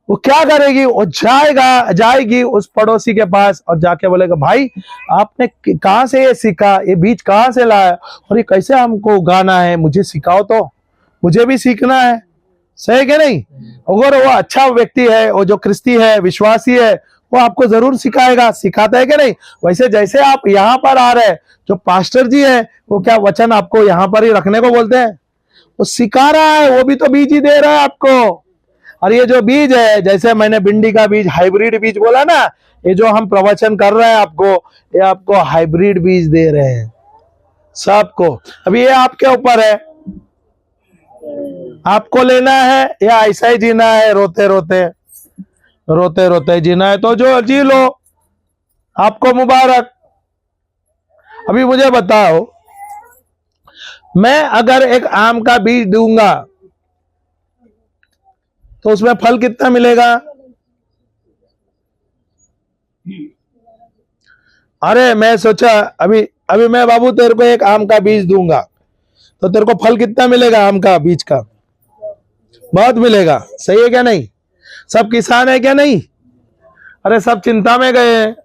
वो क्या करेगी? वो जाएगी उस पड़ोसी के पास और जाके बोलेगा, भाई आपने कहां से ये सीखा, ये बीज कहां से लाया, और ये कैसे हमको उगाना है, मुझे सिखाओ, तो मुझे भी सीखना है। सही है नहीं? अगर वो अच्छा व्यक्ति है, वो जो ख्रिस्ती है, विश्वासी है, वो आपको जरूर सिखाएगा। सिखाता है कि नहीं? वैसे जैसे आप यहाँ पर आ रहे हैं, जो पास्टर जी है, वो क्या वचन आपको यहाँ पर ही रखने को बोलते हैं? वो सिखा रहा है, वो भी तो बीज ही दे रहा है आपको। और ये जो बीज है, जैसे मैंने भिंडी का बीज, हाइब्रिड बीज बोला ना, ये जो हम प्रवचन कर रहे हैं आपको, ये आपको हाइब्रिड बीज दे रहे हैं सबको। अभी ये आपके ऊपर है, आपको लेना है या ऐसा ही जीना है, रोते रोते जीना है, तो जो जी लो, आपको मुबारक। अभी मुझे बताओ, मैं अगर एक आम का बीज दूंगा तो उसमें फल कितना मिलेगा? अरे मैं सोचा, अभी मैं बाबू तेरे को एक आम का बीज दूंगा तो तेरे को फल कितना मिलेगा? आम का बीज का बहुत मिलेगा। सही है क्या नहीं? सब किसान है क्या नहीं? अरे सब चिंता में गए हैं,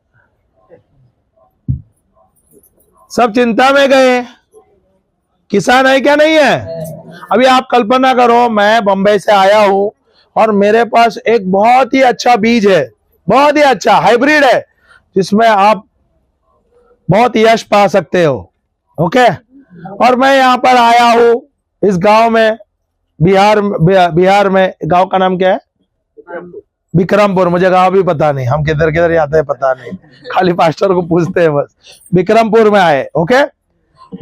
सब चिंता में गए हैं, किसान है क्या नहीं है? अभी आप कल्पना करो, मैं बंबई से आया हूं और मेरे पास एक बहुत ही अच्छा बीज है, बहुत ही अच्छा हाइब्रिड है, जिसमें आप बहुत यश पा सकते हो। ओके, और मैं यहाँ पर आया हूँ इस गांव में, बिहार में। गांव का नाम क्या है? विक्रमपुर। मुझे गांव भी पता नहीं, हम किधर किधर जाते हैं पता नहीं, खाली पास्टर को पूछते हैं बस। विक्रमपुर में आए। ओके,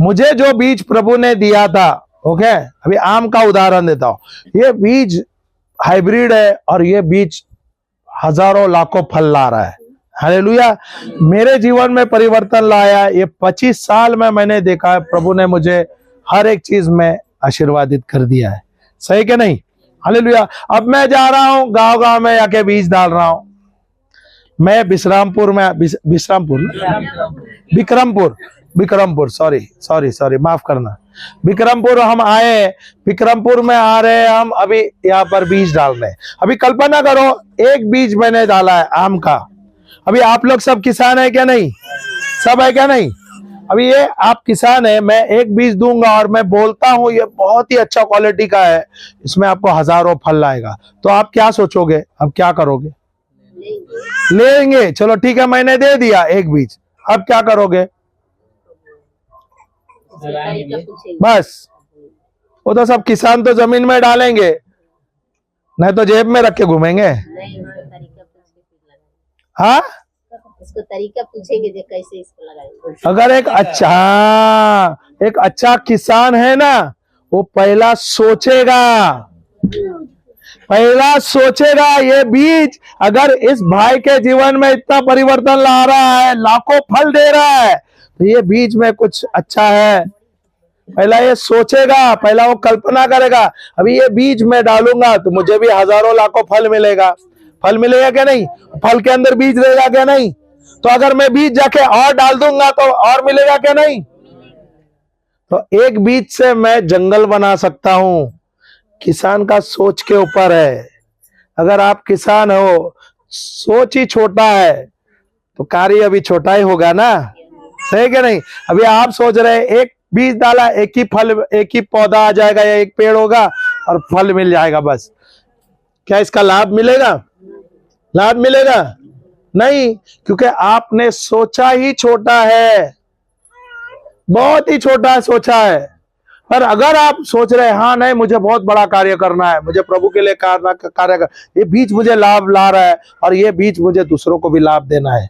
मुझे जो बीज प्रभु ने दिया था, ओके, अभी आम का उदाहरण देता हूं। ये बीज हाइब्रिड है और ये बीज हजारों लाखों फल ला रहा है। हालेलुया। मेरे जीवन में परिवर्तन लाया। ये 25 साल में मैंने देखा है, प्रभु ने मुझे हर एक चीज में आशीर्वादित कर दिया है। सही के नहीं? हालेलुया। अब मैं जा रहा हूं गांव में जाके बीज डाल रहा हूं। मैं विक्रमपुर, सॉरी, माफ करना। विक्रमपुर हम आए, विक्रमपुर में आ रहे हैं हम, अभी यहाँ पर बीज डाल रहे हैं। अभी कल्पना करो, एक बीज मैंने डाला है आम का। अभी आप लोग सब किसान है क्या नहीं? सब है क्या नहीं? अभी ये आप किसान है, मैं एक बीज दूंगा और मैं बोलता हूं ये बहुत ही अच्छा क्वालिटी का है, इसमें आपको हजारों फल लाएगा, तो आप क्या सोचोगे? अब क्या करोगे? लेंगे। चलो ठीक है, मैंने दे दिया एक बीज, अब क्या करोगे? बस। वो तो सब किसान तो जमीन में डालेंगे, नहीं तो जेब में रख के घूमेंगे। हाँ, इसको तरीका पूछेंगे जो कैसे इसको लगाएंगे। अगर एक अच्छा किसान है ना, वो पहला सोचेगा ये बीज अगर इस भाई के जीवन में इतना परिवर्तन ला रहा है, लाखों फल दे रहा है, तो ये बीज में कुछ अच्छा है। पहला ये सोचेगा, पहला वो कल्पना करेगा, अभी ये बीज मैं डालूंगा तो मुझे भी हजारों लाखों फल मिलेगा। फल मिलेगा क्या नहीं? फल के अंदर बीज रहेगा क्या नहीं? तो अगर मैं बीज जाके और डाल दूंगा तो और मिलेगा क्या नहीं? तो एक बीज से मैं जंगल बना सकता हूं। किसान का सोच के ऊपर है। अगर आप किसान हो, सोच ही छोटा है तो कार्य अभी छोटा ही होगा ना, सही क्या नहीं? अभी आप सोच रहे एक बीज डाला, एक ही फल, एक ही पौधा आ जाएगा या एक पेड़ होगा और फल मिल जाएगा बस। क्या इसका लाभ मिलेगा? लाभ मिलेगा नहीं, क्योंकि आपने सोचा ही छोटा है, बहुत ही छोटा सोचा है। पर अगर आप सोच रहे हैं हाँ नहीं मुझे बहुत बड़ा कार्य करना है, मुझे प्रभु के लिए कार्य कर, ये बीज मुझे लाभ ला रहा है और ये बीज मुझे दूसरों को भी लाभ देना है।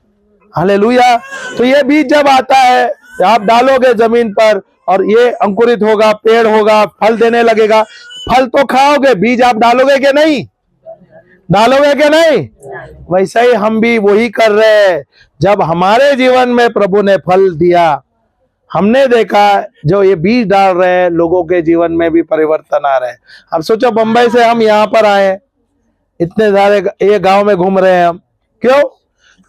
हालेलुया। तो ये बीज जब आता है, आप डालोगे जमीन पर और ये अंकुरित होगा, पेड़ होगा, फल देने लगेगा। फल तो खाओगे, बीज आप डालोगे कि नहीं? डालोगे कि नहीं? वैसा ही हम भी वही कर रहे हैं। जब हमारे जीवन में प्रभु ने फल दिया, हमने देखा जो ये बीज डाल रहे हैं, लोगों के जीवन में भी परिवर्तन आ रहे हैं। अब सोचो बंबई से हम यहाँ पर आए, इतने सारे ये गांव में घूम रहे हैं हम, क्यों?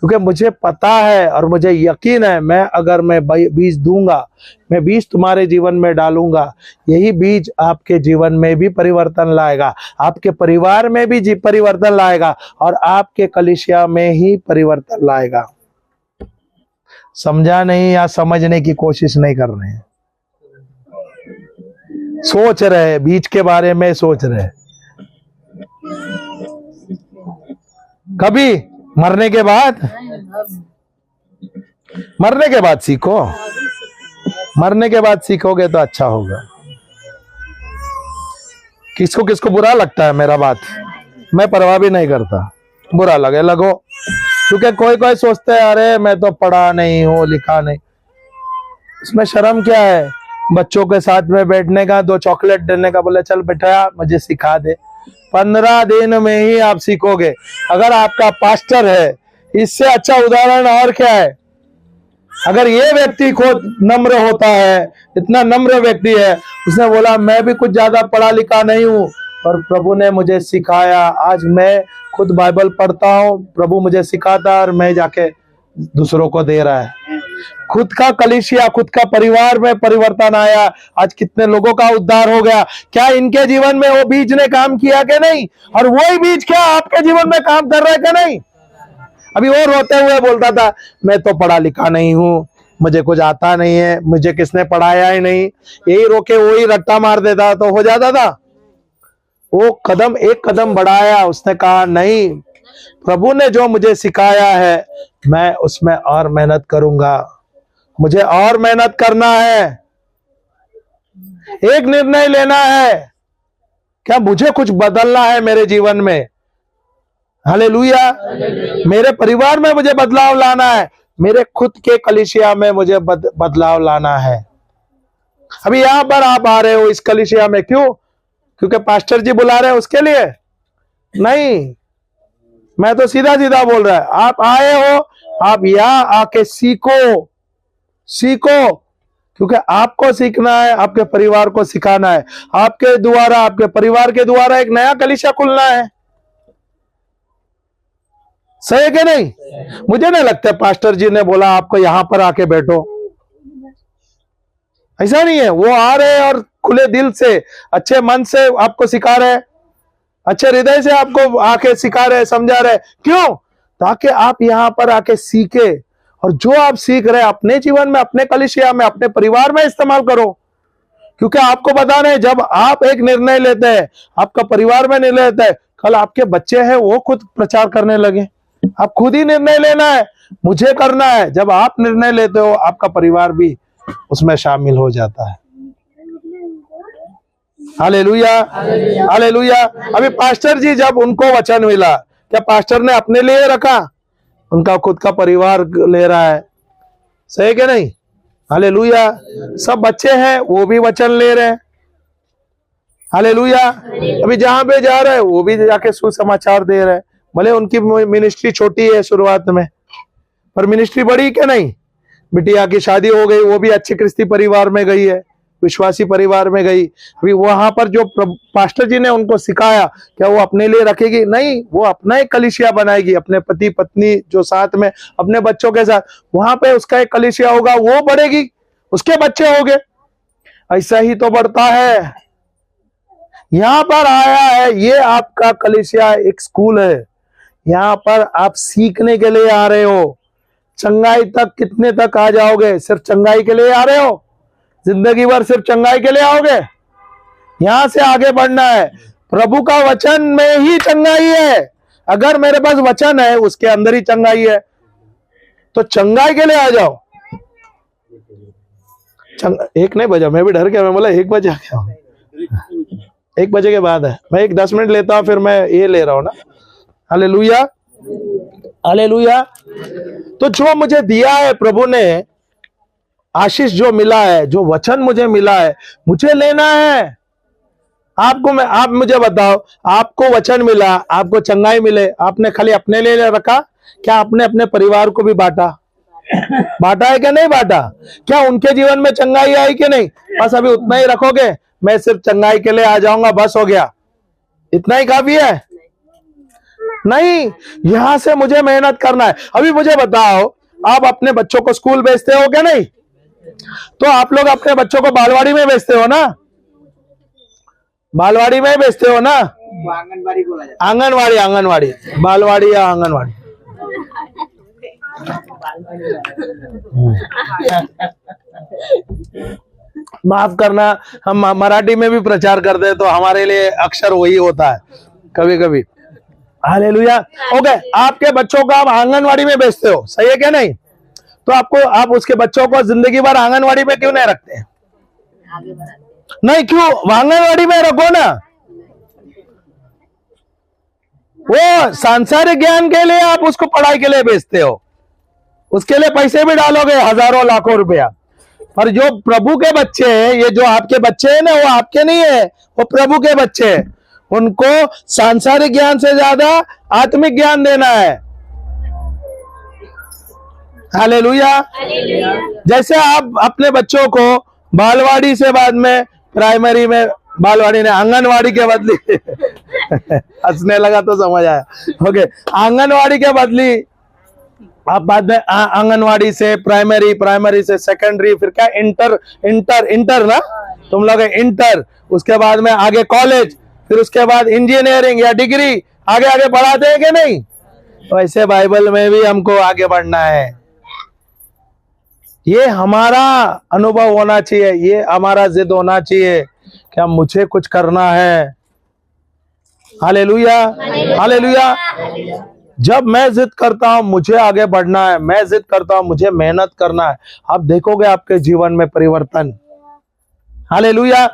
क्योंकि मुझे पता है और मुझे यकीन है, मैं अगर मैं बीज दूंगा, मैं बीज तुम्हारे जीवन में डालूंगा, यही बीज आपके जीवन में भी परिवर्तन लाएगा, आपके परिवार में भी परिवर्तन लाएगा और आपके कलीसिया में ही परिवर्तन लाएगा। समझा नहीं या समझने की कोशिश नहीं कर रहे हैं, सोच रहे, बीज के बारे में सोच रहे। कभी मरने के बाद सीखो, मरने के बाद सीखोगे तो अच्छा होगा। किसको किसको बुरा लगता है मेरा बात, मैं परवाह भी नहीं करता, बुरा लगे लगो। क्योंकि कोई सोचते हैं अरे मैं तो पढ़ा नहीं हूँ, लिखा नहीं। इसमें शर्म क्या है? बच्चों के साथ में बैठने का, 2 चॉकलेट देने का, बोले चल बेटा मुझे सिखा दे। 15 दिन में ही आप सीखोगे। अगर आपका पास्टर है, इससे अच्छा उदाहरण और क्या है? अगर ये व्यक्ति खुद नम्र होता है, इतना नम्र व्यक्ति है, उसने बोला मैं भी कुछ ज्यादा पढ़ा लिखा नहीं हूँ पर प्रभु ने मुझे सिखाया, आज मैं खुद बाइबल पढ़ता हूँ, प्रभु मुझे सिखाता और मैं जाके दूसरों को दे रहा है। खुद का कलीसिया, खुद का परिवार में परिवर्तन आया, आज कितने लोगों का उद्धार हो गया। क्या इनके जीवन में वो बीज ने काम किया कि नहीं? और वही बीज क्या आपके जीवन में काम कर रहा है कि नहीं? अभी वो रोते हुए बोलता था मैं तो पढ़ा लिखा नहीं हूँ, मुझे कुछ आता नहीं है, मुझे किसने पढ़ाया ही नहीं। यही रोके वही रट्टा मार देता तो हो जाता था। वो एक कदम बढ़ाया, उसने कहा नहीं, प्रभु ने जो मुझे सिखाया है मैं उसमें और मेहनत करूंगा, मुझे और मेहनत करना है। एक निर्णय लेना है, क्या मुझे कुछ बदलना है मेरे जीवन में। हालेलुया। मेरे परिवार में मुझे बदलाव लाना है, मेरे खुद के कलीसिया में मुझे बदलाव लाना है। अभी यहां पर आप आ रहे हो इस कलीसिया में, क्यों? क्योंकि पास्टर जी बुला रहे हैं उसके लिए नहीं। मैं तो सीधा सीधा बोल रहा है, आप आए हो, आप यहां आके सीखो, क्योंकि आपको सीखना है, आपके परिवार को सिखाना है, आपके द्वारा, आपके परिवार के द्वारा एक नया कलीसिया खुलना है। सही है कि नहीं? मुझे नहीं लगता पास्टर जी ने बोला आपको यहां पर आके बैठो, ऐसा नहीं है। वो आ रहे हैं और खुले दिल से, अच्छे मन से आपको सिखा रहे हैं, अच्छे हृदय से आपको आके सिखा रहे, समझा रहे। क्यों? ताकि आप यहां पर आके सीखे और जो आप सीख रहे अपने जीवन में, अपने कलीसिया में, अपने परिवार में इस्तेमाल करो। क्योंकि आपको बताना है, जब आप एक निर्णय लेते हैं, आपका परिवार में निर्णय लेता है, कल आपके बच्चे हैं वो खुद प्रचार करने लगे। आप खुद ही निर्णय लेना है, मुझे करना है। जब आप निर्णय लेते हो, आपका परिवार भी उसमें शामिल हो जाता है। Hallelujah, hallelujah. अभी पास्टर जी जब उनको वचन मिला, क्या पास्टर ने अपने लिए रखा? उनका खुद का परिवार ले रहा है, सही क्या नहीं? हालेलुया। सब बच्चे हैं वो भी वचन ले रहे हैं। हालेलुया। अभी जहां पे जा रहे हैं वो भी जाके सुसमाचार दे रहे हैं। भले उनकी मिनिस्ट्री छोटी है शुरुआत में, पर मिनिस्ट्री बड़ी क्या नहीं? बिटिया की शादी हो गई, वो भी अच्छे क्रिस्ती परिवार में गई है, विश्वासी परिवार में गई। अभी वहां पर जो पास्टर जी ने उनको सिखाया, क्या वो अपने लिए रखेगी? नहीं, वो अपना एक कलीसिया बनाएगी, अपने पति पत्नी जो साथ में अपने बच्चों के साथ, वहां पे उसका एक कलीसिया होगा, वो बढ़ेगी, उसके बच्चे होंगे। ऐसा ही तो बढ़ता है। यहाँ पर आया है, ये आपका कलीसिया एक स्कूल है। यहाँ पर आप सीखने के लिए आ रहे हो। चंगाई तक कितने तक आ जाओगे? सिर्फ चंगाई के लिए आ रहे हो? जिंदगी भर सिर्फ चंगाई के लिए आओगे? यहां से आगे बढ़ना है। प्रभु का वचन में ही चंगाई है। अगर मेरे पास वचन है, उसके अंदर ही चंगाई है, तो चंगाई के लिए आ जाओ। एक नहीं बजा, मैं भी डर गया, मैं बोला 1 बजे आ गया। 1 बजे के बाद है, मैं 10 मिनट लेता हूं, फिर मैं ये ले रहा हूं ना। Hallelujah, hallelujah. तो जो मुझे दिया है प्रभु ने, आशीष जो मिला है, जो वचन मुझे मिला है, मुझे लेना है। आप मुझे बताओ, आपको वचन मिला, आपको चंगाई मिले, आपने खाली अपने लिए रखा? क्या आपने अपने परिवार को भी बांटा? बांटा है क्या नहीं बांटा? क्या उनके जीवन में चंगाई आई कि नहीं? बस अभी उतना ही रखोगे, मैं सिर्फ चंगाई के लिए आ जाऊंगा, बस हो गया, इतना ही काफी है? नहीं, यहां से मुझे मेहनत करना है। अभी मुझे बताओ, आप अपने बच्चों को स्कूल भेजते हो क्या नहीं? तो आप लोग अपने बच्चों को बालवाड़ी में भेजते हो ना? बालवाड़ी में भेजते हो ना? आंगनबाड़ी बोला जाता है। आंगनवाड़ी, आंगनवाड़ी, बालवाड़ी या आंगनवाड़ी? माफ करना, हम मराठी में भी प्रचार करते हैं तो हमारे लिए अक्षर वही होता है कभी कभी। हालेलुया। ओके, आपके बच्चों को आप आंगनवाड़ी में भेजते हो, सही है क्या नहीं? तो आप उसके बच्चों को जिंदगी भर आंगनवाड़ी में क्यों नहीं रखते हैं? नहीं, क्यों? आंगनवाड़ी में रखो ना। वो सांसारिक ज्ञान के लिए आप उसको पढ़ाई के लिए भेजते हो, उसके लिए पैसे भी डालोगे, हजारों लाखों रुपया। पर जो प्रभु के बच्चे हैं, ये जो आपके बच्चे हैं ना, वो आपके नहीं है, वो प्रभु के बच्चे हैं। उनको सांसारिक ज्ञान से ज्यादा आत्मिक ज्ञान देना है। हालेलुया। जैसे आप अपने बच्चों को बालवाड़ी से बाद में प्राइमरी में, बालवाड़ी ने आंगनवाड़ी के बदली हंसने लगा तो समझ आया, ओके, आंगनवाड़ी के बदली आप बाद में आंगनवाड़ी से प्राइमरी, प्राइमरी से सेकेंडरी, फिर क्या इंटर ना, तुम लोग इंटर, उसके बाद में आगे कॉलेज, फिर उसके बाद इंजीनियरिंग या डिग्री, आगे आगे बढ़ाते हैं कि नहीं? वैसे बाइबल में भी हमको आगे बढ़ना है। ये हमारा अनुभव होना चाहिए, ये हमारा जिद होना चाहिए कि मुझे कुछ करना है। Hallelujah, hallelujah. जब मैं जिद करता हूं मुझे आगे बढ़ना है, मैं जिद करता हूं मुझे मेहनत करना है, आप देखोगे आपके जीवन में परिवर्तन। हालेलुया।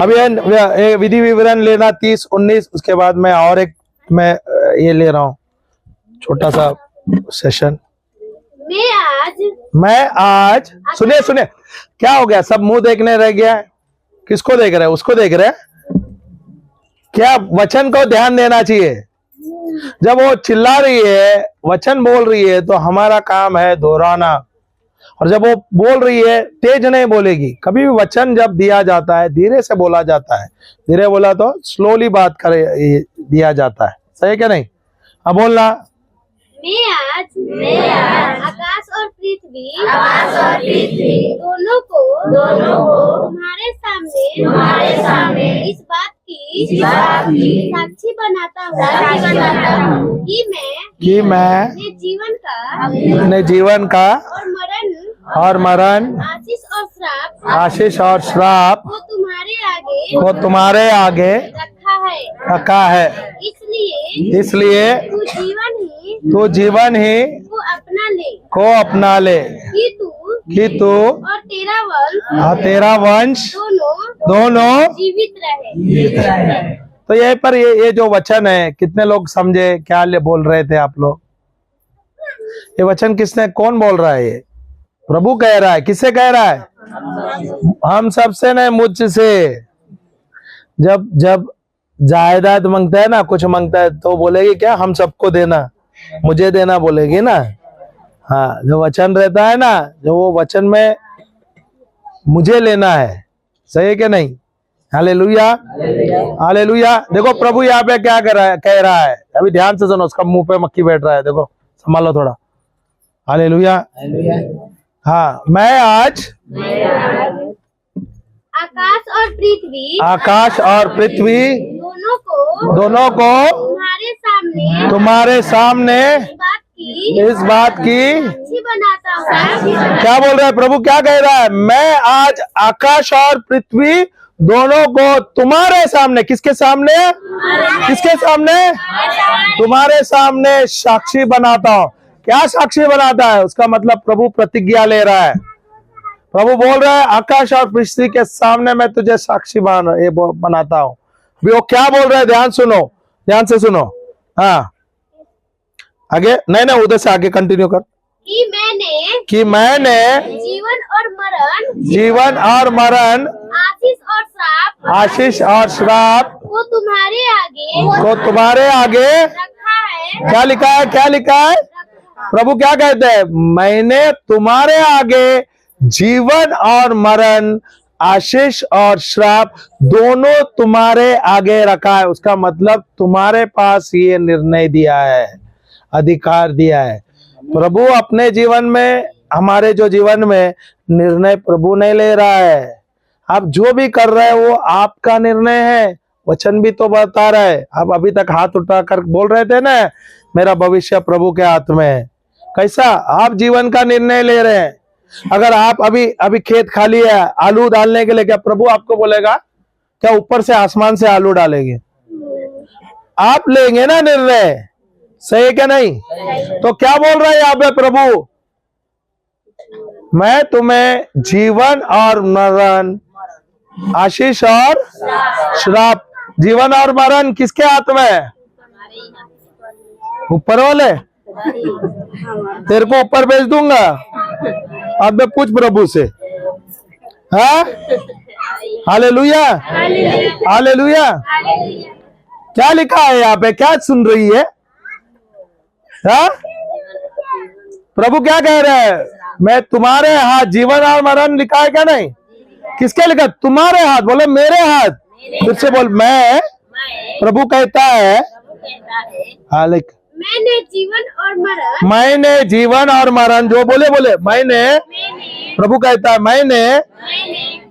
अभी विधि विवरण लेना 30-19, उसके बाद में और एक मैं ये ले रहा हूं छोटा सा सेशन। मैं आज सुनिए, क्या हो गया? सब मुंह देखने रह गया है। किसको देख रहे हैं? उसको देख रहे हैं क्या? वचन को ध्यान देना चाहिए। जब वो चिल्ला रही है, वचन बोल रही है, तो हमारा काम है दोहराना। और जब वो बोल रही है, तेज नहीं बोलेगी। कभी भी वचन जब दिया जाता है धीरे से बोला जाता है, धीरे बोला तो स्लोली बात करे दिया जाता है, सही है क्या नहीं? अब बोलना। मैं आज आकाश और पृथ्वी दोनों को तुम्हारे सामने इस बात की साक्षी बनाता हूँ कि मैं अपने जीवन का और मरण आशीष और श्राप को तुम्हारे आगे रखा है। इसलिए तू जीवन ही को अपना ले कि तू और तेरा वंश दोनों जीवित रहे। तो यहीं पर ये जो वचन है, कितने लोग समझे क्या बोल रहे थे आप लोग? ये वचन किसने, कौन बोल रहा है? ये प्रभु कह रहा है। किससे कह रहा है? हम सबसे नहीं, मुझसे। जब जब जायदाद मांगता है ना, कुछ मांगता है, तो बोलेगी क्या? हम सबको देना, मुझे देना बोलेगी ना। हाँ, जो वचन रहता है ना, जो वो वचन में मुझे लेना है, सही है कि नहीं? Hallelujah, hallelujah. देखो प्रभु यहाँ पे क्या कह रहा है, अभी ध्यान से सुनो। उसका मुंह पे मक्खी बैठ रहा है, देखो, संभालो थोड़ा। हालेलुया। हाँ, मैं आज आकाश और पृथ्वी दोनों को तुम्हारे सामने इस बात की बनाता हूँ। क्या बोल रहा है प्रभु? क्या कह रहा है? मैं आज आकाश और पृथ्वी दोनों को तुम्हारे सामने, किसके सामने? किसके सामने? तुम्हारे सामने साक्षी बनाता हूँ। क्या साक्षी बनाता है? उसका मतलब प्रभु प्रतिज्ञा ले रहा है। प्रभु बोल रहा है आकाश और पृथ्वी के सामने मैं तुझे साक्षी बनाता हूँ। वो क्या बोल रहा है? ध्यान सुनो, ध्यान से सुनो। हाँ, आगे नहीं, उधर से आगे कंटिन्यू कर। कि मैंने जीवन और मरण आशीष और श्राप को तुम्हारे आगे रखा है। क्या लिखा है? क्या लिखा है? प्रभु क्या कहते हैं? मैंने तुम्हारे आगे जीवन और मरण, आशीष और श्राप दोनों तुम्हारे आगे रखा है। उसका मतलब तुम्हारे पास ये निर्णय दिया है, अधिकार दिया है। प्रभु अपने जीवन में, हमारे जो जीवन में निर्णय प्रभु नहीं ले रहा है। आप जो भी कर रहे हैं वो आपका निर्णय है। वचन भी तो बता रहा है। आप अभी तक हाथ उठाकर बोल रहे थे ना, मेरा भविष्य प्रभु के हाथ में है। कैसा? आप जीवन का निर्णय ले रहे हैं। अगर आप अभी खेत खाली है आलू डालने के लिए, क्या प्रभु आपको बोलेगा क्या ऊपर से आसमान से आलू डालेंगे? आप लेंगे ना निर्णय, सही है क्या नहीं? तो क्या बोल रहा है यहाँ पे प्रभु? मैं तुम्हें जीवन और मरण, आशीष और श्राप। जीवन और मरण किसके हाथ में है? ऊपर वाले। तेरे को ऊपर भेज दूंगा। अब मैं पूछ प्रभु से। हाँ, हालेलुया, हालेलुया। क्या लिखा है यहाँ पे? क्या सुन रही है? हाँ, प्रभु क्या कह रहे हैं? मैं तुम्हारे हाथ, जीवन और मरण लिखा है क्या नहीं? किसके लिखा? तुम्हारे हाथ। बोले मेरे हाथ। फिर से बोल, मैं। प्रभु कहता है हाँ, लिख। मैंने जीवन और मरण, जो बोले मैंने। प्रभु कहता है मैंने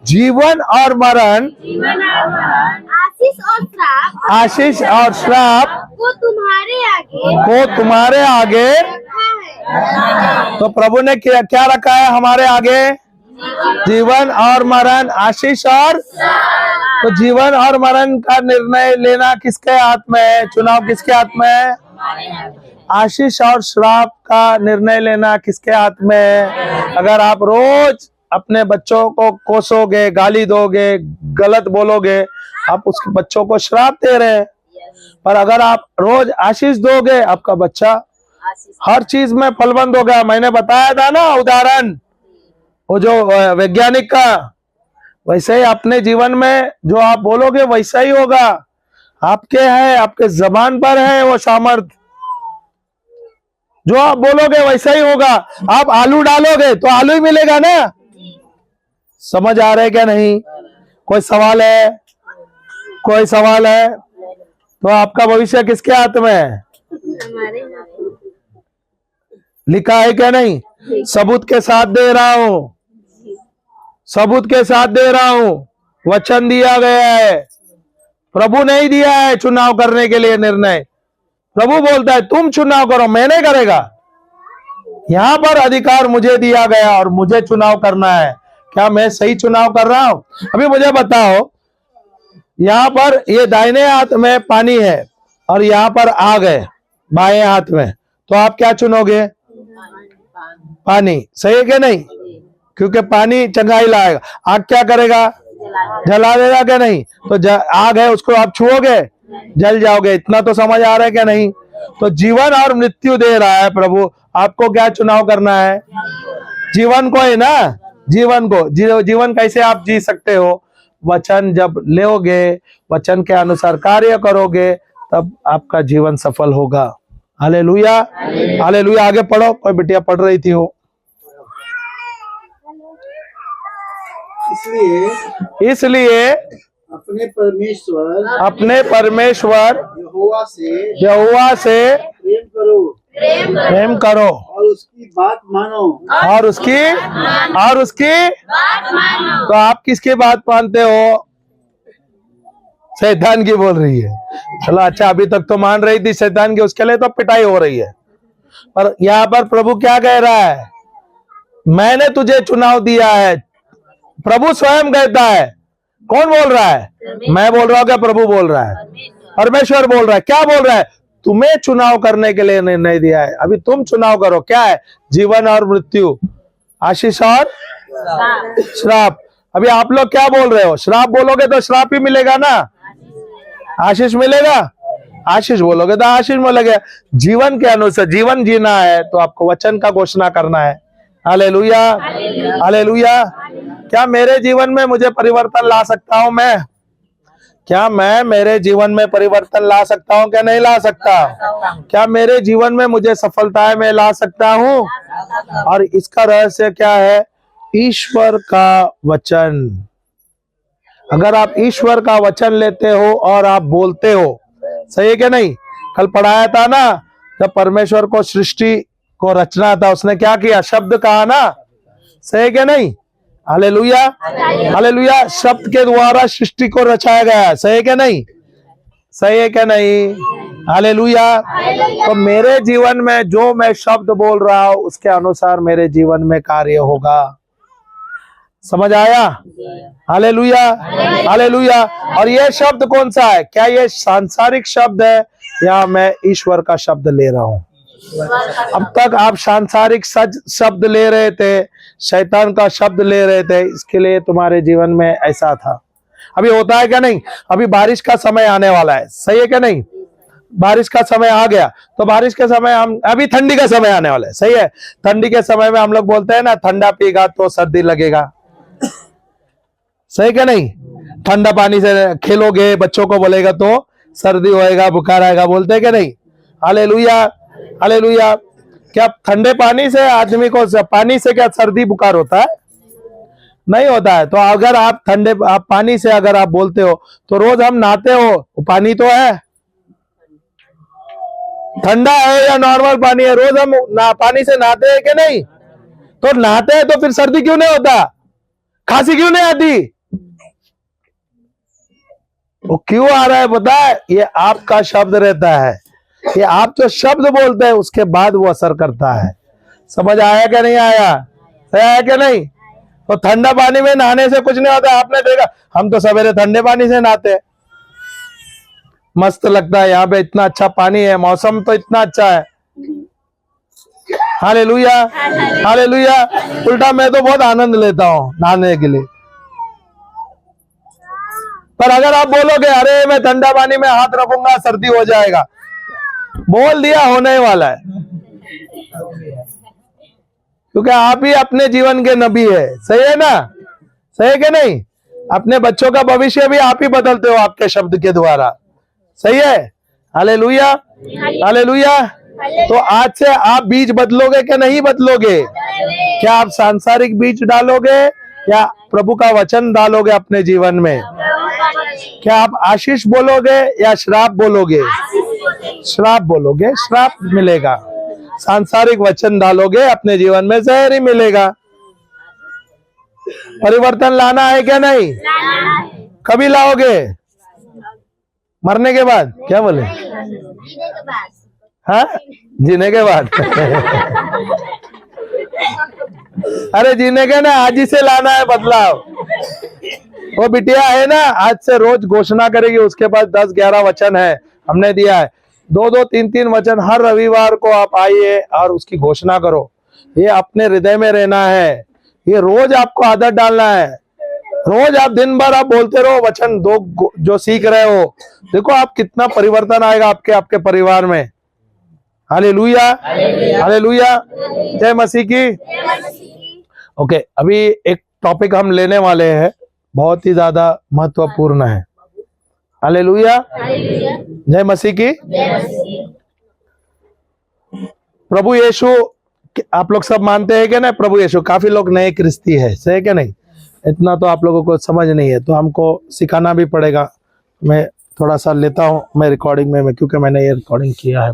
जीवन और मरण, आशीष और श्राप को तुम्हारे आगे तो प्रभु ने क्या रखा है हमारे आगे? जीवन और मरण, आशीष और। तो जीवन और मरण का निर्णय लेना किसके हाथ में है? चुनाव किसके हाथ में है? आशीष और श्राप का निर्णय लेना किसके हाथ में है? अगर आप रोज अपने बच्चों को कोसोगे, गाली दोगे, गलत बोलोगे, आप उस बच्चों को श्राप दे रहे हैं। पर अगर आप रोज आशीष दोगे, आपका बच्चा हर चीज में फलवंत होगा। मैंने बताया था ना उदाहरण, वो जो वैज्ञानिक का। वैसे ही अपने जीवन में जो आप बोलोगे वैसा ही होगा। आपके है, आपके जबान पर है वो सामर्थ। जो आप बोलोगे वैसा ही होगा। आप आलू डालोगे तो आलू ही मिलेगा ना। समझ आ रहा है क्या नहीं? कोई सवाल है? कोई सवाल है? तो आपका भविष्य किसके हाथ में है? लिखा है क्या नहीं? सबूत के साथ दे रहा हूं, सबूत के साथ दे रहा हूं। वचन दिया गया है। प्रभु नहीं दिया है चुनाव करने के लिए निर्णय। प्रभु बोलता है तुम चुनाव करो, मैं नहीं करेगा। यहां पर अधिकार मुझे दिया गया और मुझे चुनाव करना है। क्या मैं सही चुनाव कर रहा हूं? अभी मुझे बताओ, यहां पर ये दाहिने हाथ में पानी है और यहां पर आग है बाएं हाथ में, तो आप क्या चुनोगे? पानी। सही है क्या नहीं? क्योंकि पानी चंगाई लाएगा। आग क्या करेगा? जला देगा क्या नहीं? तो आग है, उसको आप छुओगे जल जाओगे। इतना तो समझ आ रहा है क्या नहीं? तो जीवन और मृत्यु दे रहा है प्रभु, आपको क्या चुनाव करना है? जीवन को है ना, जीवन को। जीवन कैसे आप जी सकते हो? वचन जब लोगे, वचन के अनुसार कार्य करोगे, तब आपका जीवन सफल होगा। Hallelujah, hallelujah. आगे पढ़ो, कोई बिटिया पढ़ रही थी वो। इसलिए अपने परमेश्वर यहोवा से प्रेम करो और उसकी बात मानो। और उसकी तो आप किसकी बात मानते हो? शैतान की बोल रही है। चलो अच्छा, अभी तक तो मान रही थी शैतान की, उसके लिए तो पिटाई हो रही है। पर यहाँ पर प्रभु क्या कह रहा है? मैंने तुझे चुनाव दिया है। प्रभु स्वयं कहता है। कौन बोल रहा है? मैं बोल रहा हूं क्या? प्रभु बोल रहा है, परमेश्वर बोल रहा है। क्या बोल रहा है? तुम्हें चुनाव करने के लिए निर्णय दिया है, अभी तुम चुनाव करो। क्या है? जीवन और मृत्यु, आशीष और श्राप। अभी आप लोग क्या बोल रहे हो? श्राप बोलोगे तो श्राप ही मिलेगा ना, आशीष मिलेगा? आशीष बोलोगे तो आशीष मिलेगा। जीवन के अनुसार जीवन जीना है तो आपको वचन का घोषणा करना है। Hallelujah, hallelujah. क्या मेरे जीवन में मुझे परिवर्तन ला सकता हूं मैं? क्या मैं मेरे जीवन में परिवर्तन ला सकता हूं? क्या नहीं ला सकता? क्या मेरे जीवन में मुझे सफलताएं मैं ला सकता हूं? और इसका रहस्य क्या है? ईश्वर का वचन। अगर आप ईश्वर का वचन लेते हो और आप बोलते हो, सही है क्या नहीं? कल पढ़ाया था ना, जब परमेश्वर को सृष्टि को रचना था, उसने क्या किया? शब्द कहा ना, सही है क्या नहीं? Hallelujah, hallelujah. शब्द के द्वारा सृष्टि को रचाया गया, सही है क्या नहीं? सही है क्या नहीं? हालेलुया। तो मेरे जीवन में जो मैं शब्द बोल रहा हूं, उसके अनुसार मेरे जीवन में कार्य होगा। समझ आया? Hallelujah, hallelujah. और ये शब्द कौन सा है? क्या ये सांसारिक शब्द है या मैं ईश्वर का शब्द ले रहा हूं? अब तक आप सांसारिक शब्द ले रहे थे, शैतान का शब्द ले रहे थे, इसके लिए तुम्हारे जीवन में ऐसा था। अभी होता है क्या नहीं? अभी बारिश का समय आने वाला है, सही है क्या नहीं? बारिश का समय आ गया, तो बारिश के समय हम, अभी ठंडी का समय आने वाला है, सही है? ठंडी के समय में हम लोग बोलते हैं ना, ठंडा पीगा तो सर्दी लगेगा, सही क्या नहीं? ठंडा पानी से खेलोगे, बच्चों को बोलेगा तो सर्दी होएगा, बुखार आएगा, बोलते हैं क्या नहीं? Hallelujah, hallelujah. क्या ठंडे पानी से आदमी को, पानी से क्या सर्दी बुखार होता है? नहीं होता है। तो अगर आप आप पानी से अगर आप बोलते हो, तो रोज हम नहाते हो, पानी तो है, ठंडा है या नॉर्मल पानी है, रोज हम पानी से नहाते हैं कि नहीं? तो नहाते हैं तो फिर सर्दी क्यों नहीं होता? खांसी क्यों नहीं आती? वो क्यों आ रहा है पता है? ये आपका शब्द रहता है, ये आप जो शब्द बोलते हैं उसके बाद वो असर करता है। समझ आया क्या नहीं आया? सही आया क्या नहीं? तो ठंडा पानी में नहाने से कुछ नहीं होता। आपने देखा, हम तो सवेरे ठंडे पानी से नहाते हैं, मस्त लगता है। यहाँ पे इतना अच्छा पानी है, मौसम तो इतना अच्छा है। Hallelujah, hallelujah. उल्टा मैं तो बहुत आनंद लेता हूँ नहाने के लिए। पर अगर आप बोलोगे अरे मैं ठंडा पानी में हाथ रखूंगा सर्दी हो जाएगा, बोल दिया, होने वाला है। क्योंकि आप ही अपने जीवन के नबी है, सही है ना? सही है कि नहीं? अपने बच्चों का भविष्य भी आप ही बदलते हो आपके शब्द के द्वारा, सही है? Hallelujah, hallelujah. तो आज से आप बीज बदलोगे कि नहीं बदलोगे? क्या आप सांसारिक बीज डालोगे या प्रभु का वचन डालोगे अपने जीवन में? क्या आप आशीष बोलोगे या श्राप बोलोगे? श्राप बोलोगे, श्राप मिलेगा। सांसारिक वचन डालोगे, अपने जीवन में जहर ही मिलेगा। परिवर्तन लाना है क्या नहीं? कभी लाओगे? मरने के बाद? क्या बोले? हाँ, जीने के बाद। अरे जीने के ना, आज ही से लाना है बदलाव। वो बिटिया है ना, आज से रोज घोषणा करेगी, उसके पास 10-11 वचन है, हमने दिया है 2-2, 3-3 वचन। हर रविवार को आप आइए और उसकी घोषणा करो। ये अपने हृदय में रहना है, ये रोज आपको आदत डालना है। रोज आप दिन भर आप बोलते रहो वचन दो जो सीख रहे हो, देखो आप कितना परिवर्तन आएगा आपके परिवार में। हालेलुया, हालेलुया, जय मसीह की। ओके, अभी एक टॉपिक हम लेने वाले हैं, बहुत ही ज्यादा महत्वपूर्ण है। हालेलुया, जय मसीह की। प्रभु यीशु, आप लोग सब मानते हैं कि नहीं? प्रभु यीशु, काफी लोग नए क्रिस्ती है, सही कि नहीं? इतना तो आप लोगों को समझ नहीं है, तो हमको सिखाना भी पड़ेगा। मैं थोड़ा सा लेता हूँ मैं रिकॉर्डिंग में, क्योंकि मैंने ये रिकॉर्डिंग किया है।